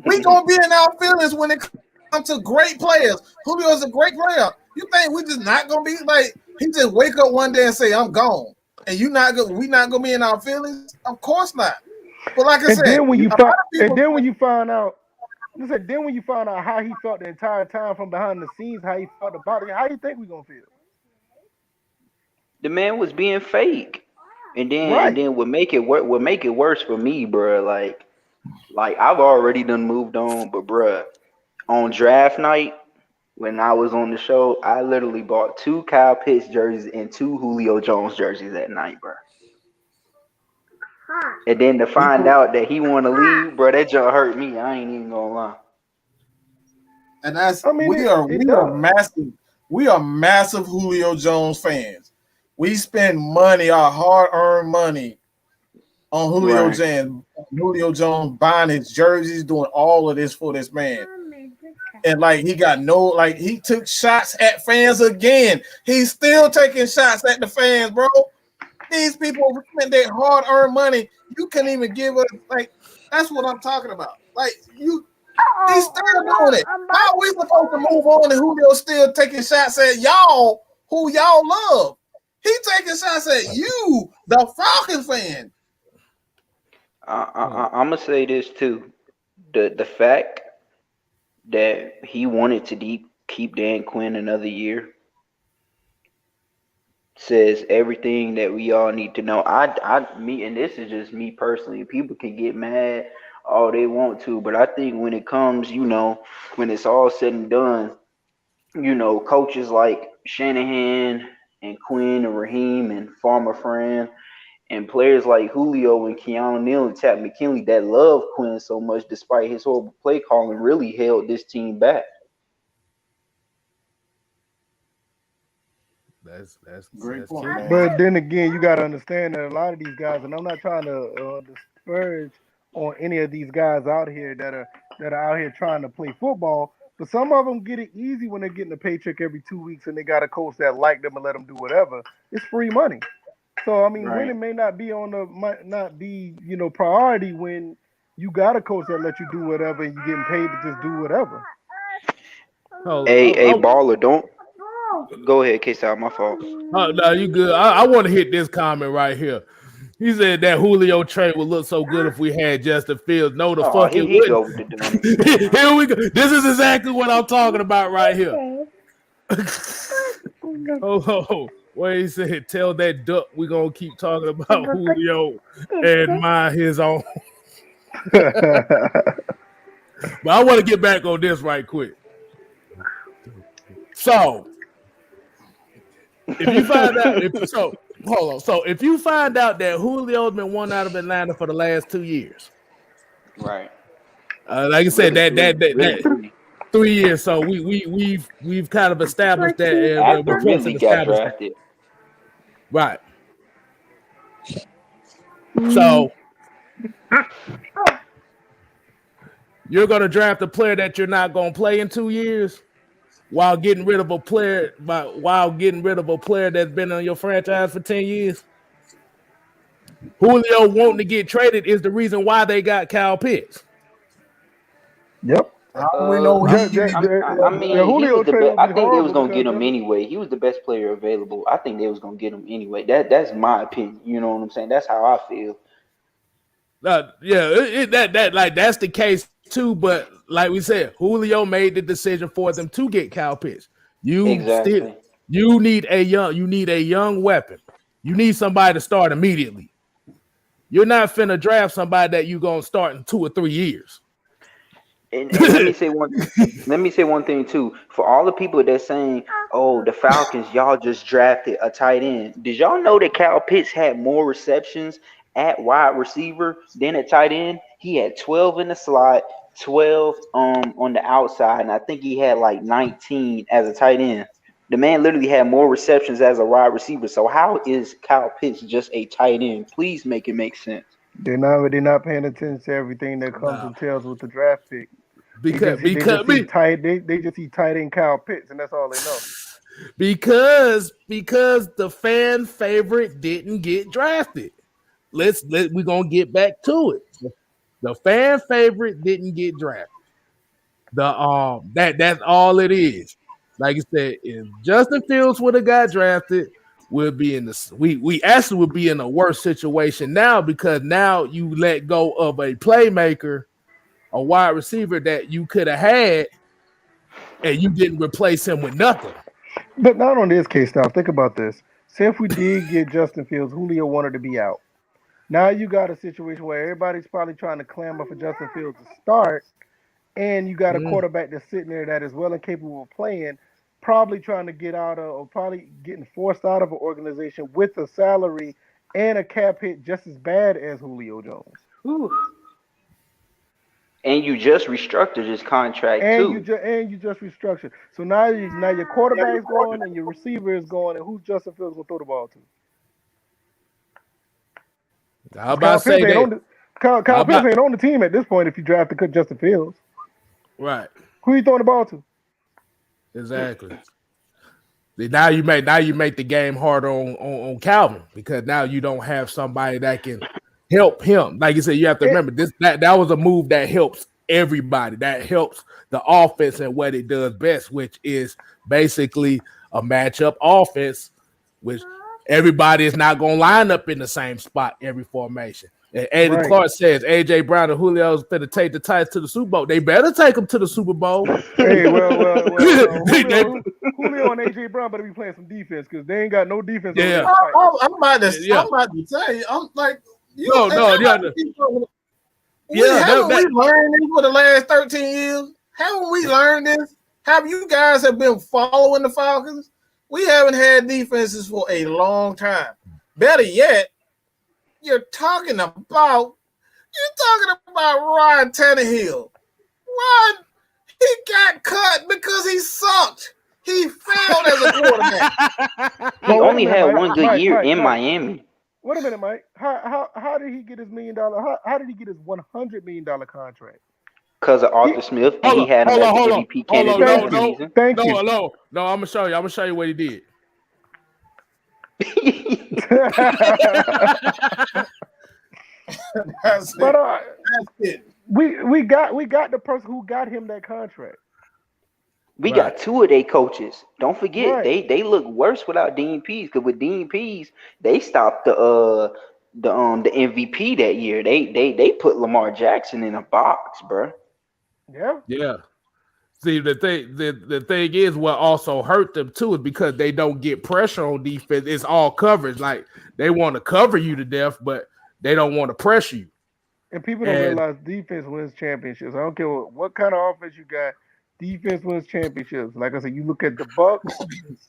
We gonna be in our feelings when it comes to great players. Julio's a great player. You think we just not gonna be like he just wake up one day and say I'm gone, and we not gonna be in our feelings? Of course not. But like I said, then when you find out how he felt the entire time from behind the scenes, how he felt about it, how you think we gonna feel? The man was being fake, and then what make it worse for me, bro. Like I've already done moved on, but bro, on draft night when I was on the show, I literally bought 2 Kyle Pitts jerseys and 2 Julio Jones jerseys that night, bro. And then to find out that he want to leave, bro, that just hurt me. I ain't even gonna lie. And we are massive Julio Jones fans. We spend money, our hard-earned money, on Julio Jones buying his jerseys, doing all of this for this man. And he took shots at fans again. He's still taking shots at the fans, bro. These people spend their hard-earned money. You can't even give us that's what I'm talking about. He's still doing it. How are we supposed to move on and Julio still taking shots at y'all who y'all love? He taking shots at you, the Falcons fan. I'm gonna say this too. The fact that he wanted to keep Dan Quinn another year says everything that we all need to know. And this is just me personally. People can get mad all they want to, but I think when it comes, when it's all said and done, coaches like Shanahan and Quinn and Raheem and Farmer Fran and players like Julio and Keanu Neal and Tat McKinley that love Quinn so much despite his horrible play calling really held this team back. That's great point. But then again, you got to understand that a lot of these guys, and I'm not trying to disparage on any of these guys out here that are out here trying to play football, but some of them get it easy when they're getting a paycheck every 2 weeks and they got a coach that like them and let them do whatever. It's free money. So winning may not be priority when you got a coach that let you do whatever and you getting paid to just do whatever. Hey, baller, don't go ahead, Kstlyz. My fault. No, you good. I want to hit this comment right here. He said that Julio trade would look so good if we had Justin Fields. No, the fuck it he go wouldn't. with the dummy. Here we go. This is exactly what I'm talking about right here. What he said, tell that duck we're going to keep talking about Julio and mind his own. But I want to get back on this right quick. So, if you find out, if you find out that Julio's been one out of Atlanta for the last 2 years, right? Like I said, that 3 years. So we've kind of established that. After Ridley got drafted, right? So you're going to draft a player that you're not going to play in 2 years. While getting rid of a player, that's been on your franchise for 10 years, Julio wanting to get traded is the reason why they got Kyle Pitts. Yep. We know. I mean, Julio I think they was gonna get him anyway. He was the best player available. I think they was gonna get him anyway. That's my opinion. You know what I'm saying? That's how I feel. That's the case too. But like we said, Julio made the decision for them to get Kyle Pitts. You need a young weapon. You need somebody to start immediately. You're not finna draft somebody that you're gonna start in 2 or 3 years. And let me say one thing too. For all the people that's saying, "Oh, the Falcons, y'all just drafted a tight end." Did y'all know that Kyle Pitts had more receptions at wide receiver than at tight end? He had 12 in the slot, 12 on the outside, and I think he had like 19 as a tight end. The man literally had more receptions as a wide receiver. So how is Kyle Pitts just a tight end? Please make it make sense. They're not paying attention to everything that comes and tells with the draft pick. Because they just see tight end Kyle Pitts, and that's all they know. Because the fan favorite didn't get drafted. We're gonna get back to it. The fan favorite didn't get drafted. That's all it is. Like I said, if Justin Fields would have got drafted, we'll be in we actually would be in a worse situation now, because now you let go of a playmaker, a wide receiver that you could have had, and you didn't replace him with nothing. But not on this case now. Think about this. Say if we did get Justin Fields, Julio wanted to be out. Now you got a situation where everybody's probably trying to clamor for Justin Fields to start, and you got a quarterback that's sitting there that is well and capable of playing, probably trying to get out of, or probably getting forced out of an organization with a salary and a cap hit just as bad as Julio Jones. Ooh. And you just restructured his contract too. You just restructured. So now your quarterback's going and your receiver is going, and who's Justin Fields gonna throw the ball to? How about say that? Kyle Pitts ain't on the team at this point if you draft to cut Justin Fields. Right. Who you throwing the ball to? Exactly. Now you make the game harder on Calvin, because now you don't have somebody that can help him. Like you said, you have to remember that was a move that helps everybody. That helps the offense and what it does best, which is basically a matchup offense, which everybody is not going to line up in the same spot every formation. And Aiden Clark says AJ Brown and Julio is going to take the Titans to the Super Bowl. They better take them to the Super Bowl. Hey, well Julio and AJ Brown better be playing some defense, because they ain't got no defense. Yeah, I'm about to say, I'm like, we learned this for the last 13 years? Haven't we learned this? Have you guys been following the Falcons? We haven't had defenses for a long time. Better yet, you're talking about Ryan Tannehill. He got cut because he sucked. He failed as a quarterback. He only had one good year in Miami. Wait a minute, Mike. How did he get his $1 million? How did he get his $100 million contract? Because of Arthur Smith, and he had him as the MVP candidate. Thank you. No, I'm gonna show you what he did. That's it. We got the person who got him that contract. We got two of their coaches. Don't forget, Right. they look worse without Dean Pease. Because with Dean Pease, they stopped the MVP that year. They put Lamar Jackson in a box, bro. Yeah. Yeah. See, the thing is, what also hurt them too is because they don't get pressure on defense. It's all coverage. Like they want to cover you to death, but they don't want to pressure you. And people don't And realize defense wins championships. I don't care what kind of offense you got. Defense wins championships. Like I said, you look at the Bucks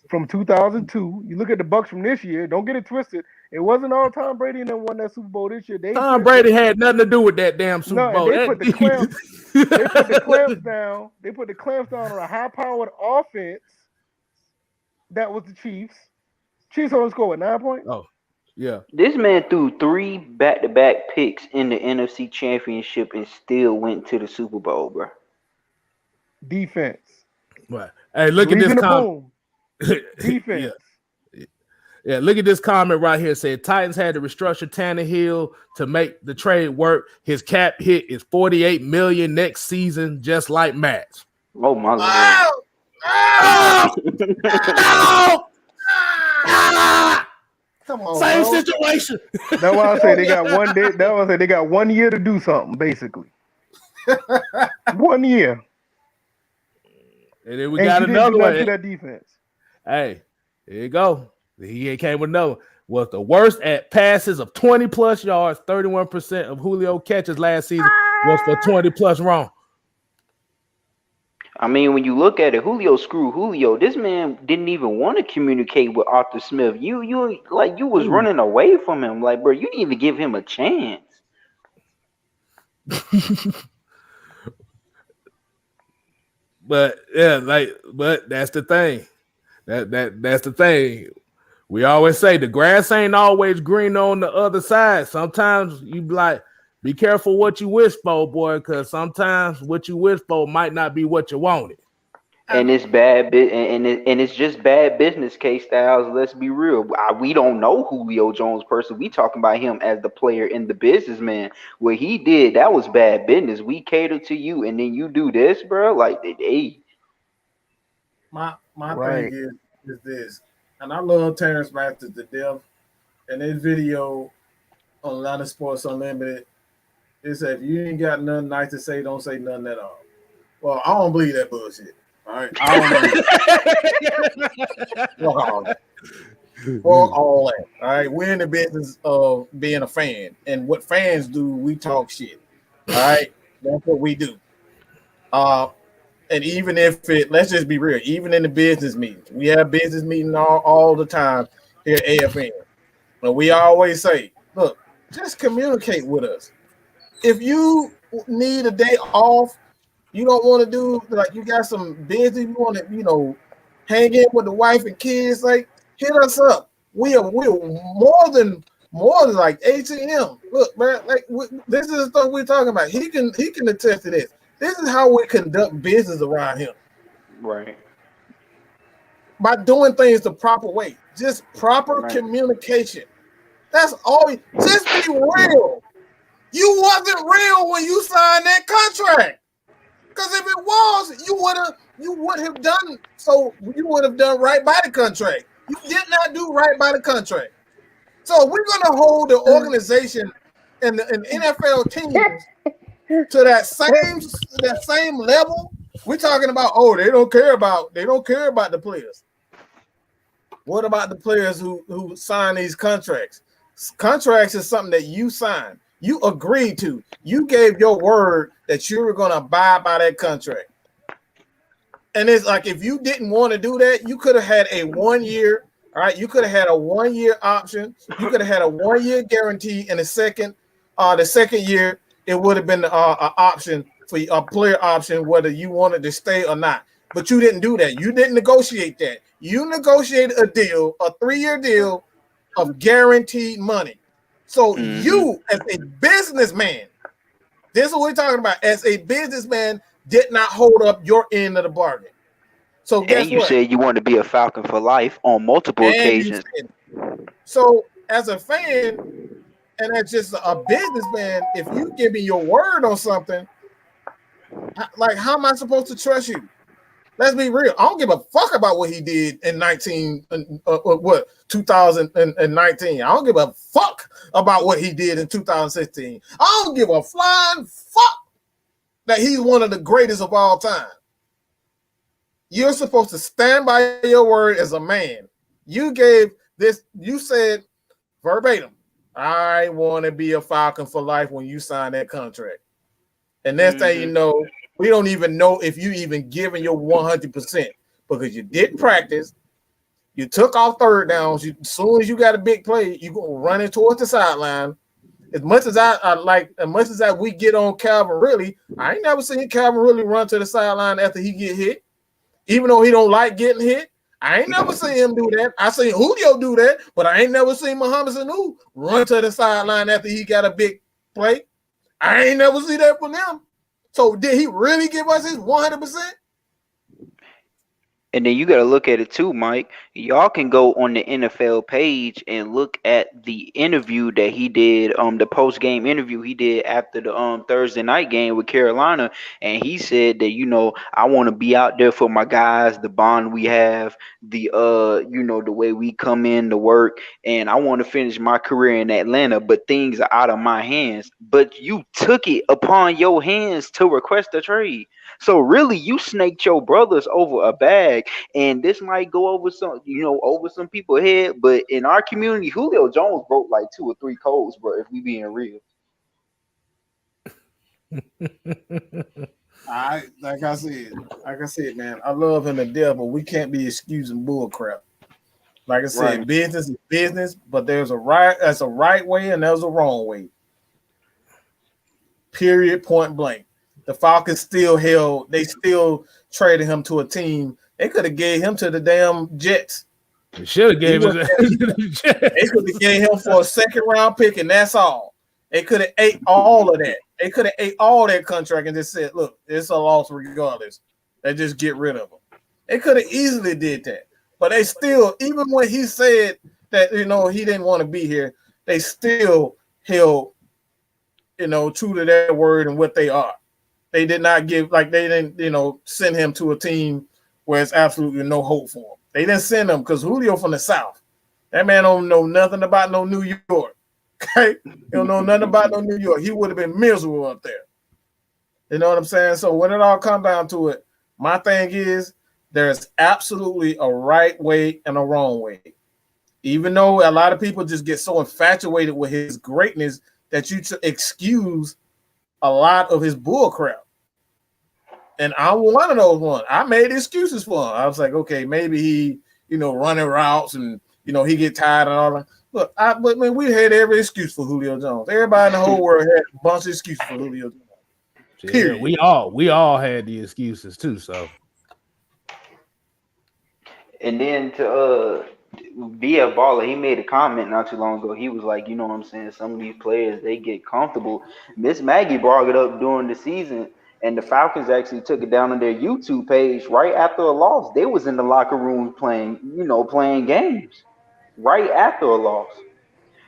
from 2002. You look at the Bucks from this year. Don't get it twisted. It wasn't all Tom Brady and them won that Super Bowl this year. Tom Brady had nothing to do with that damn Super No, Bowl. and they put the clamps. They put the clamps down. They put the clamps down on a high-powered offense. That was the Chiefs. Chiefs only scored 9 points. Oh, yeah. This man threw 3 back-to-back picks in the NFC Championship and still went to the Super Bowl, bro. Defense. Right. Hey, look at this comment. Defense. Yeah, look at this comment right here. It said Titans had to restructure Tannehill to make the trade work. His cap hit is $48 million next season, just like Matt's. Oh my God! Come on, same bro. situation. That's why I say they got one day. That's why I say they got 1 year to do something, basically. 1 year. And then we got another one. To that defense. Hey, here you go. He came with another one. Was the worst at passes of 20 plus yards. 31% of Julio catches last season was for 20 plus wrong. I mean, when you look at it, Julio screwed Julio. This man didn't even want to communicate with Arthur Smith. You was running away from him. Like, bro, you didn't even give him a chance. But that's the thing. That's the thing. We always say the grass ain't always green on the other side. Sometimes you be careful what you wish for, boy, because sometimes what you wish for might not be what you wanted. And it's bad, and it's just bad business. Kstlyz. Let's be real. We don't know Julio Jones person. We talking about him as the player and the businessman. What he did, that was bad business. We cater to you, and then you do this, bro. Like, hey. My thing is this, and I love Terrence Masters to death. And this video on Atlanta Sports Unlimited, it said, if you ain't got nothing nice to say, don't say nothing at all. Well, I don't believe that bullshit. All right, I don't believe Fuck all that. All right, we're in the business of being a fan, and what fans do, we talk shit. All right, that's what we do. And even if let's just be real, even in the business meetings, we have business meetings all the time here at AFN. But we always say, look, just communicate with us. If you need a day off, you don't want to do, like, you got some busy, you want to, hang in with the wife and kids, like, hit us up. We're more than like ATM. Look, man, like, this is the stuff we're talking about. He can attest to this. This is how we conduct business around here. Right. By doing things the proper way. Just proper communication. That's all. Just be real. You wasn't real when you signed that contract. Because if it was, you would have done so. You would have done right by the contract. You did not do right by the contract. So we're gonna hold the organization and the NFL teams to that same level. We're talking about, they don't care about the players. What about the players who sign these contracts? Contracts is something that you sign. You agreed to. You gave your word that you were going to abide by that contract. And it's like, if you didn't want to do that, you could have had a 1 year. All right, you could have had a 1 year option. You could have had a 1 year guarantee, and the second year it would have been an option for a player option, whether you wanted to stay or not. But you didn't do that. You didn't negotiate that. You negotiated a deal, a 3-year deal of guaranteed money. So you, as a businessman, this is what we're talking about. As a businessman, did not hold up your end of the bargain. So guess and you what? said you wanted to be a Falcon for life on multiple occasions. So as a fan and as just a businessman, if you give me your word on something, like, how am I supposed to trust you? Let's be real. I don't give a fuck about what he did in 2019. I don't give a fuck about what he did in 2016. I don't give a flying fuck that he's one of the greatest of all time. You're supposed to stand by your word as a man. You said verbatim, I want to be a Falcon for life when you sign that contract. And next thing you know, we don't even know if you even giving your 100% because you didn't practice. You took off third downs. As soon as you got a big play, you go running towards the sideline. As much as we get on Calvin Ridley, I ain't never seen Calvin Ridley run to the sideline after he get hit, even though he don't like getting hit. I ain't never seen him do that. I seen Julio do that, but I ain't never seen Muhammad Sanu run to the sideline after he got a big play. I ain't never see that from them. So did he really give us his 100%? And then you got to look at it too, Mike. Y'all can go on the NFL page and look at the interview that he did, the post-game interview he did after the Thursday night game with Carolina, and he said that, I want to be out there for my guys, the bond we have, the the way we come in to work, and I want to finish my career in Atlanta, but things are out of my hands. But you took it upon your hands to request a trade. So really, you snaked your brothers over a bag, and this might go over some people's head. But in our community, Julio Jones broke like 2 or 3 codes, bro. If we being real, Like I said, man, I love him to death, but we can't be excusing bull crap. Like I said, Right. Business is business, but there's a right way and there's a wrong way. Period. Point blank. The Falcons still traded him to a team. They could have gave him to the damn Jets. They should have gave him. They could have gave him for a second round pick, and that's all. They could have ate all of that. They could have ate all that contract and just said, "Look, it's a loss regardless. They just get rid of him." They could have easily did that, but they still, even when he said that he didn't want to be here, they still held true to their word and what they are. They did not they didn't, send him to a team where it's absolutely no hope for him. They didn't send him because Julio from the South. That man don't know nothing about no New York. Okay? He don't know nothing about no New York. He would have been miserable up there. You know what I'm saying? So when it all comes down to it, my thing is there's absolutely a right way and a wrong way. Even though a lot of people just get so infatuated with his greatness that you excuse a lot of his bull crap. And I'm one of those ones. I made excuses for him. I was like, okay, maybe he, running routes and, he get tired and all that. Look, but man, we had every excuse for Julio Jones. Everybody in the whole world had a bunch of excuses for Julio Jones. Yeah, we all had the excuses too. So, and then to BF Baller, he made a comment not too long ago. He was like, you know what I'm saying? Some of these players, they get comfortable. Miss Maggie brought it up during the season, and the Falcons actually took it down on their YouTube page right after a loss. They was in the locker room playing games right after a loss.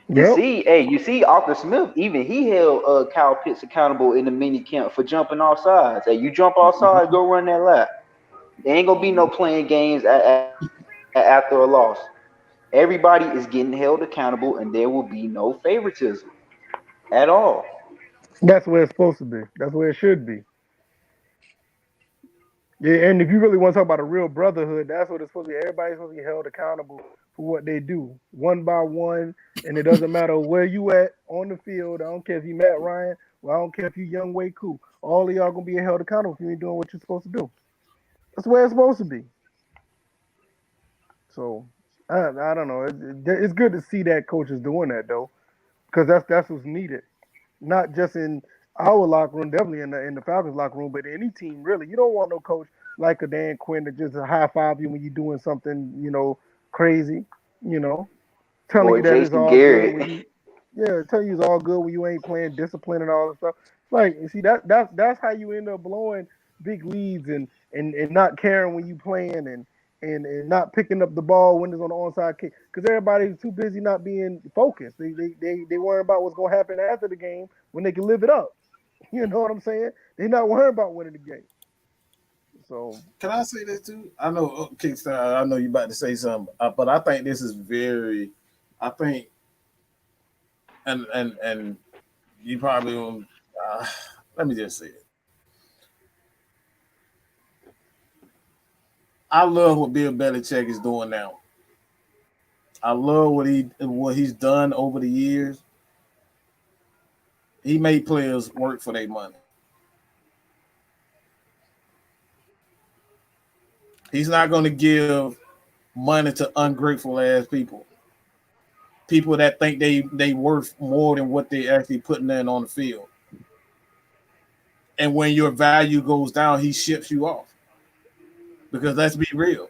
You see Arthur Smith, even he held Kyle Pitts accountable in the mini camp for jumping off sides. Hey, you jump off sides, go run that lap. There ain't gonna be no playing games after a loss. Everybody is getting held accountable, and there will be no favoritism at all. That's where it's supposed to be. That's where it should be. Yeah, and if you really want to talk about a real brotherhood, that's what it's supposed to be. Everybody's supposed to be held accountable for what they do, one by one, and it doesn't matter where you at on the field. I don't care if you Matt Ryan, or I don't care if you Young Wei Koo. All of y'all gonna be held accountable if you ain't doing what you're supposed to do. That's where it's supposed to be. So I don't know. It's good to see that coach is doing that though, because that's what's needed. Not just in our locker room, definitely in the Falcons locker room, but any team really. You don't want no coach like a Dan Quinn to just high five you when you're doing something, crazy. Telling Boy, you that it's Jason all Garrett. good. Telling you it's all good when you ain't playing discipline and all that stuff. Like, you see, that's how you end up blowing big leads and not caring when you playing and not picking up the ball when it's on the onside kick, because everybody's too busy not being focused. They worry about what's gonna happen after the game when they can live it up. You know what I'm saying? They're not worrying about winning the game. So can I say this too? I know, Kstlyz, I know you about to say something, but I think this is very. I think, and you probably won't. Let me just say it. I love what Bill Belichick is doing now. I love what he's done over the years. He made players work for their money. He's not going to give money to ungrateful ass people. People that think they worth more than what they actually putting in on the field. And when your value goes down, he ships you off. Because let's be real,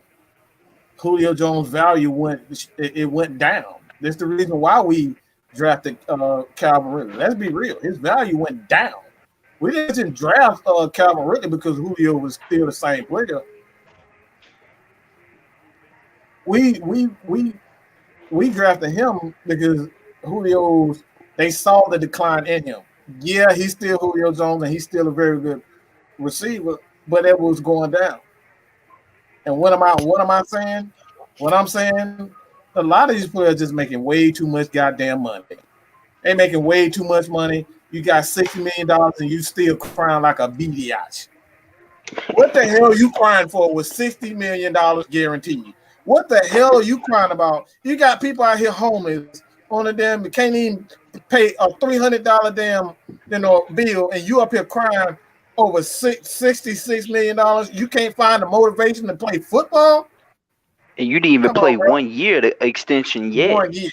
Julio Jones' value went down. That's the reason why we drafted Calvin Ridley. Let's be real, his value went down. We didn't draft Calvin Ridley because Julio was still the same player. We drafted him because they saw the decline in him. Yeah, he's still Julio Jones and he's still a very good receiver, but it was going down. And what am I saying? What I'm saying, a lot of these players just making way too much goddamn money. They making way too much money. You got $60 million and you still crying like a biatch. What the hell are you crying for with $60 million guaranteed? What the hell are you crying about? You got people out here homeless on a damn, can't even pay a $300 damn, bill, and you up here crying over $66 million. You can't find the motivation to play football? And you didn't even Come on, play bro. 1 year the extension yet. 1 year.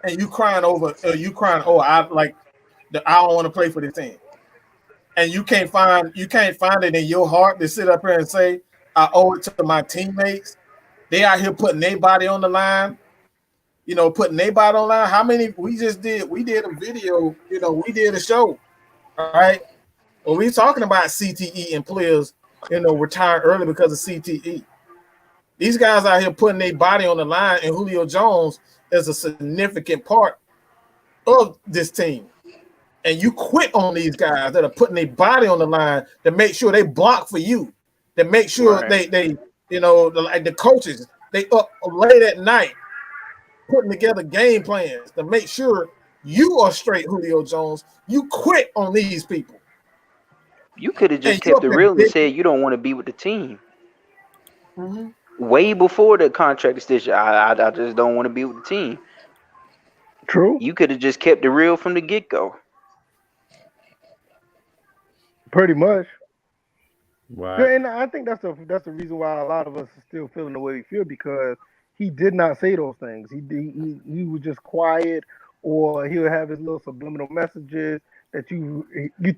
And you crying over, I don't want to play for this team. And you can't find it in your heart to sit up here and say, I owe it to my teammates. They out here putting their body on the line, putting their body on the line. How many we did a video, we did a show, all right? Well, we talking about CTE and players, retiring early because of CTE. These guys out here putting their body on the line, and Julio Jones is a significant part of this team. And you quit on these guys that are putting their body on the line to make sure they block for you, to make sure Right. they like the coaches, they up late at night putting together game plans to make sure you are straight, Julio Jones. You quit on these people. You could have just And you kept up it there real and bitching. said you don't want to be with the team. Mm-hmm. Way before the contract extension, I just don't want to be with the team. true, You could have just kept it real from the get go. pretty much. Right. And I think that's the reason why a lot of us are still feeling the way we feel, because he did not say those things. He was just quiet, or he would have his little subliminal messages that you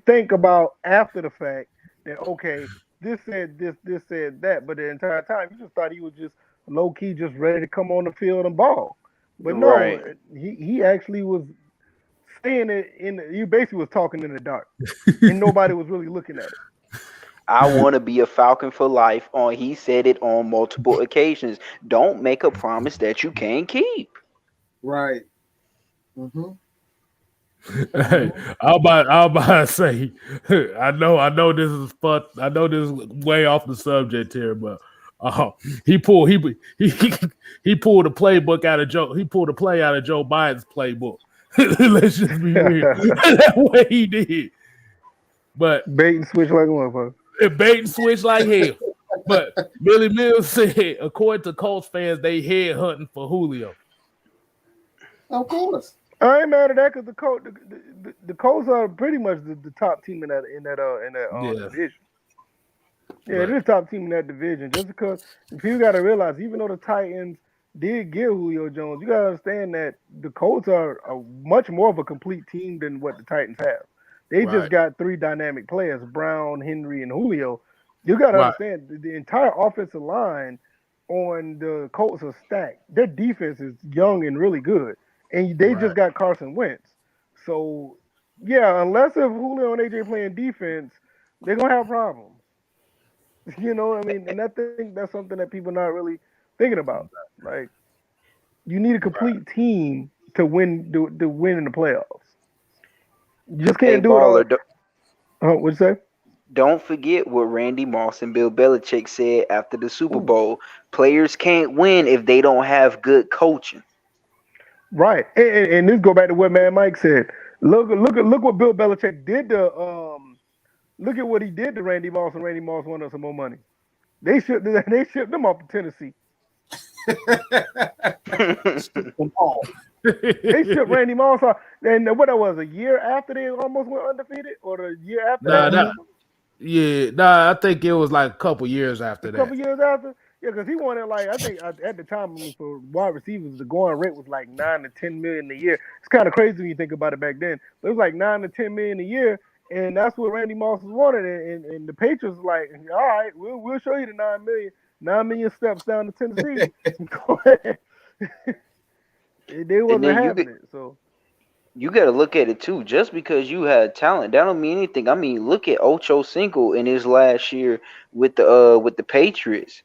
think about after the fact. That okay, this said this said that, but the entire time you just thought he was just low key, just ready to come on the field and ball. But no, Right. he actually was saying it he basically was talking in the dark, and nobody was really looking at it. I want to be a Falcon for life. He said it on multiple occasions. Don't make a promise that you can't keep. Right. Mm-hmm. Hey, I'm about to say, I know this is fun. I know this is way off the subject here, but he pulled he pulled a playbook out of Joe. He pulled a play out of Joe Biden's playbook. Let's just be real. That way he did. But Bait and switch like a motherfucker. it bait and switch like hell. But Billy Mills said, according to Colts fans, they head hunting for Julio. Of course. I ain't mad at that because the Colts are pretty much the top team in that Yeah. division. Yeah, Right. it is top team in that division. Just because people got to realize, even though the Titans did get Julio Jones, you got to understand that the Colts are much more of a complete team than what the Titans have. They just Right. got three dynamic players: Brown, Henry, and Julio. You got to Right. understand the entire offensive line on the Colts are stacked. Their defense is young and really good, and they Right. just got Carson Wentz. So yeah, unless if Julio and AJ playing defense, they're gonna have problems. You know what I mean? And I think that's something that people not really thinking about. Like, you need a complete team to win in the playoffs. You just Hey, can't do it all. baller. What'd you say? don't forget what Randy Moss and Bill Belichick said after the Super Bowl. Players can't win if they don't have good coaching. Right, and this go back to what Man Mike said. Look what Bill Belichick did to look at what he did to Randy Moss, and Randy Moss wanted some more money. They shipped them off to Tennessee. They shipped Randy Moss off, and what that was a year after they almost went undefeated, or the year after I think it was like a couple years after that. A couple years after. Yeah, because he wanted I think at the time for wide receivers, the going rate was like $9 to $10 million a year. It's kind of crazy when you think about it back then, but it was like $9 to $10 million a year, and that's what Randy Moss was wanted. And the Patriots was like, all right, we'll show you the $9 million steps down to Tennessee. Go ahead. They wasn't having it, so. You got to look at it too. Just because you had talent, that don't mean anything. I mean, look at Ocho Cinco in his last year with the Patriots.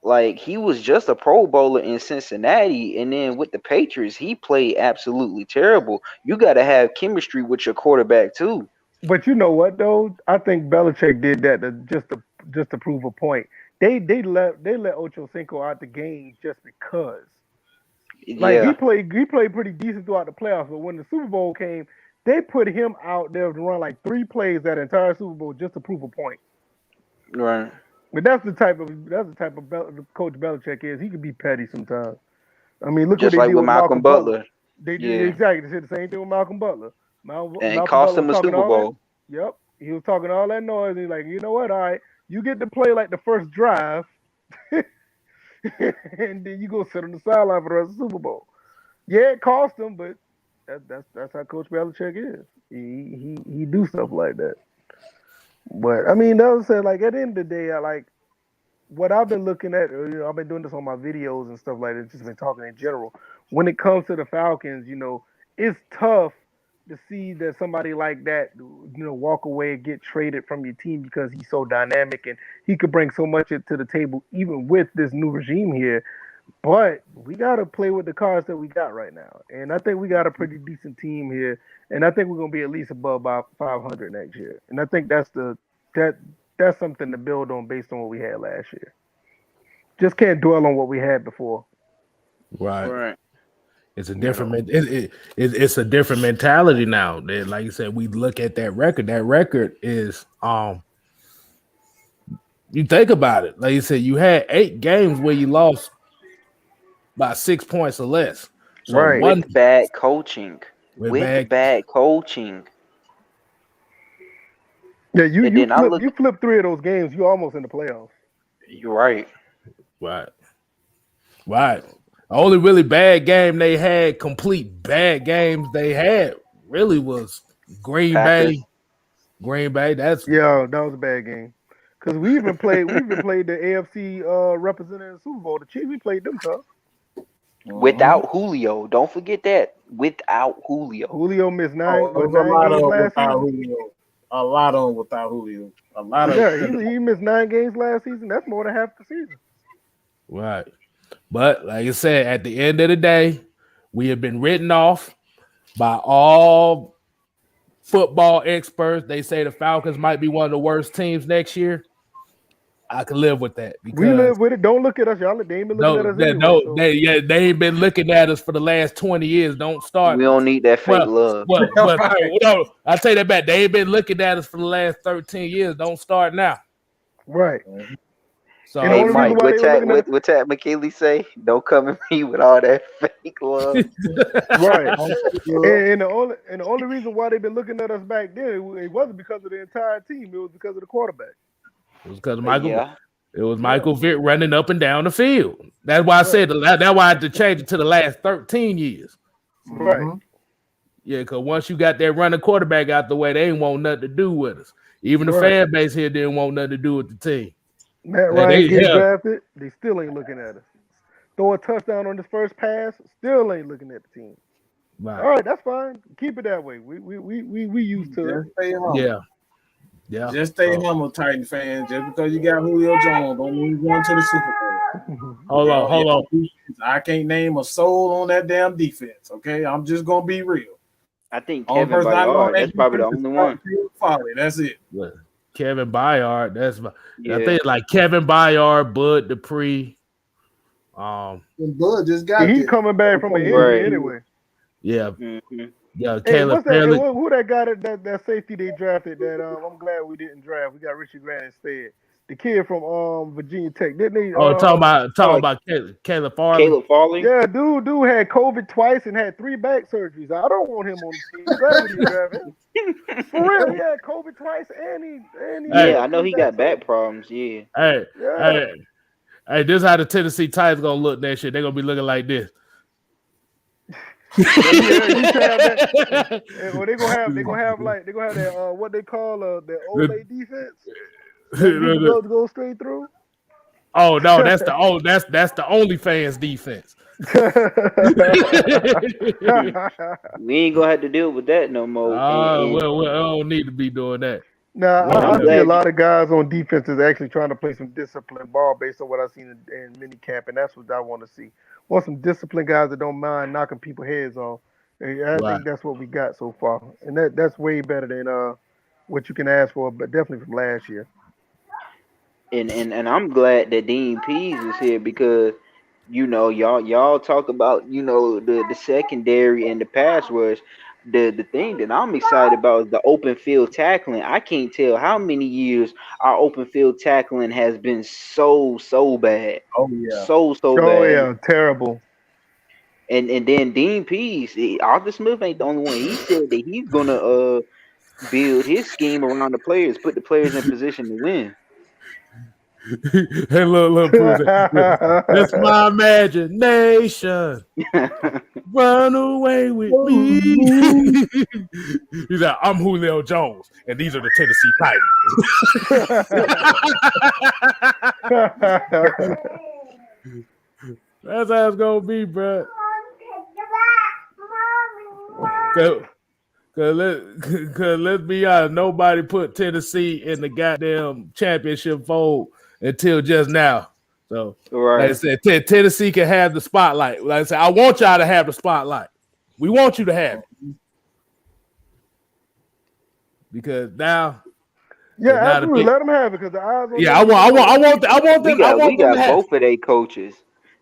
Like, he was just a Pro Bowler in Cincinnati, and then with the Patriots, he played absolutely terrible. You got to have chemistry with your quarterback too. But you know what though? I think Belichick did that just to prove a point. They let Ocho Cinco out the game just because. Like he played pretty decent throughout the playoffs, but when the Super Bowl came, they put him out there to run like 3 plays that entire Super Bowl just to prove a point. Right. But that's the type of Coach Belichick is. He can be petty sometimes. I mean, look just what they like did with Malcolm Butler. They did exactly. They did the same thing with Malcolm Butler. And it cost him a Super Bowl. Yep. He was talking all that noise. And he's like, you know what? All right, you get to play like the first drive, and then you go sit on the sideline for the rest of the Super Bowl. Yeah, it cost him, but that's how Coach Belichick is. He do stuff like that. But I mean, that was said, like at the end of the day, I like what I've been looking at. You know, I've been doing this on my videos and stuff like that. Just been talking in general. When it comes to the Falcons, you know, it's tough to see that somebody like that, you know, walk away and get traded from your team because he's so dynamic and he could bring so much to the table, even with this new regime here. But we got to play with the cards that we got right now. And I think we got a pretty decent team here. And I think we're going to be at least above about 500 next year. And I think that's something to build on based on what we had last year. Just can't dwell on what we had before. Right. It's a different it's a different mentality now. Like you said, we look at that record. That record is you think about it. Like you said, you had 8 games where you lost by 6 points or less. So right. With bad coaching. With bad coaching. Yeah, you flip 3 of those games, you're almost in the playoffs. You're right. Right. The only really bad game they had, complete bad games they had, really was Green Bay. Green Bay. That was a bad game. Because we even played the AFC representative in the Super Bowl. The Chiefs, we played them tough. Without Julio, don't forget that. Without Julio, Julio missed 9 games last season. A lot on without Julio. He missed 9 games last season. That's more than half the season. Right. But like I said, at the end of the day, we have been written off by all football experts. They say the Falcons might be one of the worst teams next year. I can live with that. We live with it. Don't look at us, y'all. They ain't been looking at us anyway, they ain't been looking at us for the last 20 years. Don't start. We don't need that fake love. I say that back. They ain't been looking at us for the last 13 years. Don't start now. Right. So, hey, Mike, what McKinley say? Don't come at me with all that fake love. Right. and the only reason why they've been looking at us back then, it wasn't because of the entire team. It was because of the quarterback. It was because of Michael. Yeah. It was Michael Vick running up and down the field. That's why I said that's why I had to change it to the last 13 years. Right. Mm-hmm. Yeah, because once you got that running quarterback out the way, they ain't want nothing to do with us. Even the fan base here didn't want nothing to do with the team. Matt Ryan gets drafted, they still ain't looking at us. Throw a touchdown on this first pass, still ain't looking at the team. Right. All right, that's fine. Keep it that way. We used to it. Yeah. Just stay humble, Titan fans. Just because you got Julio Jones, don't mean you're going to the Super Bowl. Hold on. I can't name a soul on that damn defense. Okay, I'm just gonna be real. I think Kevin Byard, that's probably the only one. That's it. Kevin Byard. That's my. Yeah. I think it's like Kevin Byard, Bud Dupree. And Bud just got He there. coming back from an Right. injury anyway. Yeah, Mm-hmm. yeah. Hey, Caleb what's that? Fairley. Who that guy that safety they drafted? That I'm glad we didn't draft. We got Richie Grant instead. The kid from Virginia Tech. Didn't he? Oh, talking about Caleb Farley. Caleb Farley. Yeah, dude had COVID twice and had 3 back surgeries. I don't want him on the team. Glad we didn't draft him. For real, he had COVID twice and he Hey. Yeah, I know he got back problems. Yeah. Hey, Yeah. hey, this is how the Tennessee Titans gonna look next year. They're gonna be looking like this. Yeah, you should have that. Or they gonna have that what they call the Olay defense. Go straight through. Oh no, that's the OnlyFans defense. We ain't gonna have to deal with that no more. Well, I don't need to be doing that. Nah, Well, I see a lot of guys on defenses actually trying to play some disciplined ball based on what I've seen in minicamp, and that's what I want to see. Want some disciplined guys that don't mind knocking people's heads off. And I think that's what we got so far, and that's way better than what you can ask for, but definitely from last year. And I'm glad that Dean Pease is here because y'all talk about the secondary and the pass rush. The thing that I'm excited about is the open field tackling. I can't tell how many years our open field tackling has been so bad. Oh yeah, so Oh bad. yeah, terrible. And then Dean Pease, Arthur Smith ain't the only one. He said that he's gonna build his scheme around the players, put the players in position to win. Hey, look, that's my imagination. Run away with me. He's like, I'm Julio Jones, and these are the Tennessee Titans. That's how it's gonna be, bro. Cause let's be honest, nobody put Tennessee in the goddamn championship fold until just now. So, Right. like I said, Tennessee can have the spotlight. Like I said, I want y'all to have the spotlight. We want you to have it because now, Yeah, now the absolutely. big- Let them have it because the eyes. On yeah, I want them. We I want them got to have both of their coaches,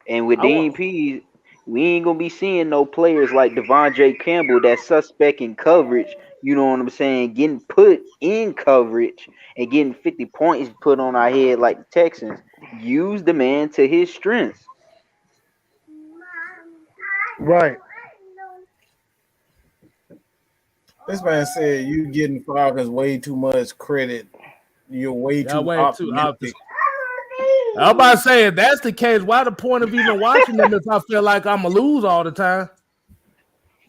and with I Dean want- Pease, we ain't gonna be seeing no players like Devon J. Campbell that suspect in coverage. You know what I'm saying? Getting put in coverage and getting 50 points put on our head like the Texans. Use the man to his strengths. Right. this man said you getting Falcons way too much credit. You're way Y'all too way too optimistic. optimistic. I'm about to say, if that's the case, why the point of even watching them if I feel like I'm gonna lose all the time?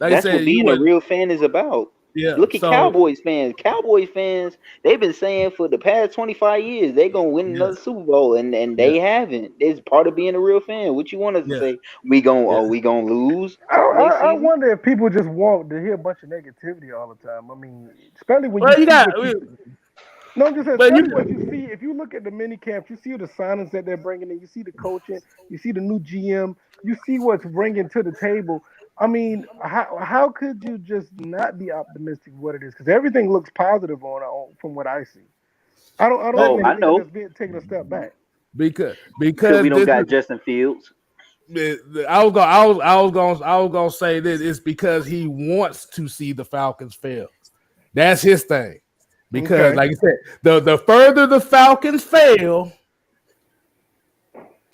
Like That's I said, what being a real fan is about. yeah. Look at so, Cowboys fans. Cowboys fans, they've been saying for the past 25 years they're gonna win another Super Bowl, and they haven't. It's part of being a real fan. What you want us to say? We gonna lose? I wonder if people just want to hear a bunch of negativity all the time. I mean, especially when well, you got. no, I'm just saying, But especially what you see. If you look at the mini camps, you see the signings that they're bringing in. You see the coaching. You see the new GM. You see what's bringing to the table. I mean, how could you just not be optimistic of what it is? Because everything looks positive from what I see. I don't Oh, think I know. that's being taking a step back. Because we don't this got is- Justin Fields. I was gonna say this. It's because he wants to see the Falcons fail. That's his thing. Because, like you said, the further the Falcons fail,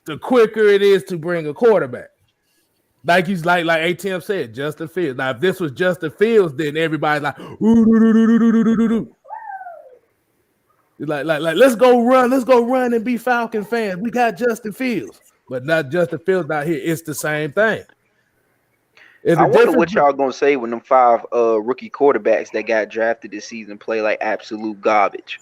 the quicker it is to bring a quarterback. Like ATM said, Justin Fields. Now, if this was Justin Fields, then everybody's like, ooh. It's like let's go run and be Falcon fans. We got Justin Fields, but not Justin Fields out here. It's the same thing. I wonder what y'all gonna say when them 5 rookie quarterbacks that got drafted this season play like absolute garbage.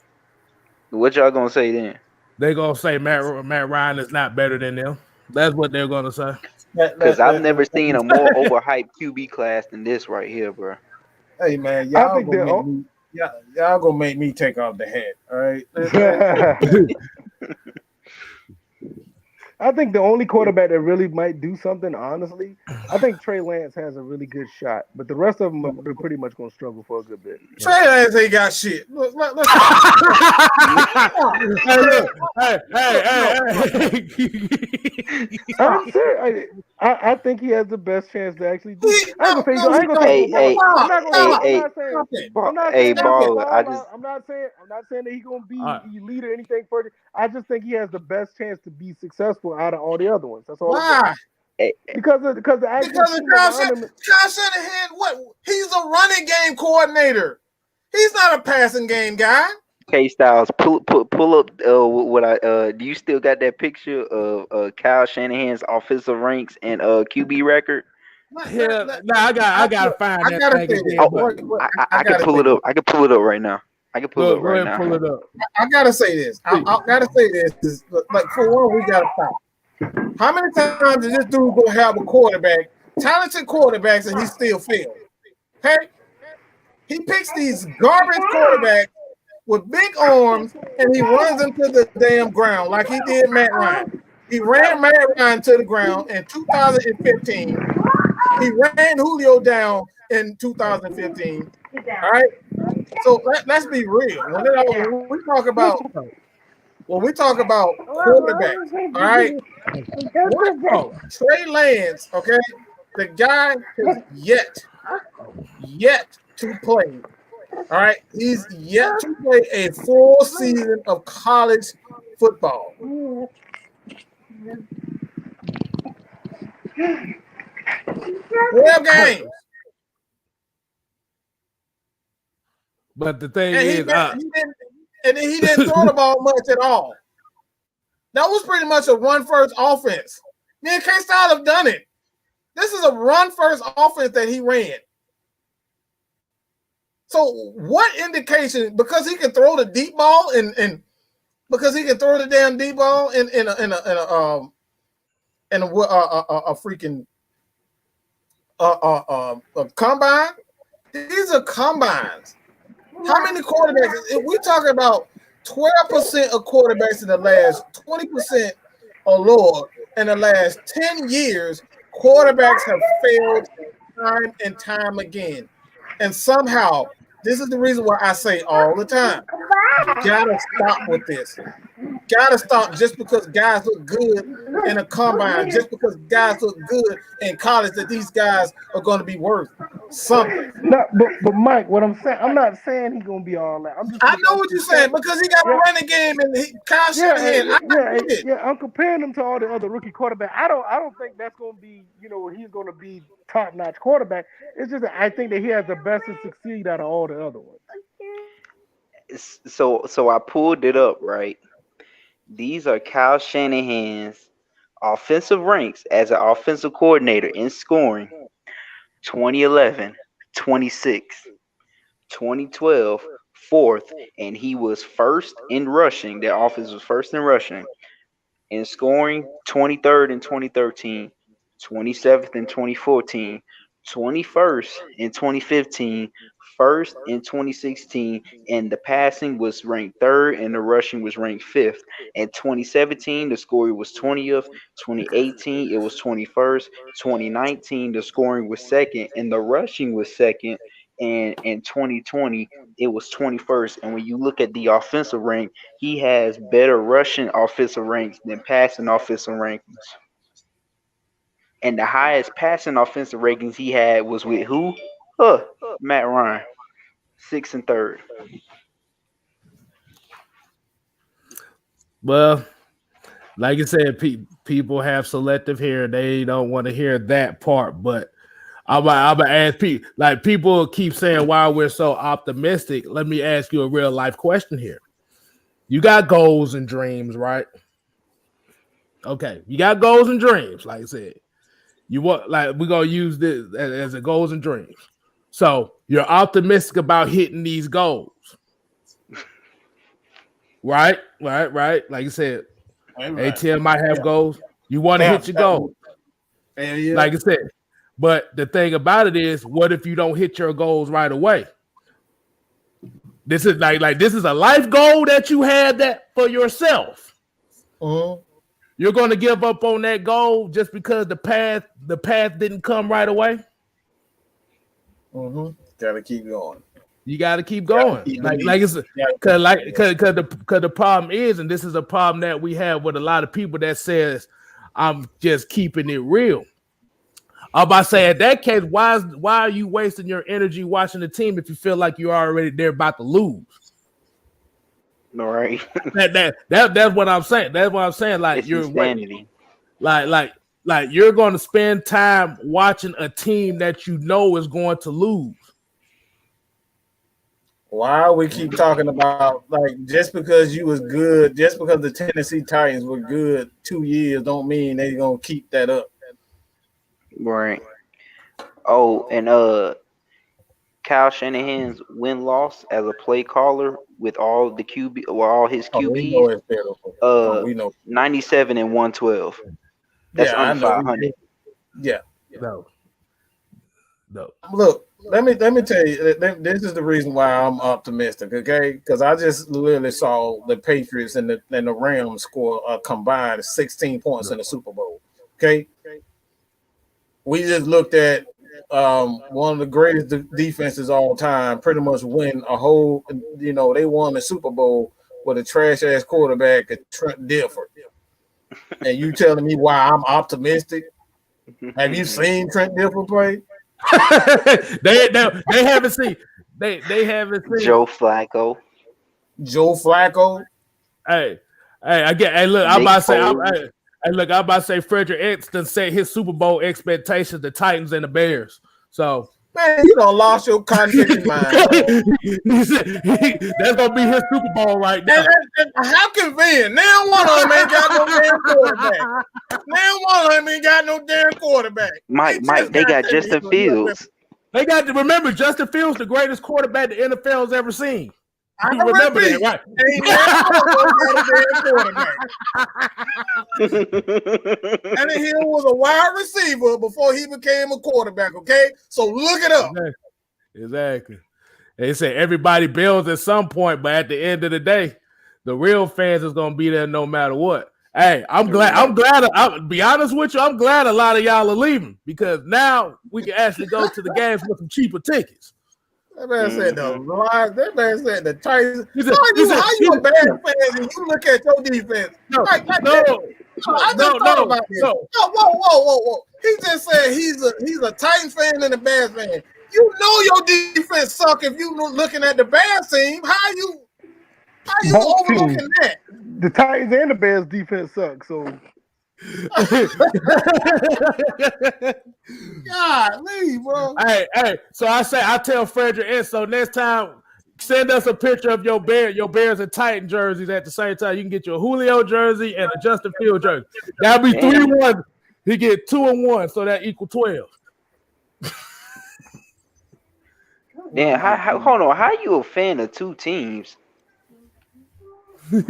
What y'all gonna say then? They're gonna say Matt Ryan is not better than them. That's what they're gonna say. Because I've never seen a more overhyped QB class than this right here, bro. Hey man, y'all gonna make me take off the hat. All right. I think the only quarterback that really might do something, honestly, I think Trey Lance has a really good shot, but the rest of them are pretty much going to struggle for a good bit. Trey Lance ain't got shit. Look. Hey. I'm serious. I think he has the best chance to actually do it. I'm not saying that he's gonna be elite or anything further. I just think he has the best chance to be successful out of all the other ones. That's all. Why? Because of Kyle Shanahan. What? He's a running game coordinator. He's not a passing game guy. Kstlyz, pull up what I do you still got that picture of Kyle Shanahan's offensive ranks and QB record? Hell, I gotta find that thing. I can pull it up. I can pull it up right now. I can pull it up right now. Pull it up. I gotta say this. I gotta say this. Is like for one, we gotta stop. How many times is this dude gonna have a quarterback, talented quarterbacks, and he still fails? Okay, he picks these garbage quarterbacks with big arms, and he runs into the damn ground like he did Matt Ryan. He ran Matt Ryan to the ground in 2015. He ran Julio down in 2015. All right. So let's be real. When we talk about quarterbacks, all right. Trey Lance, okay, the guy has yet to play. All right, he's yet to play a full season of college football. 12 games. But the thing and is, he didn't throw the ball much at all. That was pretty much a run-first offense. Me and KSTYLZ have done it. This is a run-first offense that he ran. So what indication? Because he can throw the deep ball and because he can throw the damn deep ball in a freaking a combine. These are combines. How many quarterbacks? If we talk about 12% of quarterbacks in the last 20% or lower in the last 10 years, quarterbacks have failed time and time again. And somehow, this is the reason why I say all the time, you gotta stop with this. Gotta stop just because guys look good in a combine, just because guys look good in college, that these guys are going to be worth something. No, but Mike, what I'm saying, I'm not saying he's going to be all that. I know what you're saying because he got a running game and Kyle Shanahan. I'm comparing him to all the other rookie quarterbacks. I don't think that's going to be, he's going to be top-notch quarterback. It's just that I think that he has the best to succeed out of all the other ones. So I pulled it up, right? These are Kyle Shanahan's offensive ranks as an offensive coordinator in scoring. 2011, 26, 2012, 4th, and he was first in rushing. Their offense was first in rushing. In scoring, 23rd in 2013, 27th in 2014, 21st in 2015, first in 2016, and the passing was ranked 3rd and the rushing was ranked 5th. In 2017, the scoring was 20th. 2018, it was 21st. 2019, the scoring was 2nd and the rushing was 2nd. And in 2020, it was 21st. And when you look at the offensive rank, he has better rushing offensive ranks than passing offensive rankings. And the highest passing offensive rankings he had was with who? Matt Ryan, 6th and 3rd. Well, like I said, people have selective hearing. They don't want to hear that part. But I'm gonna ask people. Like people keep saying why we're so optimistic. Let me ask you a real life question here. You got goals and dreams, right? Okay, you got goals and dreams. Like I said, you want we're gonna use this as a goals and dreams. So you're optimistic about hitting these goals. Right. Like I said, ATL might have goals. You want to hit your goals. Like I said. But the thing about it is, what if you don't hit your goals right away? This is like this is a life goal that you had that for yourself. You you're going to give up on that goal just because the path didn't come right away. Gotta keep going. You got to keep going. Because the problem is, and this is a problem that we have with a lot of people that says, I'm just keeping it real. I'm about to say, in that case, why are you wasting your energy watching the team if you feel like you're already there about to lose? All right. That's what I'm saying. That's what I'm saying. Like, it's insanity. Like you're going to spend time watching a team that you know is going to lose. Why we keep talking about, like, just because you was good, just because the Tennessee Titans were good 2 years don't mean they're gonna keep that up. Right. Oh, and Kyle Shanahan's win-loss as a play caller with all the QB or all his QBs, we know 97 and 112. That's under 500. Yeah. No. Look, let me tell you, this is the reason why I'm optimistic, okay? Because I just literally saw the Patriots and the Rams score a combined 16 points in the Super Bowl, okay? We just looked at one of the greatest defenses all time pretty much win a whole, they won the Super Bowl with a trash-ass quarterback at Trent Dilfer. And you telling me why I'm optimistic? Have you seen Trent Dilfer play? they haven't seen. They haven't seen Joe Flacco. Hey, look, I'm about to say Frederick Exton said his Super Bowl expectations, the Titans and the Bears. So, man, you done lost your conviction mind. That's gonna be his Super Bowl right now. How convenient. Now one of them ain't got no damn quarterback. Mike, they got Justin Fields. They got to remember Justin Fields, the greatest quarterback the NFL's ever seen. I remember that, right? And he was a wide receiver before he became a quarterback, okay? So look it up. Exactly. They say everybody builds at some point, but at the end of the day, the real fans is gonna be there no matter what. Hey, I'll be honest with you, I'm glad a lot of y'all are leaving because now we can actually go to the games with some cheaper tickets. That man said the Lions. That man said the Titans. How you a bad fan and you look at your defense? No. Whoa. He just said he's a Titans fan and a Bears fan. You know your defense suck if you looking at the Bears team. How you overlooking that? The Titans and the Bears defense suck. So. Golly, bro. Hey. So I tell Frederick, and so next time, send us a picture of your Bears and Titan jerseys at the same time. You can get your Julio jersey and a Justin Fields jersey. That'll be 3-1. He get 2-1, so that equal 12. Damn, hold on. How you a fan of two teams? I mean,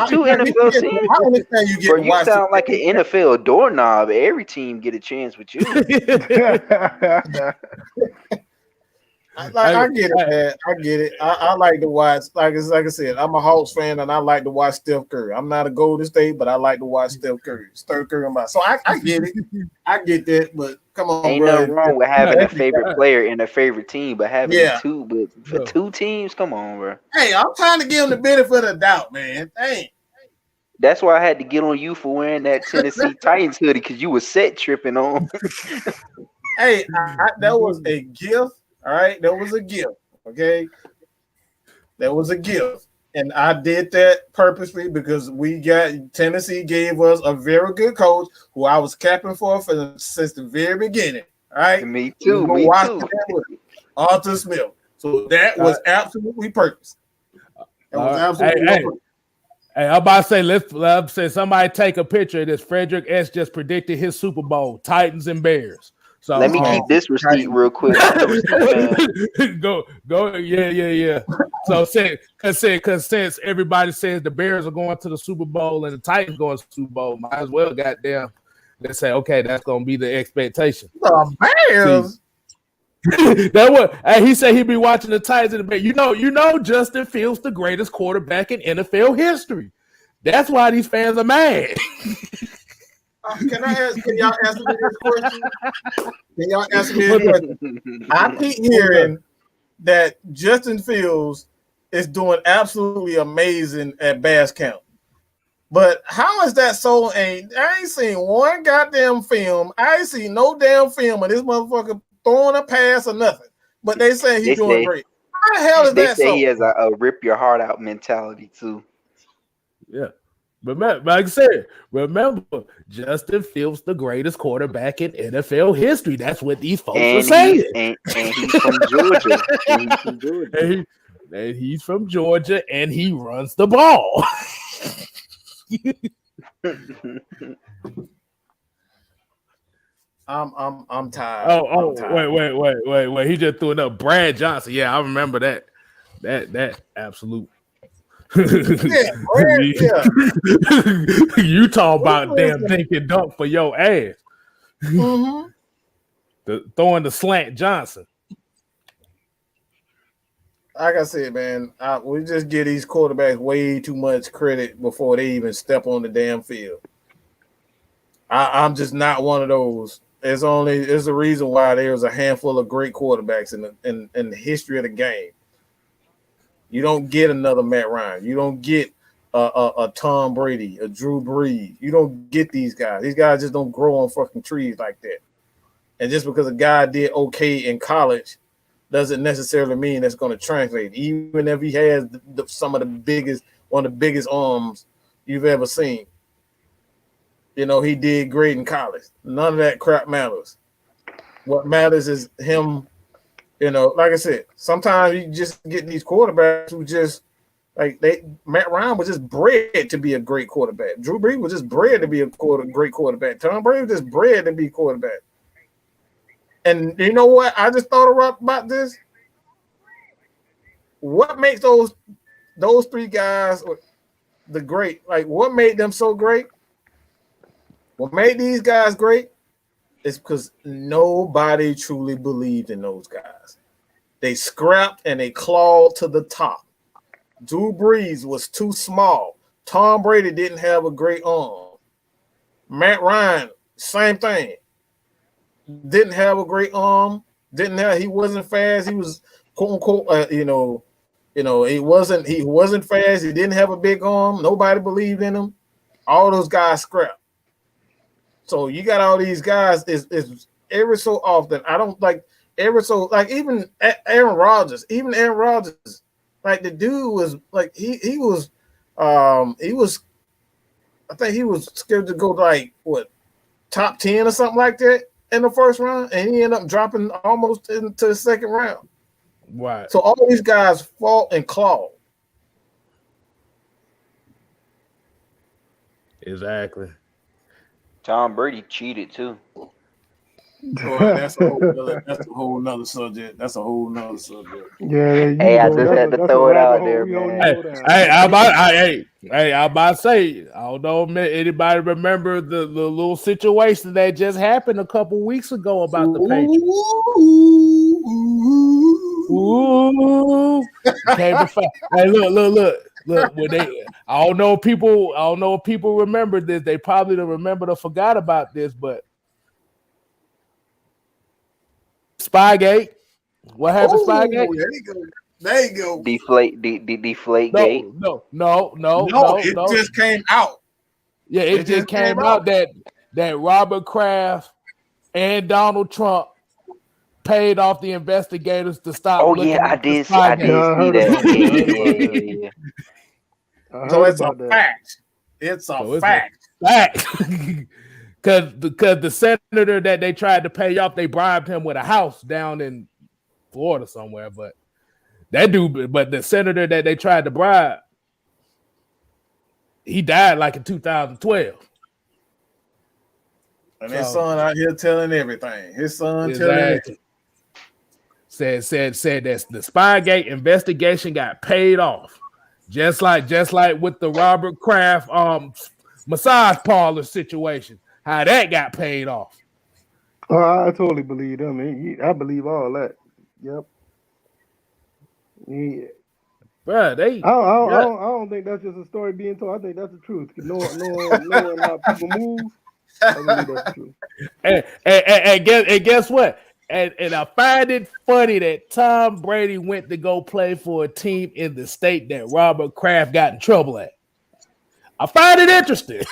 two NFL teams. I understand you Bro, you sound like an NFL doorknob. Every team get a chance with you. I get it, man. I get it. I like to watch. Like I said, I'm a Hawks fan, and I like to watch Steph Curry. I'm not a Golden State, but I like to watch Steph Curry. So I get it. I get that, but come on, ain't nothing wrong with having a favorite player and a favorite team, but having two, but for two teams, come on, bro. Hey, I'm trying to give him the benefit of the doubt, man. Dang. That's why I had to get on you for wearing that Tennessee Titans hoodie because you were set tripping on. Hey, that was a gift. All right, that was a gift. Okay, that was a gift, and I did that purposely because Tennessee gave us a very good coach who I was capping for since the very beginning. All right, me too. Arthur Smith. So that was absolutely purpose. That was absolutely purpose. Hey, I'm about to say, let's say somebody take a picture of this. Frederick S. just predicted his Super Bowl, Titans and Bears. So let me keep this receipt real quick. Go, yeah. So since everybody says the Bears are going to the Super Bowl and the Titans going to the Super Bowl, might as well goddamn let's say, okay, that's gonna be the expectation. The Bears. That what he said he'd be watching the Titans and the Bears. You know, Justin Fields the greatest quarterback in NFL history. That's why these fans are mad. Can y'all answer me this question? Can y'all answer me this question? I keep hearing that Justin Fields is doing absolutely amazing at Bass Camp. But how is that so? I ain't seen one goddamn film. I ain't seen no damn film of this motherfucker throwing a pass or nothing. But they say he's doing great. How the hell is that so? They say he has a rip your heart out mentality too. Yeah. Remember, like I said, remember, Justin Fields the greatest quarterback in NFL history. That's what these folks are saying. And he's from Georgia. And he's from Georgia, and he runs the ball. I'm tired. Oh, I'm tired. Wait. He just threw it up. Brad Johnson. Yeah, I remember that. That absolute. Yeah, Brad, yeah. You talk about damn dink and dunk for your ass. Mm-hmm. Throwing the slant Johnson. Like I said, man, we just give these quarterbacks way too much credit before they even step on the damn field. I'm just not one of those. There's a reason why there's a handful of great quarterbacks in the history of the game. You don't get another Matt Ryan. You don't get a Tom Brady, a Drew Brees. You don't get these guys. These guys just don't grow on fucking trees like that. And just because a guy did okay in college doesn't necessarily mean that's going to translate. Even if he has one of the biggest arms you've ever seen. You know, he did great in college. None of that crap matters. What matters is him. You know, like I said, sometimes you just get these quarterbacks who just Matt Ryan was just bred to be a great quarterback. Drew Brees was just bred to be a great quarterback. Tom Brady was just bred to be a quarterback. And you know what? I just thought about this. What makes those three guys the great? Like, what made them so great? What made these guys great? It's because nobody truly believed in those guys. They scrapped and they clawed to the top. Drew Brees was too small. Tom Brady didn't have a great arm. Matt Ryan, same thing. Didn't have a great arm. He wasn't fast. He was quote unquote, he wasn't fast. He didn't have a big arm. Nobody believed in him. All those guys scrapped. So you got all these guys is every so often. I don't like every so like even Aaron Rodgers. Like the dude was like he was I think he was scared to go like what top 10 or something like that in the first round, and he ended up dropping almost into the second round. Right. So all these guys fought and clawed. Exactly. Tom Brady cheated too. That's a whole nother subject. Yeah. Hey, I just had to throw it out there, man. Hey, I'm about to say, I don't know if anybody remember the little situation that just happened a couple weeks ago about the Patriots. Ooh. Hey, look. When I don't know if people remember this. They probably don't remember or forgot about this, but Spygate. What happened, Spygate? There you go. Deflate gate. No. It just came out. Yeah, it just came out that Robert Kraft and Donald Trump paid off the investigators to stop. Oh yeah, I did see that. Yeah. So it's a fact. It's a fact. Because the senator that they tried to pay off, they bribed him with a house down in Florida somewhere. But the senator that they tried to bribe, he died like in 2012. And his son out here telling everything. Telling everything. Said that the Spygate investigation got paid off. Just like with the Robert Kraft massage parlor situation, how that got paid off. Oh, I totally believe them. I believe all that. Yep. Yeah. Bro, I don't think that's just a story being told. I think that's the truth. Knowing how people move, I believe that's the truth. And guess what? And I find it funny that Tom Brady went to go play for a team in the state that Robert Kraft got in trouble at. I find it interesting.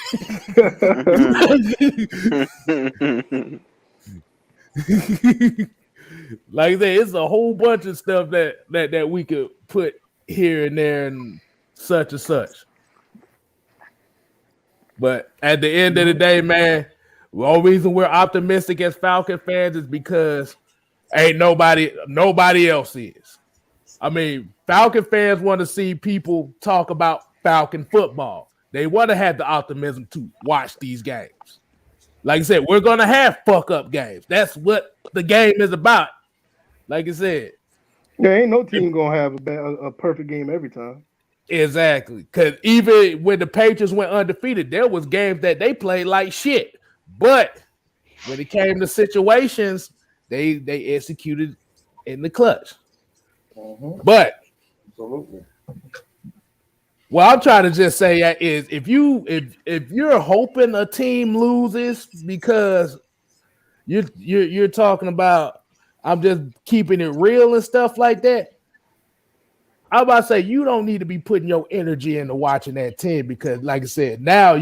Like I said, it's a whole bunch of stuff that we could put here and there and such and such. But at the end of the day, man, the only reason we're optimistic as Falcon fans is because ain't nobody else is. I mean, Falcon fans want to see people talk about Falcon football. They want to have the optimism to watch these games. Like I said, we're going to have fuck up games. That's what the game is about. Like I said. There ain't no team going to have a perfect game every time. Exactly. Because even when the Patriots went undefeated, there was games that they played like shit. But when it came to situations, they executed in the clutch. Mm-hmm. But Absolutely. what I'm trying to just say is if you're hoping a team loses because you're talking about I'm just keeping it real and stuff like that, I'm about to say you don't need to be putting your energy into watching that team because, like I said, now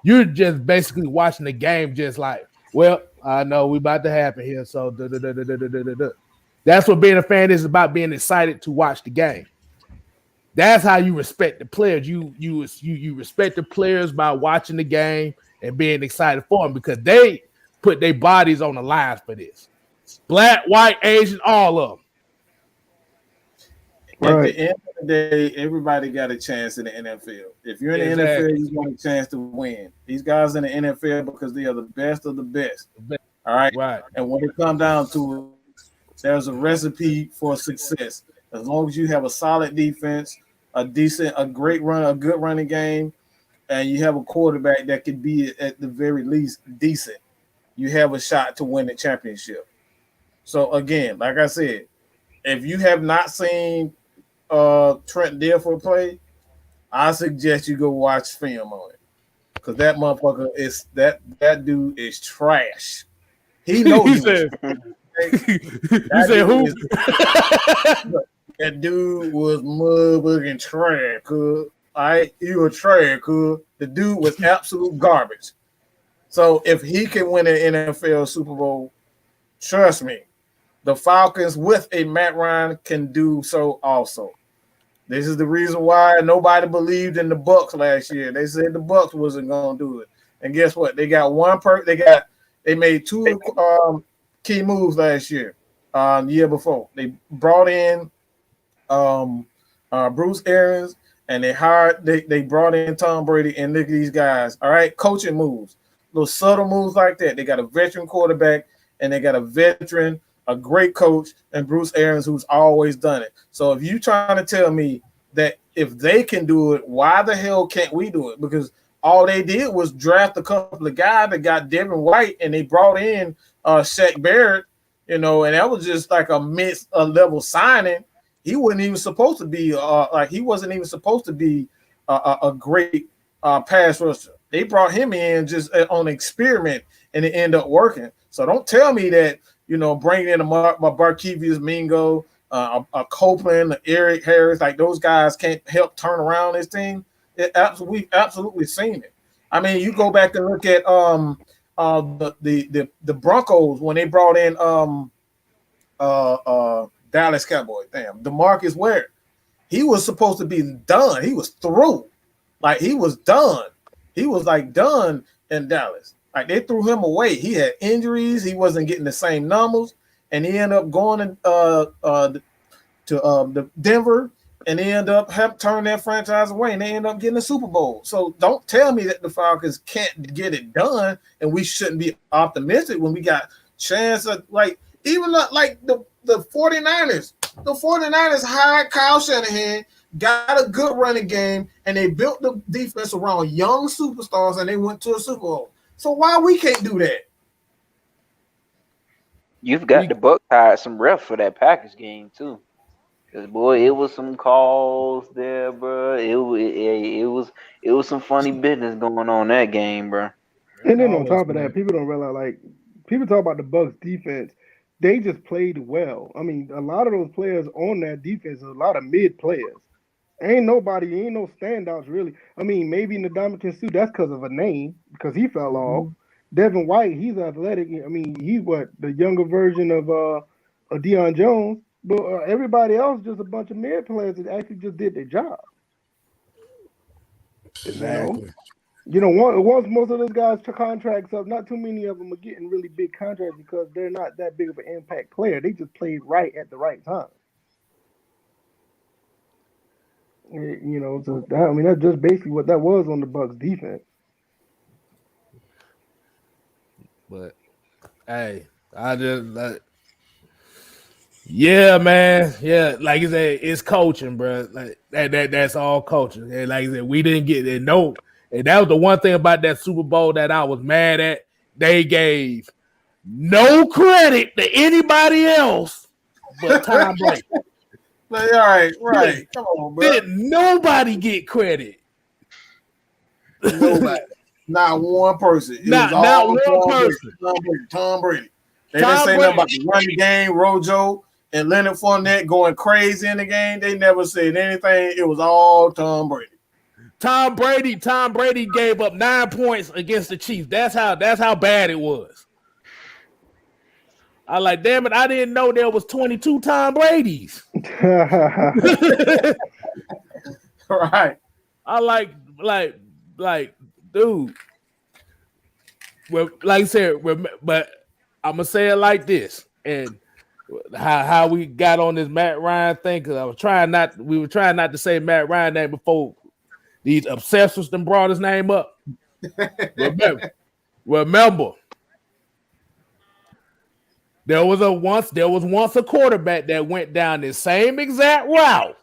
you're just basically watching the game just like, well, I know we about to happen here, so that's what being a fan is about, being excited to watch the game. That's how you respect the players. You respect the players by watching the game and being excited for them because they put their bodies on the line for this. Black, white, Asian, all of them. At the end of the day, everybody got a chance in the NFL. If you're in the NFL, you got a chance to win. These guys in the NFL because they are the best of the best. All right. Right. And when it comes down to it, there's a recipe for success. As long as you have a solid defense, a great run, a good running game, and you have a quarterback that could be at the very least decent, you have a shot to win the championship. So again, like I said, if you have not seen Trent Dilfer play, I suggest you go watch film on it because that motherfucker is that dude is trash. He knows he was. You said who? That dude was motherfucking trash. Cause he was trash. Cause the dude was absolute garbage. So if he can win an NFL Super Bowl, trust me, the Falcons with a Matt Ryan can do so also. This is the reason why nobody believed in the Bucs last year. They said the Bucs wasn't going to do it. And guess what? They got they made two key moves last year, the year before. They brought in Bruce Arians and they brought in Tom Brady, and look at these guys. All right, coaching moves, little subtle moves like that. They got a veteran quarterback and they got a great coach, and Bruce Arians, who's always done it. So if you're trying to tell me that if they can do it, why the hell can't we do it? Because all they did was draft a couple of guys that got Devin White, and they brought in Shaq Barrett, and that was just like a mid-level signing. He wasn't even supposed to be a great pass rusher. They brought him in just on experiment, and it ended up working. So don't tell me that, bringing in a Barkevius Mingo, a Copeland, Eric Harris, like those guys can't help turn around this team. We've absolutely seen it. I mean, you go back and look at the Broncos when they brought in Dallas Cowboys. Damn, DeMarcus Ware. He was supposed to be done. He was through. Like he was done. He was like done in Dallas. Like they threw him away. He had injuries. He wasn't getting the same numbers, and he ended up going to Denver, and they ended up turning that franchise away, and they ended up getting a Super Bowl. So don't tell me that the Falcons can't get it done, and we shouldn't be optimistic when we got chance of like the 49ers. The 49ers hired Kyle Shanahan, got a good running game, and they built the defense around young superstars, and they went to a Super Bowl. So why we can't do that? You've got the Bucs hired some refs for that Packers game too. 'Cause boy, it was some calls there, bro. It was some funny business going on that game, bro. And then on Always, top of that, man. people don't realize like people talk about the Bucks defense. They just played well. I mean, a lot of those players on that defense, a lot of mid players. Ain't no standouts really. I mean, maybe Ndamukong Suh, that's because of a name, because he fell off. Devin White, he's athletic. I mean, he's what, the younger version of Deion Jones. But everybody else just a bunch of mid players that actually just did their job. Exactly. Once most of those guys' contracts up, not too many of them are getting really big contracts because they're not that big of an impact player. They just played right at the right time. So that's just basically what that was on the Bucks defense. But hey, I just yeah, man. Yeah, like I said, it's coaching, bro. Like that's all coaching. And like I said, we didn't get it. No, and that was the one thing about that Super Bowl that I was mad at. They gave no credit to anybody else but Tom Brady. Like, all right. Come on, bro. Did nobody get credit? Nobody. Not one person. It Not was all one person. Tom Brady. They didn't say nothing about the running game, Rojo and Leonard Fournette going crazy in the game. They never said anything. It was all Tom Brady. Tom Brady gave up 9 points against the Chiefs. That's how bad it was. I like, damn it, I didn't know there was 22 Tom Bradys. Right. I like, dude. Well, like I said, but I'm gonna say it like this, and how we got on this Matt Ryan thing, because we were trying not to say Matt Ryan name before these obsessors then brought his name up. Remember, there was once a quarterback that went down the same exact route.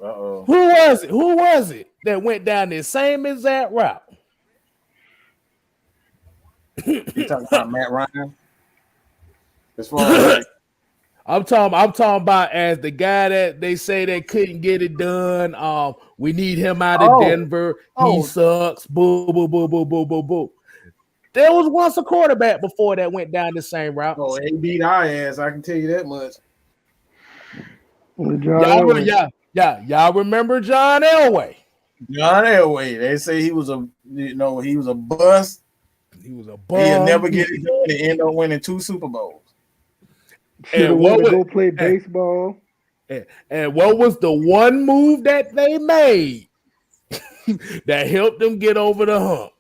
Uh-oh. Who was it that went down the same exact route? You talking about Matt Ryan? As far as I'm talking about as the guy that they say they couldn't get it done. We need him out of Denver. He sucks. Boo, boo, boo, boo, boo, boo, boo. There was once a quarterback before that went down the same route. Oh, he beat our ass. I can tell you that much. Y'all remember John Elway? John Elway. They say he was a bust. He was a bum. He'll never get it done and end up winning 2 Super Bowls. And what would go play baseball? And what was the one move that they made that helped them get over the hump?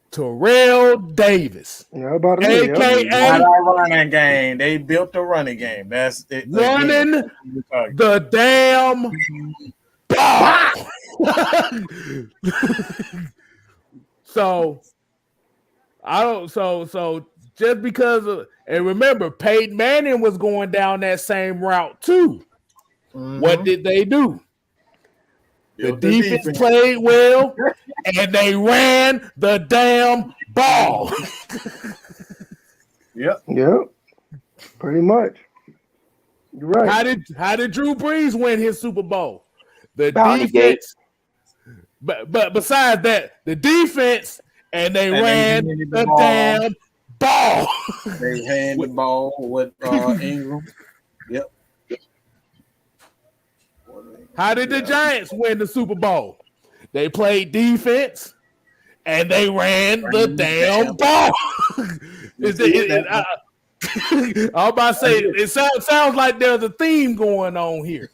Terrell Davis. Yeah, about AKA not our running game. They built the running game. That's it. Running the damn ball. So just because of, and remember, Peyton Manning was going down that same route too. Mm-hmm. What did they do? The defense played well, and they ran the damn ball. Yep. Pretty much. You're right. How did Drew Brees win his Super Bowl? The Bounty defense. But besides that, the defense, and they ran the damn ball. They had the ball with Ingram. Yep. How did the Giants win the Super Bowl? They played defense and they ran the damn ball. I'm about to say it sounds like there's a theme going on here.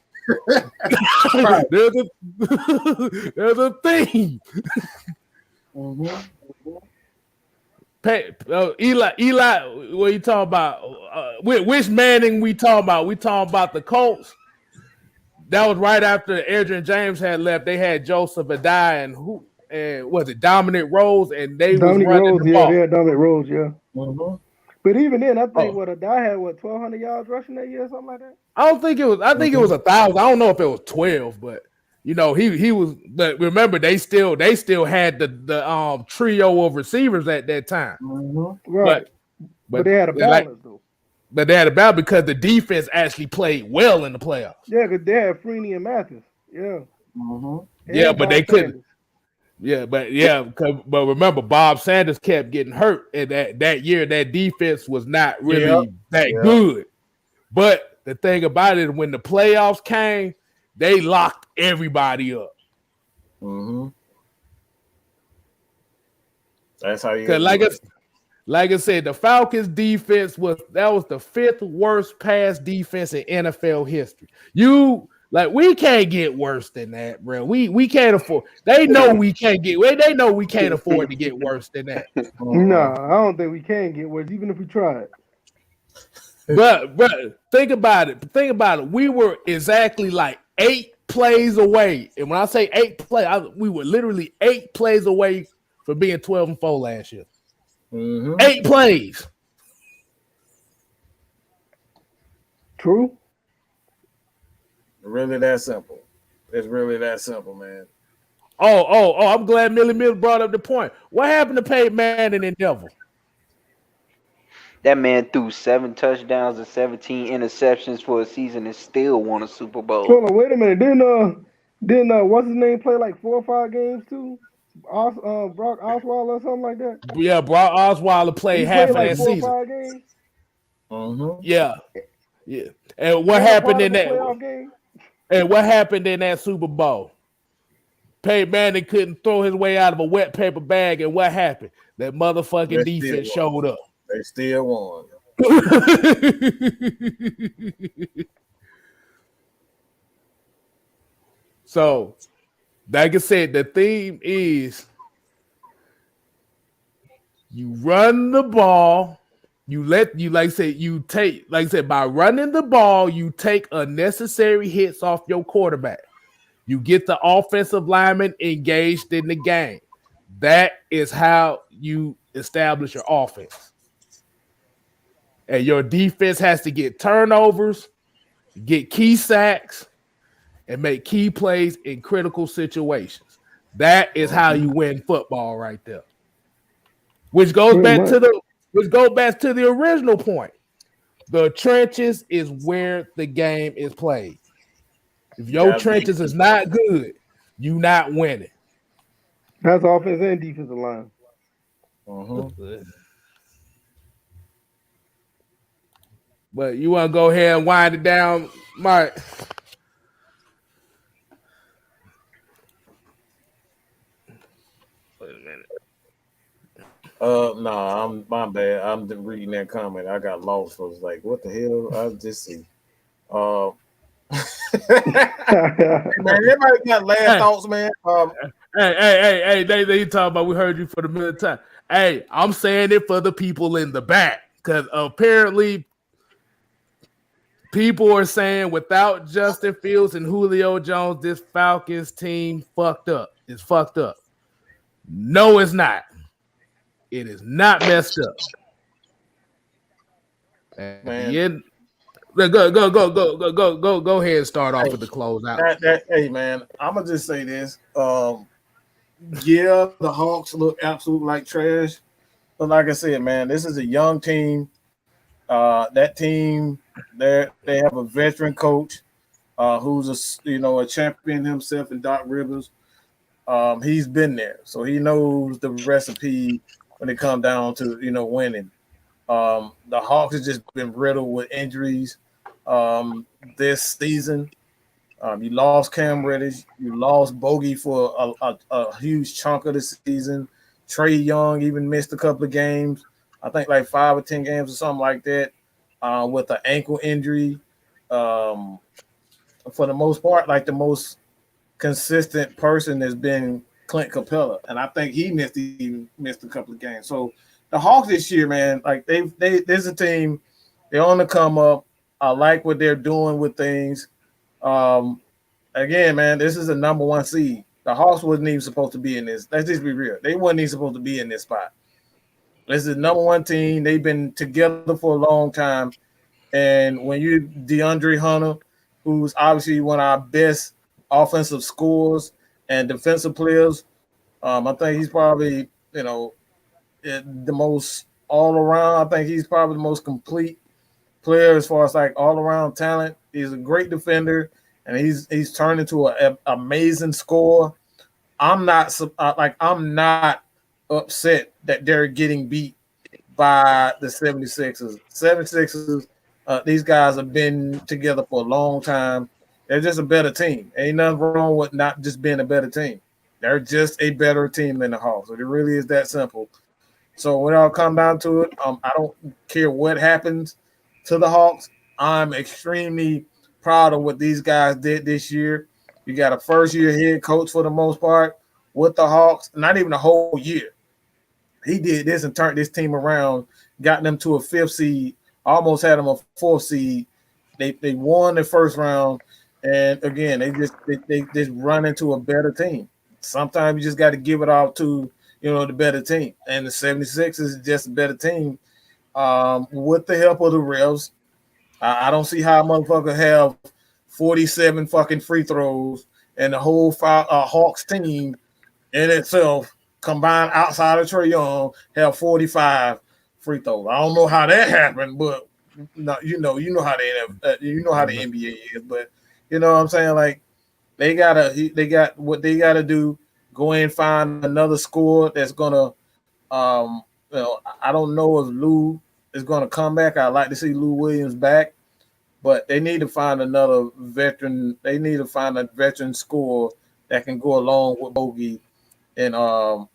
There's a theme. Mm-hmm. Eli, what are you talking about? Which Manning we talking about? We talking about the Colts. That was right after Adrian James had left. They had Joseph Adai and was it Dominic Rose, and they Dominic was running Rose, the ball. Yeah, Dominic Rose, yeah. Mm-hmm. But even then, I think Adai had 1,200 yards rushing that year, or something like that. I don't think it was. I think it was 1,000. I don't know if it was 12, but he was. But remember, they still had the trio of receivers at that time. Mm-hmm. Right. But they had a balance though. But they had a balance because the defense actually played well in the playoffs. Yeah, because they had Freeney and Mathis. Yeah. Yeah, but they couldn't. Yeah, but remember, Bob Sanders kept getting hurt, and that year that defense was not really that good. But the thing about it, when the playoffs came, they locked everybody up. That's how you. Like I said, the Falcons defense was the 5th worst pass defense in NFL history. We can't get worse than that, bro. We can't afford. They know we can't get. They know we can't afford to get worse than that. No, I don't think we can get worse, even if we tried. But think about it. We were exactly like 8 plays away, and when I say 8 plays, we were literally 8 plays away from being 12-4 last year. 8 plays. True. Really that simple. It's really that simple, man. Oh! I'm glad Millie Mills brought up the point. What happened to Peyton Manning and Devil? That man threw 7 touchdowns and 17 interceptions for a season and still won a Super Bowl. Hold on, wait a minute. Didn't what's his name play like 4 or 5 games too? Brock Osweiler or something like that. Yeah, Brock Osweiler played half of that 4 season. or 5 games? Yeah. And what happened in that? Game? And what happened in that Super Bowl? Peyton Manning couldn't throw his way out of a wet paper bag, and what happened? That motherfucking defense showed up. They still won. So, like I said, the theme is you run the ball. By running the ball, you take unnecessary hits off your quarterback. You get the offensive lineman engaged in the game. That is how you establish your offense. And your defense has to get turnovers, get key sacks, and make key plays in critical situations. That is how you win football right there. Which goes back to the original point. The trenches is where the game is played. If your trenches is not good, you not winning. That's offense and defensive line. But you want to go ahead and wind it down, Mike? Wait a minute. No, my bad. I'm reading that comment. I got lost. I was like, what the hell? I just see. Man, everybody got last thoughts, man. Hey, they talking about we heard you for the millionth time. Hey, I'm saying it for the people in the back because apparently people are saying without Justin Fields and Julio Jones, this Falcons team fucked up. It's fucked up. No, it's not. It is not messed up. Man. Go ahead and start off with the closeout. Hey, man, I'm gonna just say this. Yeah, the Hawks look absolutely like trash, but like I said, man, this is a young team. That team, they have a veteran coach who's a champion himself in Doc Rivers. He's been there, so he knows the recipe when it comes down to winning. The Hawks has just been riddled with injuries this season. You lost Cam Reddish. You lost Bogey for a huge chunk of the season. Trey Young even missed a couple of games. I think like 5 or 10 games or something like that with an ankle injury. For the most part, like the most consistent person has been Clint Capella, and I think he missed a couple of games. So the Hawks this year, man, like there's a team. They're on the come up. I like what they're doing with things. Again, man, this is a number 1 seed. The Hawks wasn't even supposed to be in this. Let's just be real. They wasn't even supposed to be in this spot. This is the number 1 team. They've been together for a long time. And when you DeAndre Hunter, who's obviously one of our best offensive scorers and defensive players, I think he's probably, the most all around. I think he's probably the most complete player as far as like all around talent. He's a great defender, and he's turned into an amazing scorer. I'm not upset that they're getting beat by the 76ers. 76ers, these guys have been together for a long time. They're just a better team. Ain't nothing wrong with not just being a better team. They're just a better team than the Hawks. So it really is that simple. So when it all comes down to it, I don't care what happens to the Hawks. I'm extremely proud of what these guys did this year. You got a first-year head coach for the most part with the Hawks, not even a whole year. He did this and turned this team around, got them to a 5th seed, almost had them a 4th seed. They won the first round, and again, they just run into a better team. Sometimes you just got to give it all to the better team, and the 76ers is just a better team with the help of the refs. I don't see how a motherfucker have 47 fucking free throws and the whole Hawks team in itself combined outside of Trae Young have 45 free throws. I don't know how that happened, but you know how the NBA is. But you know what I'm saying? Like they got what they gotta do. Go in and find another scorer that's gonna I don't know if Lou is gonna come back. I'd like to see Lou Williams back, but they need to find another veteran. They need to find a veteran scorer that can go along with Bogey. And I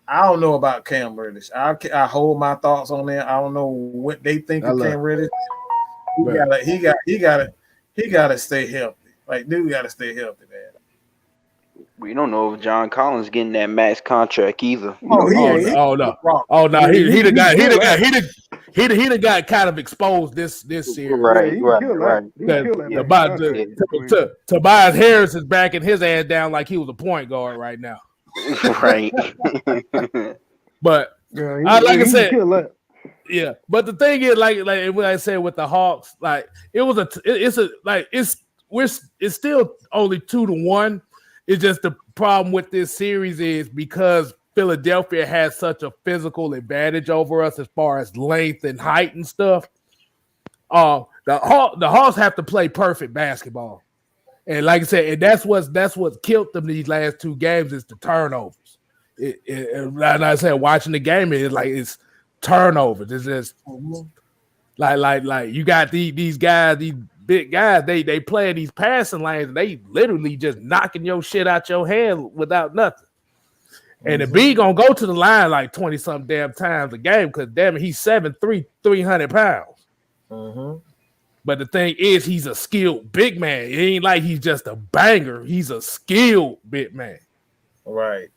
don't know about Cam Reddish. I hold my thoughts on that. I don't know what they think of Cam Reddish. He gotta stay healthy. Like dude gotta stay healthy, man. We don't know if John Collins getting that max contract either. No. He the guy kind of exposed this series. Right. Tobias Harris is backing his ass down like he was a point guard right now. Right. But I said, yeah. But the thing is, like what I said with the Hawks, like it's still only 2-1. It's just the problem with this series is because Philadelphia has such a physical advantage over us as far as length and height and stuff. The Hawks have to play perfect basketball, and like I said, and that's what's killed them these last 2 games is the turnovers. Like I said, watching the game, it's turnovers. It's just like you got these guys, these big guys. They play in these passing lanes, and they literally just knocking your shit out your hand without nothing. And the B gonna go to the line like 20-something damn times a game because damn it, he's 7'3", 300 pounds. But the thing is, he's a skilled big man. It ain't like he's just a banger. He's a skilled big man. Right.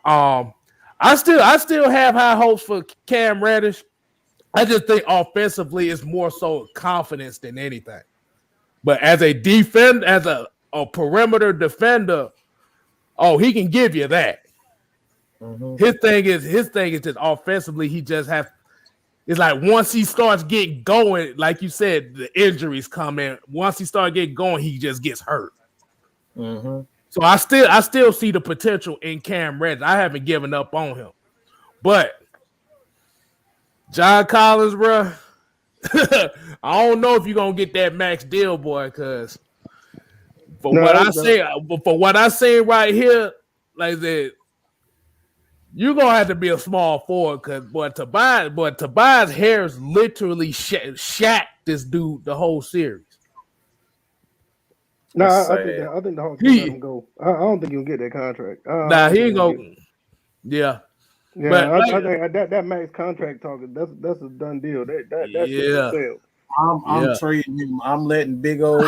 I still have high hopes for Cam Reddish. I just think offensively it's more so confidence than anything. But as a defender, as a perimeter defender, he can give you that. His thing is just offensively. He just have. It's like once he starts getting going, like you said, the injuries come in. Once he starts getting going, he just gets hurt. So I still see the potential in Cam Reddish. I haven't given up on him, but John Collins, bro, I don't know if you're gonna get that max deal, boy. Because what I say right here, like that. You're gonna have to be a small forward because Tobias Harris literally shacked this dude the whole series. No, I think the Hawks can let him go. I don't think he'll get that contract. He ain't gonna. Yeah. Yeah, but I think that max contract talking that's a done deal. That's I'm trading him. I'm letting Big O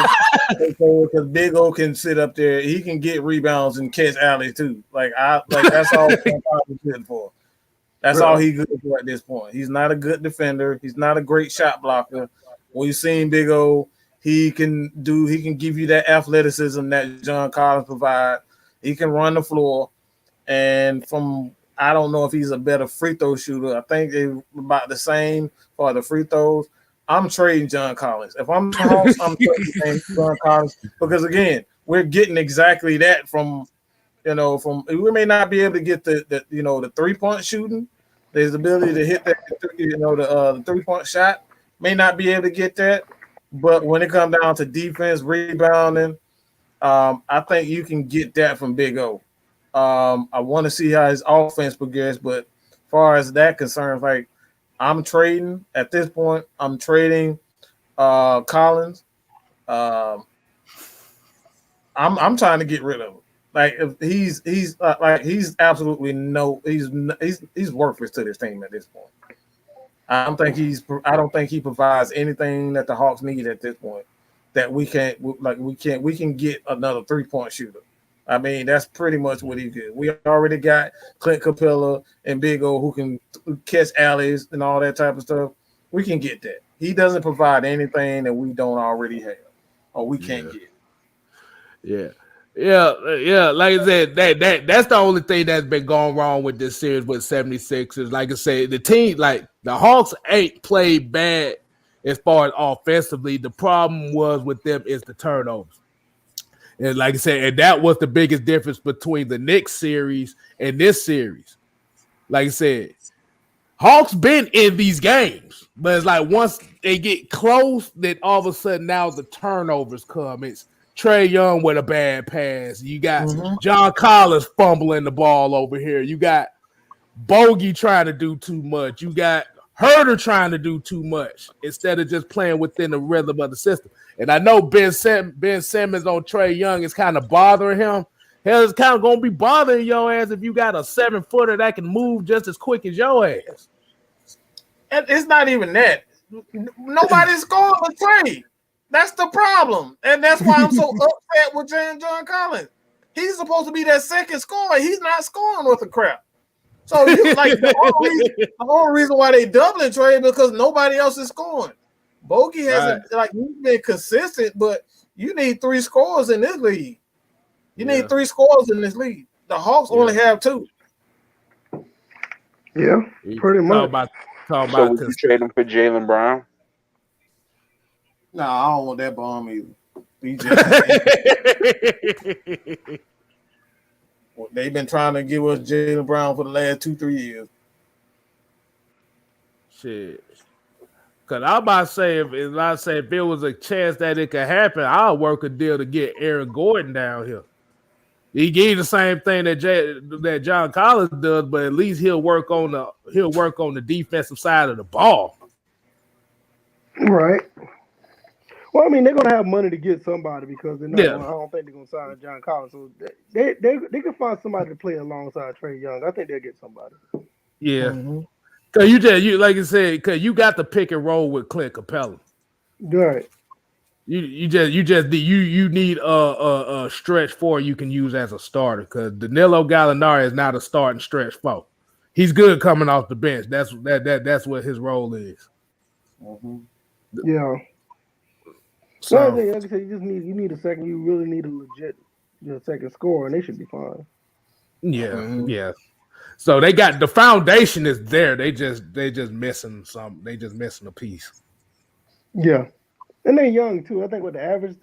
because Big O can sit up there. He can get rebounds and catch alleys too. That's all he's good for. That's all he's good for at this point. He's not a good defender. He's not a great shot blocker. We've seen Big O. He can give you that athleticism that John Collins provides. He can run the floor, and I don't know if he's a better free throw shooter. I think they're about the same for the free throws. I'm trading John Collins. If I'm the Hawks, I'm trading John Collins because again, we're getting exactly that from we may not be able to get the 3-point shooting, His ability to hit that, the 3-point shot may not be able to get that, but when it comes down to defense, rebounding, I think you can get that from Big O. I want to see how his offense progresses, but as far as that concerns, like I'm trading at this point. I'm trading Collins. I'm trying to get rid of him. Like if he's absolutely he's worthless to this team at this point. I don't think he provides anything that the Hawks need at this point. That we can get another 3-point shooter. I mean, that's pretty much what he did. We already got Clint Capella and Big O who can catch alleys and all that type of stuff. We can get that. He doesn't provide anything that we don't already have or we can't get. Yeah. Like I said, that's the only thing that's been going wrong with this series with 76ers. Like I said, the team, like the Hawks ain't played bad as far as offensively. The problem was with them is the turnovers. And like I said, and that was the biggest difference between the Knicks series and this series. Like I said, Hawks been in these games, but it's like once they get close, then all of a sudden now the turnovers come. It's Trae Young with a bad pass. You got John Collins fumbling the ball over here. You got Bogey trying to do too much. You got Herter trying to do too much instead of just playing within the rhythm of the system. And I know Ben Simmons on Trae Young is kind of bothering him. Hell, it's kind of going to be bothering your ass if you got a 7-footer that can move just as quick as your ass. And it's not even that. Nobody's scoring with Trae. That's the problem. And that's why I'm so upset with John Collins. He's supposed to be that second scorer. He's not scoring with a crap. So the only reason why they doubling Trae because nobody else is scoring. Bogey hasn't he's been consistent, but you need 3 scores in this league. You need 3 scores in this league. The Hawks only have 2. Yeah, pretty much. So would you trade him for Jaylen Brown? No, I don't want that bomb either. They've been trying to give us Jaylen Brown for the last 2-3 years. Shit. Cause I'm about to say if it was a chance that it could happen, I'll work a deal to get Aaron Gordon down here. He gave the same thing that John Collins does, but at least he'll work on the defensive side of the ball. Right. Well, I mean, they're gonna have money to get somebody because I don't think they're gonna sign John Collins. So they can find somebody to play alongside Trae Young. I think they'll get somebody. Yeah. Mm-hmm. Cause you like you said, cause you got the pick and roll with Clint Capella. Right. You need a stretch 4 you can use as a starter because Danilo Gallinari is not a starting stretch 4. He's good coming off the bench. That's what his role is. Mm-hmm. Yeah. So like I said, you need a second. You really need a legit second scorer, and they should be fine. Yeah, yeah. So they got the foundation is there. They just missing some. They just missing a piece. Yeah, and they're young too. I think with the average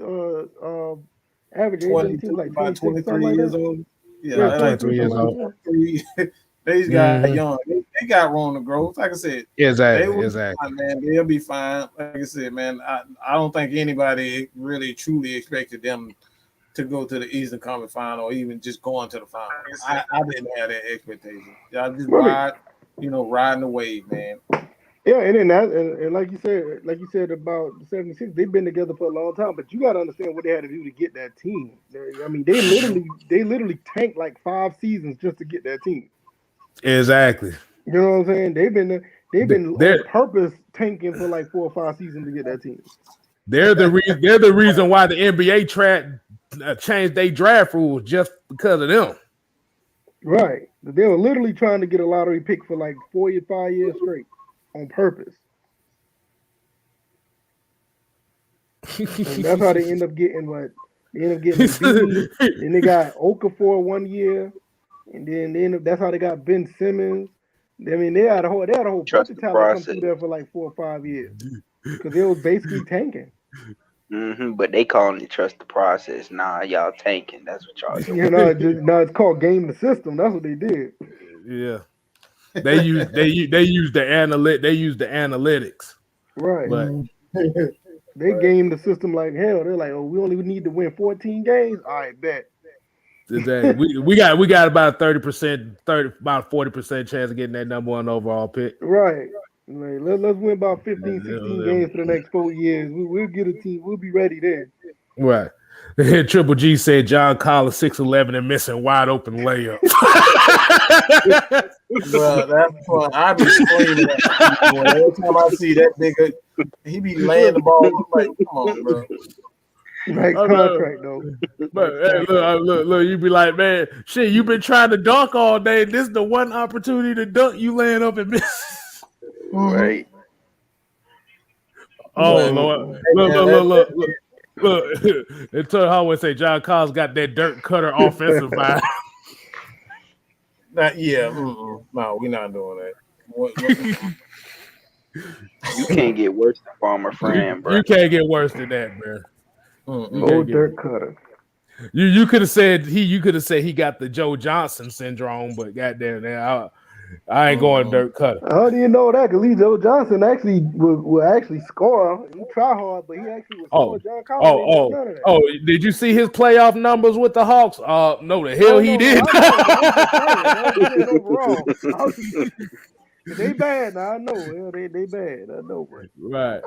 age is like 23 years old. Yeah, 23 years old. These guys young. They got room to grow. Like I said, exactly. Fine, man. They'll be fine. Like I said, man, I don't think anybody really truly expected them to go to the Eastern Conference Final or even just going to the final. I didn't have that expectation. I just riding the wave, man. Yeah, and then that, and like you said about the 76, they've been together for a long time. But you got to understand what they had to do to get that team. I mean, they literally tanked like 5 seasons just to get that team. Exactly. You know what I'm saying? They've been on purpose tanking for like 4 or 5 seasons to get that team. They're the reason why the NBA changed their draft rules just because of them. Right. They were literally trying to get a lottery pick for like 4 or 5 years straight on purpose. And that's how they end up getting what? They end up getting B, then they got Okafor 1 year, and then that's how they got Ben Simmons. I mean, they had a whole bunch of talent come through there for like 4 or 5 years because they was basically tanking. But they calling it trust the process. Nah, y'all tanking. That's what y'all doing. It's called game the system. That's what they did. Yeah. They use the analytics. Right. But they game the system like hell. They're like, oh, we only need to win 14 games. All right, bet. Today we got about 30%, about 40% chance of getting that number one overall pick. Right. Like, let's win about 15, 16 games for the next 4 years. We'll get a team. We'll be ready then. Right. Triple G said John Collins 6'11" and missing wide open layup. Bro, that's fun. I be screaming at people. Every time I see that nigga, he be laying the ball. I'm like, come on, bro. Right contract though. But hey, look, you be like, man, shit, you been trying to dunk all day. This is the one opportunity to dunk. You laying up and miss. Right. Oh Lord, look. Until I would say John Collins got that dirt cutter offensive vibe. No, we're not doing that. You can't get worse than Farmer Fran, bro. You can't get worse than that, bro. Old dirt cutter. You could have said he got the Joe Johnson syndrome, but goddamn, I ain't going dirt cutter. How do you know that? Because Joe Johnson actually will actually score. He try hard, but he actually will score. John Collins. Did you see his playoff numbers with the Hawks? No, the hell he did. They bad now. I know. They bad. I know. Bro. Right.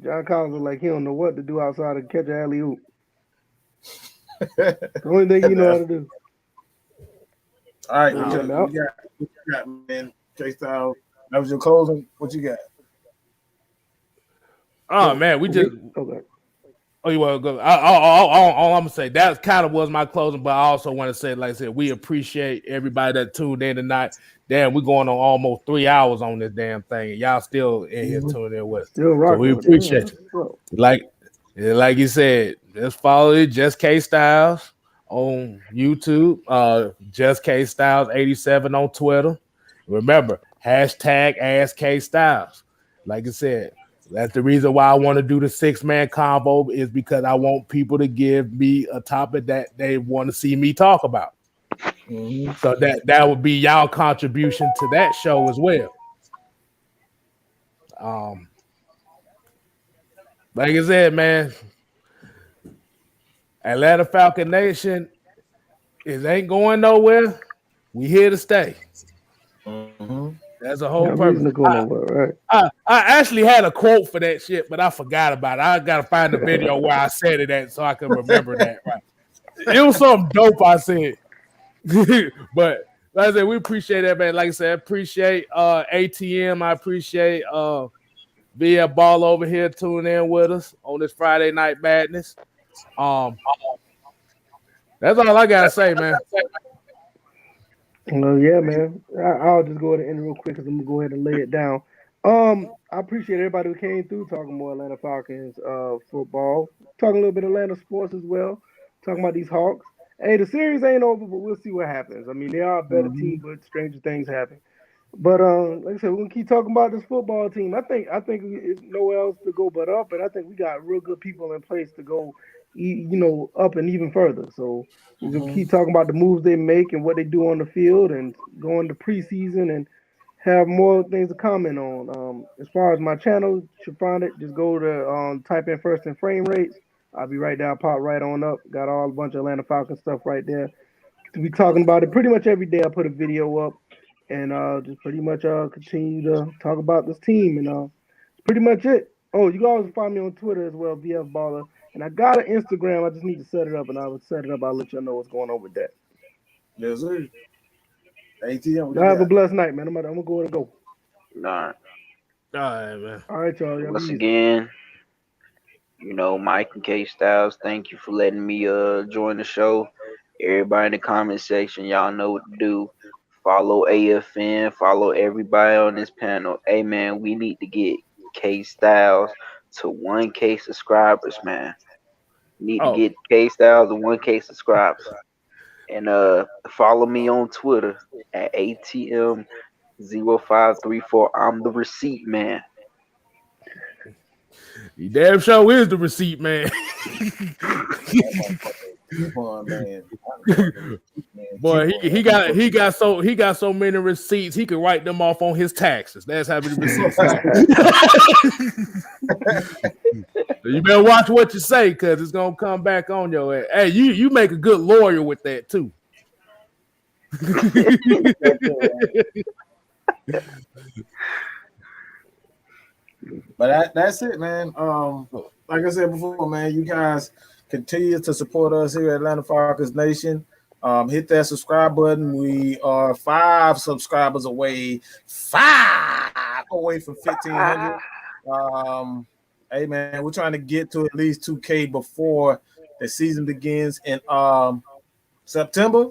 John Collins was like he don't know what to do outside of catch an alley-oop. The only thing you know how to do. All right, what you got, man? Kstlyz, that was your closing. What you got? Oh man, we just. Okay. Oh, you want to go? All I'm gonna say that kind of was my closing, but I also want to say, like I said, we appreciate everybody that tuned in tonight. Damn, we're going on almost 3 hours on this damn thing, and y'all still in here tuning in with us. Still rocking. So we appreciate you. Like you said, just follow it, just Kstlyz on YouTube, just Kstlyz 87 on Twitter. Remember, hashtag AskKSTYLZ. Like I said, that's the reason why I want to do the 6-man convo, is because I want people to give me a topic that they want to see me talk about. Mm-hmm. So that would be y'all contribution to that show as well. Like I said, man, Atlanta Falcon Nation, it ain't going nowhere. We here to stay. Mm-hmm. That's a whole purpose. I actually had a quote for that shit, but I forgot about it. I gotta find the video where I said it at so I can remember that. Right. It was something dope I said. But like I said, we appreciate that, man. Like I said, I appreciate ATM. I appreciate VF Ball over here tuning in with us on this Friday Night Madness. That's all I gotta say, man. Yeah, man. I'll just go ahead and end real quick because I'm gonna go ahead and lay it down. I appreciate everybody who came through talking more Atlanta Falcons football, talking a little bit of Atlanta sports as well, talking about these Hawks. Hey, the series ain't over, but we'll see what happens. I mean, they are a better team, but stranger things happen. But like I said, we're gonna keep talking about this football team. I think it's nowhere else to go but up, and I think we got real good people in place to go, up and even further. So we're gonna keep talking about the moves they make and what they do on the field, and go into preseason and have more things to comment on. As far as my channel, you should find it. Just go to type in First and Frame Rates. I'll be right there. Pop right on up. Got a bunch of Atlanta Falcons stuff right there. To be talking about it pretty much every day. I put a video up and just pretty much continue to talk about this team, and that's pretty much it. Oh, you can always find me on Twitter as well, VF Baller. And I got an Instagram. I just need to set it up, and I will set it up. I'll let y'all know what's going on with that. Yes, sir. ATM. Y'all have a blessed night, man. I'm gonna go and go. All right, man. All right, y'all. Once again, Mike and Kstlyz, thank you for letting me join the show. Everybody in the comment section, y'all know what to do. Follow AFN. Follow everybody on this panel. Hey, man, we need to get Kstlyz to 1K subscribers, man. Need to get Kstlyz to 1K subscribers. And follow me on Twitter at ATM0534. I'm the receipt man. You damn sure is the receipt man. coupon, man. Boy, he got so many receipts he could write them off on his taxes. That's how many receipts. You better watch what you say, because it's gonna come back on your head. Hey, you make a good lawyer with that too. But that's it, man. Like I said before, man, you guys continue to support us here at Atlanta Falcons Nation. Hit that subscribe button. We are 5 subscribers away. 5 away from 1,500. Hey, man, we're trying to get to at least 2K before the season begins in September.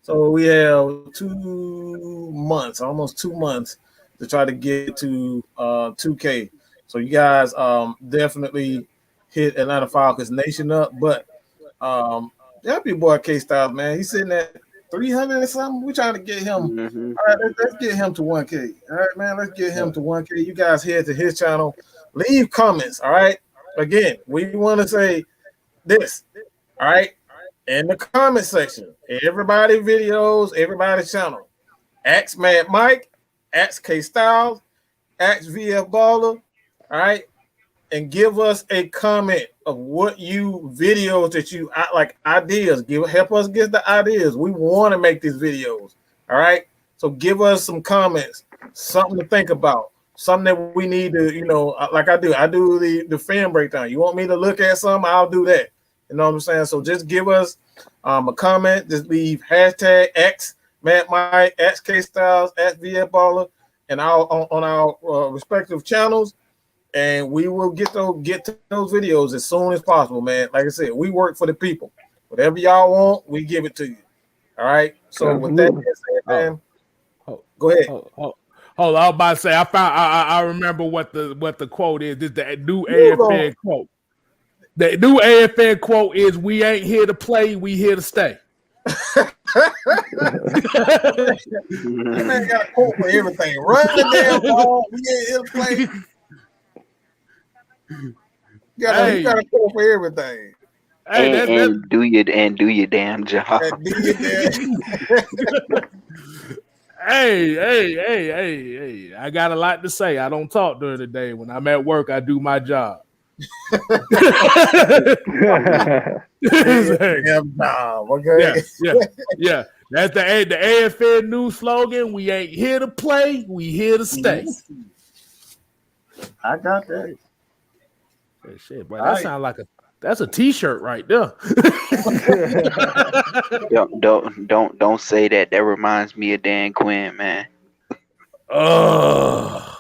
So we have 2 months, almost 2 months, to try to get to 2K. So you guys definitely hit Atlanta Falcons Nation up. But that be boy Kstlyz, man. He's sitting at 300 or something. We're trying to get him. Mm-hmm. All right, let's get him to 1K. All right, man, let's get him to 1K. You guys head to his channel. Leave comments, all right? Again, we want to say this, all right? In the comment section, everybody videos, everybody's channel. Ask Mad Mike, ask Kstlyz, ask VF Baller, all right? And give us a comment of what you videos that you like, ideas. Help us get the ideas. We want to make these videos, all right? So give us some comments, something to think about. Something that we need to, like I do the fan breakdown. You want me to look at something, I'll do that. You know what I'm saying? So just give us a comment. Just leave hashtag X Matt Mike, X Kstlyz, X VF Baller, and on our respective channels, and we will get to those videos as soon as possible, man. Like I said, we work for the people. Whatever y'all want, we give it to you. All right. So with that being said, man, go ahead. Hold on, I was about to say I remember what the quote is. This the new AFN quote. The new AFN quote is, "We ain't here to play, we here to stay." That man got a quote for everything. Run the damn ball. We ain't here to play. You got a quote for everything. Hey, and do your damn job. Hey, I got a lot to say. I don't talk during the day. When I'm at work, I do my job. Yeah. That's the AFN new slogan. We ain't here to play, we here to stay. I got that. Hey, shit, bro. That sounds like that's a t-shirt right there. Don't say that. That reminds me of Dan Quinn, man. Oh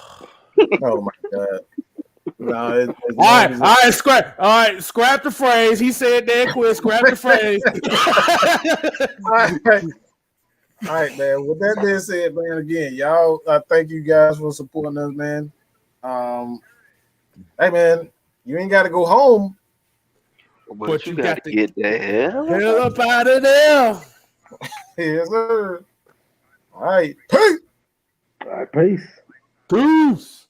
my God. No, all right, scrap the phrase. He said Dan Quinn, scrap the phrase. All right, man. With that being said, man, again, y'all, I thank you guys for supporting us, man. Hey, man, you ain't got to go home. But you got to get the hell up out of there. Yes, sir. All right. Peace. All right, peace. Peace.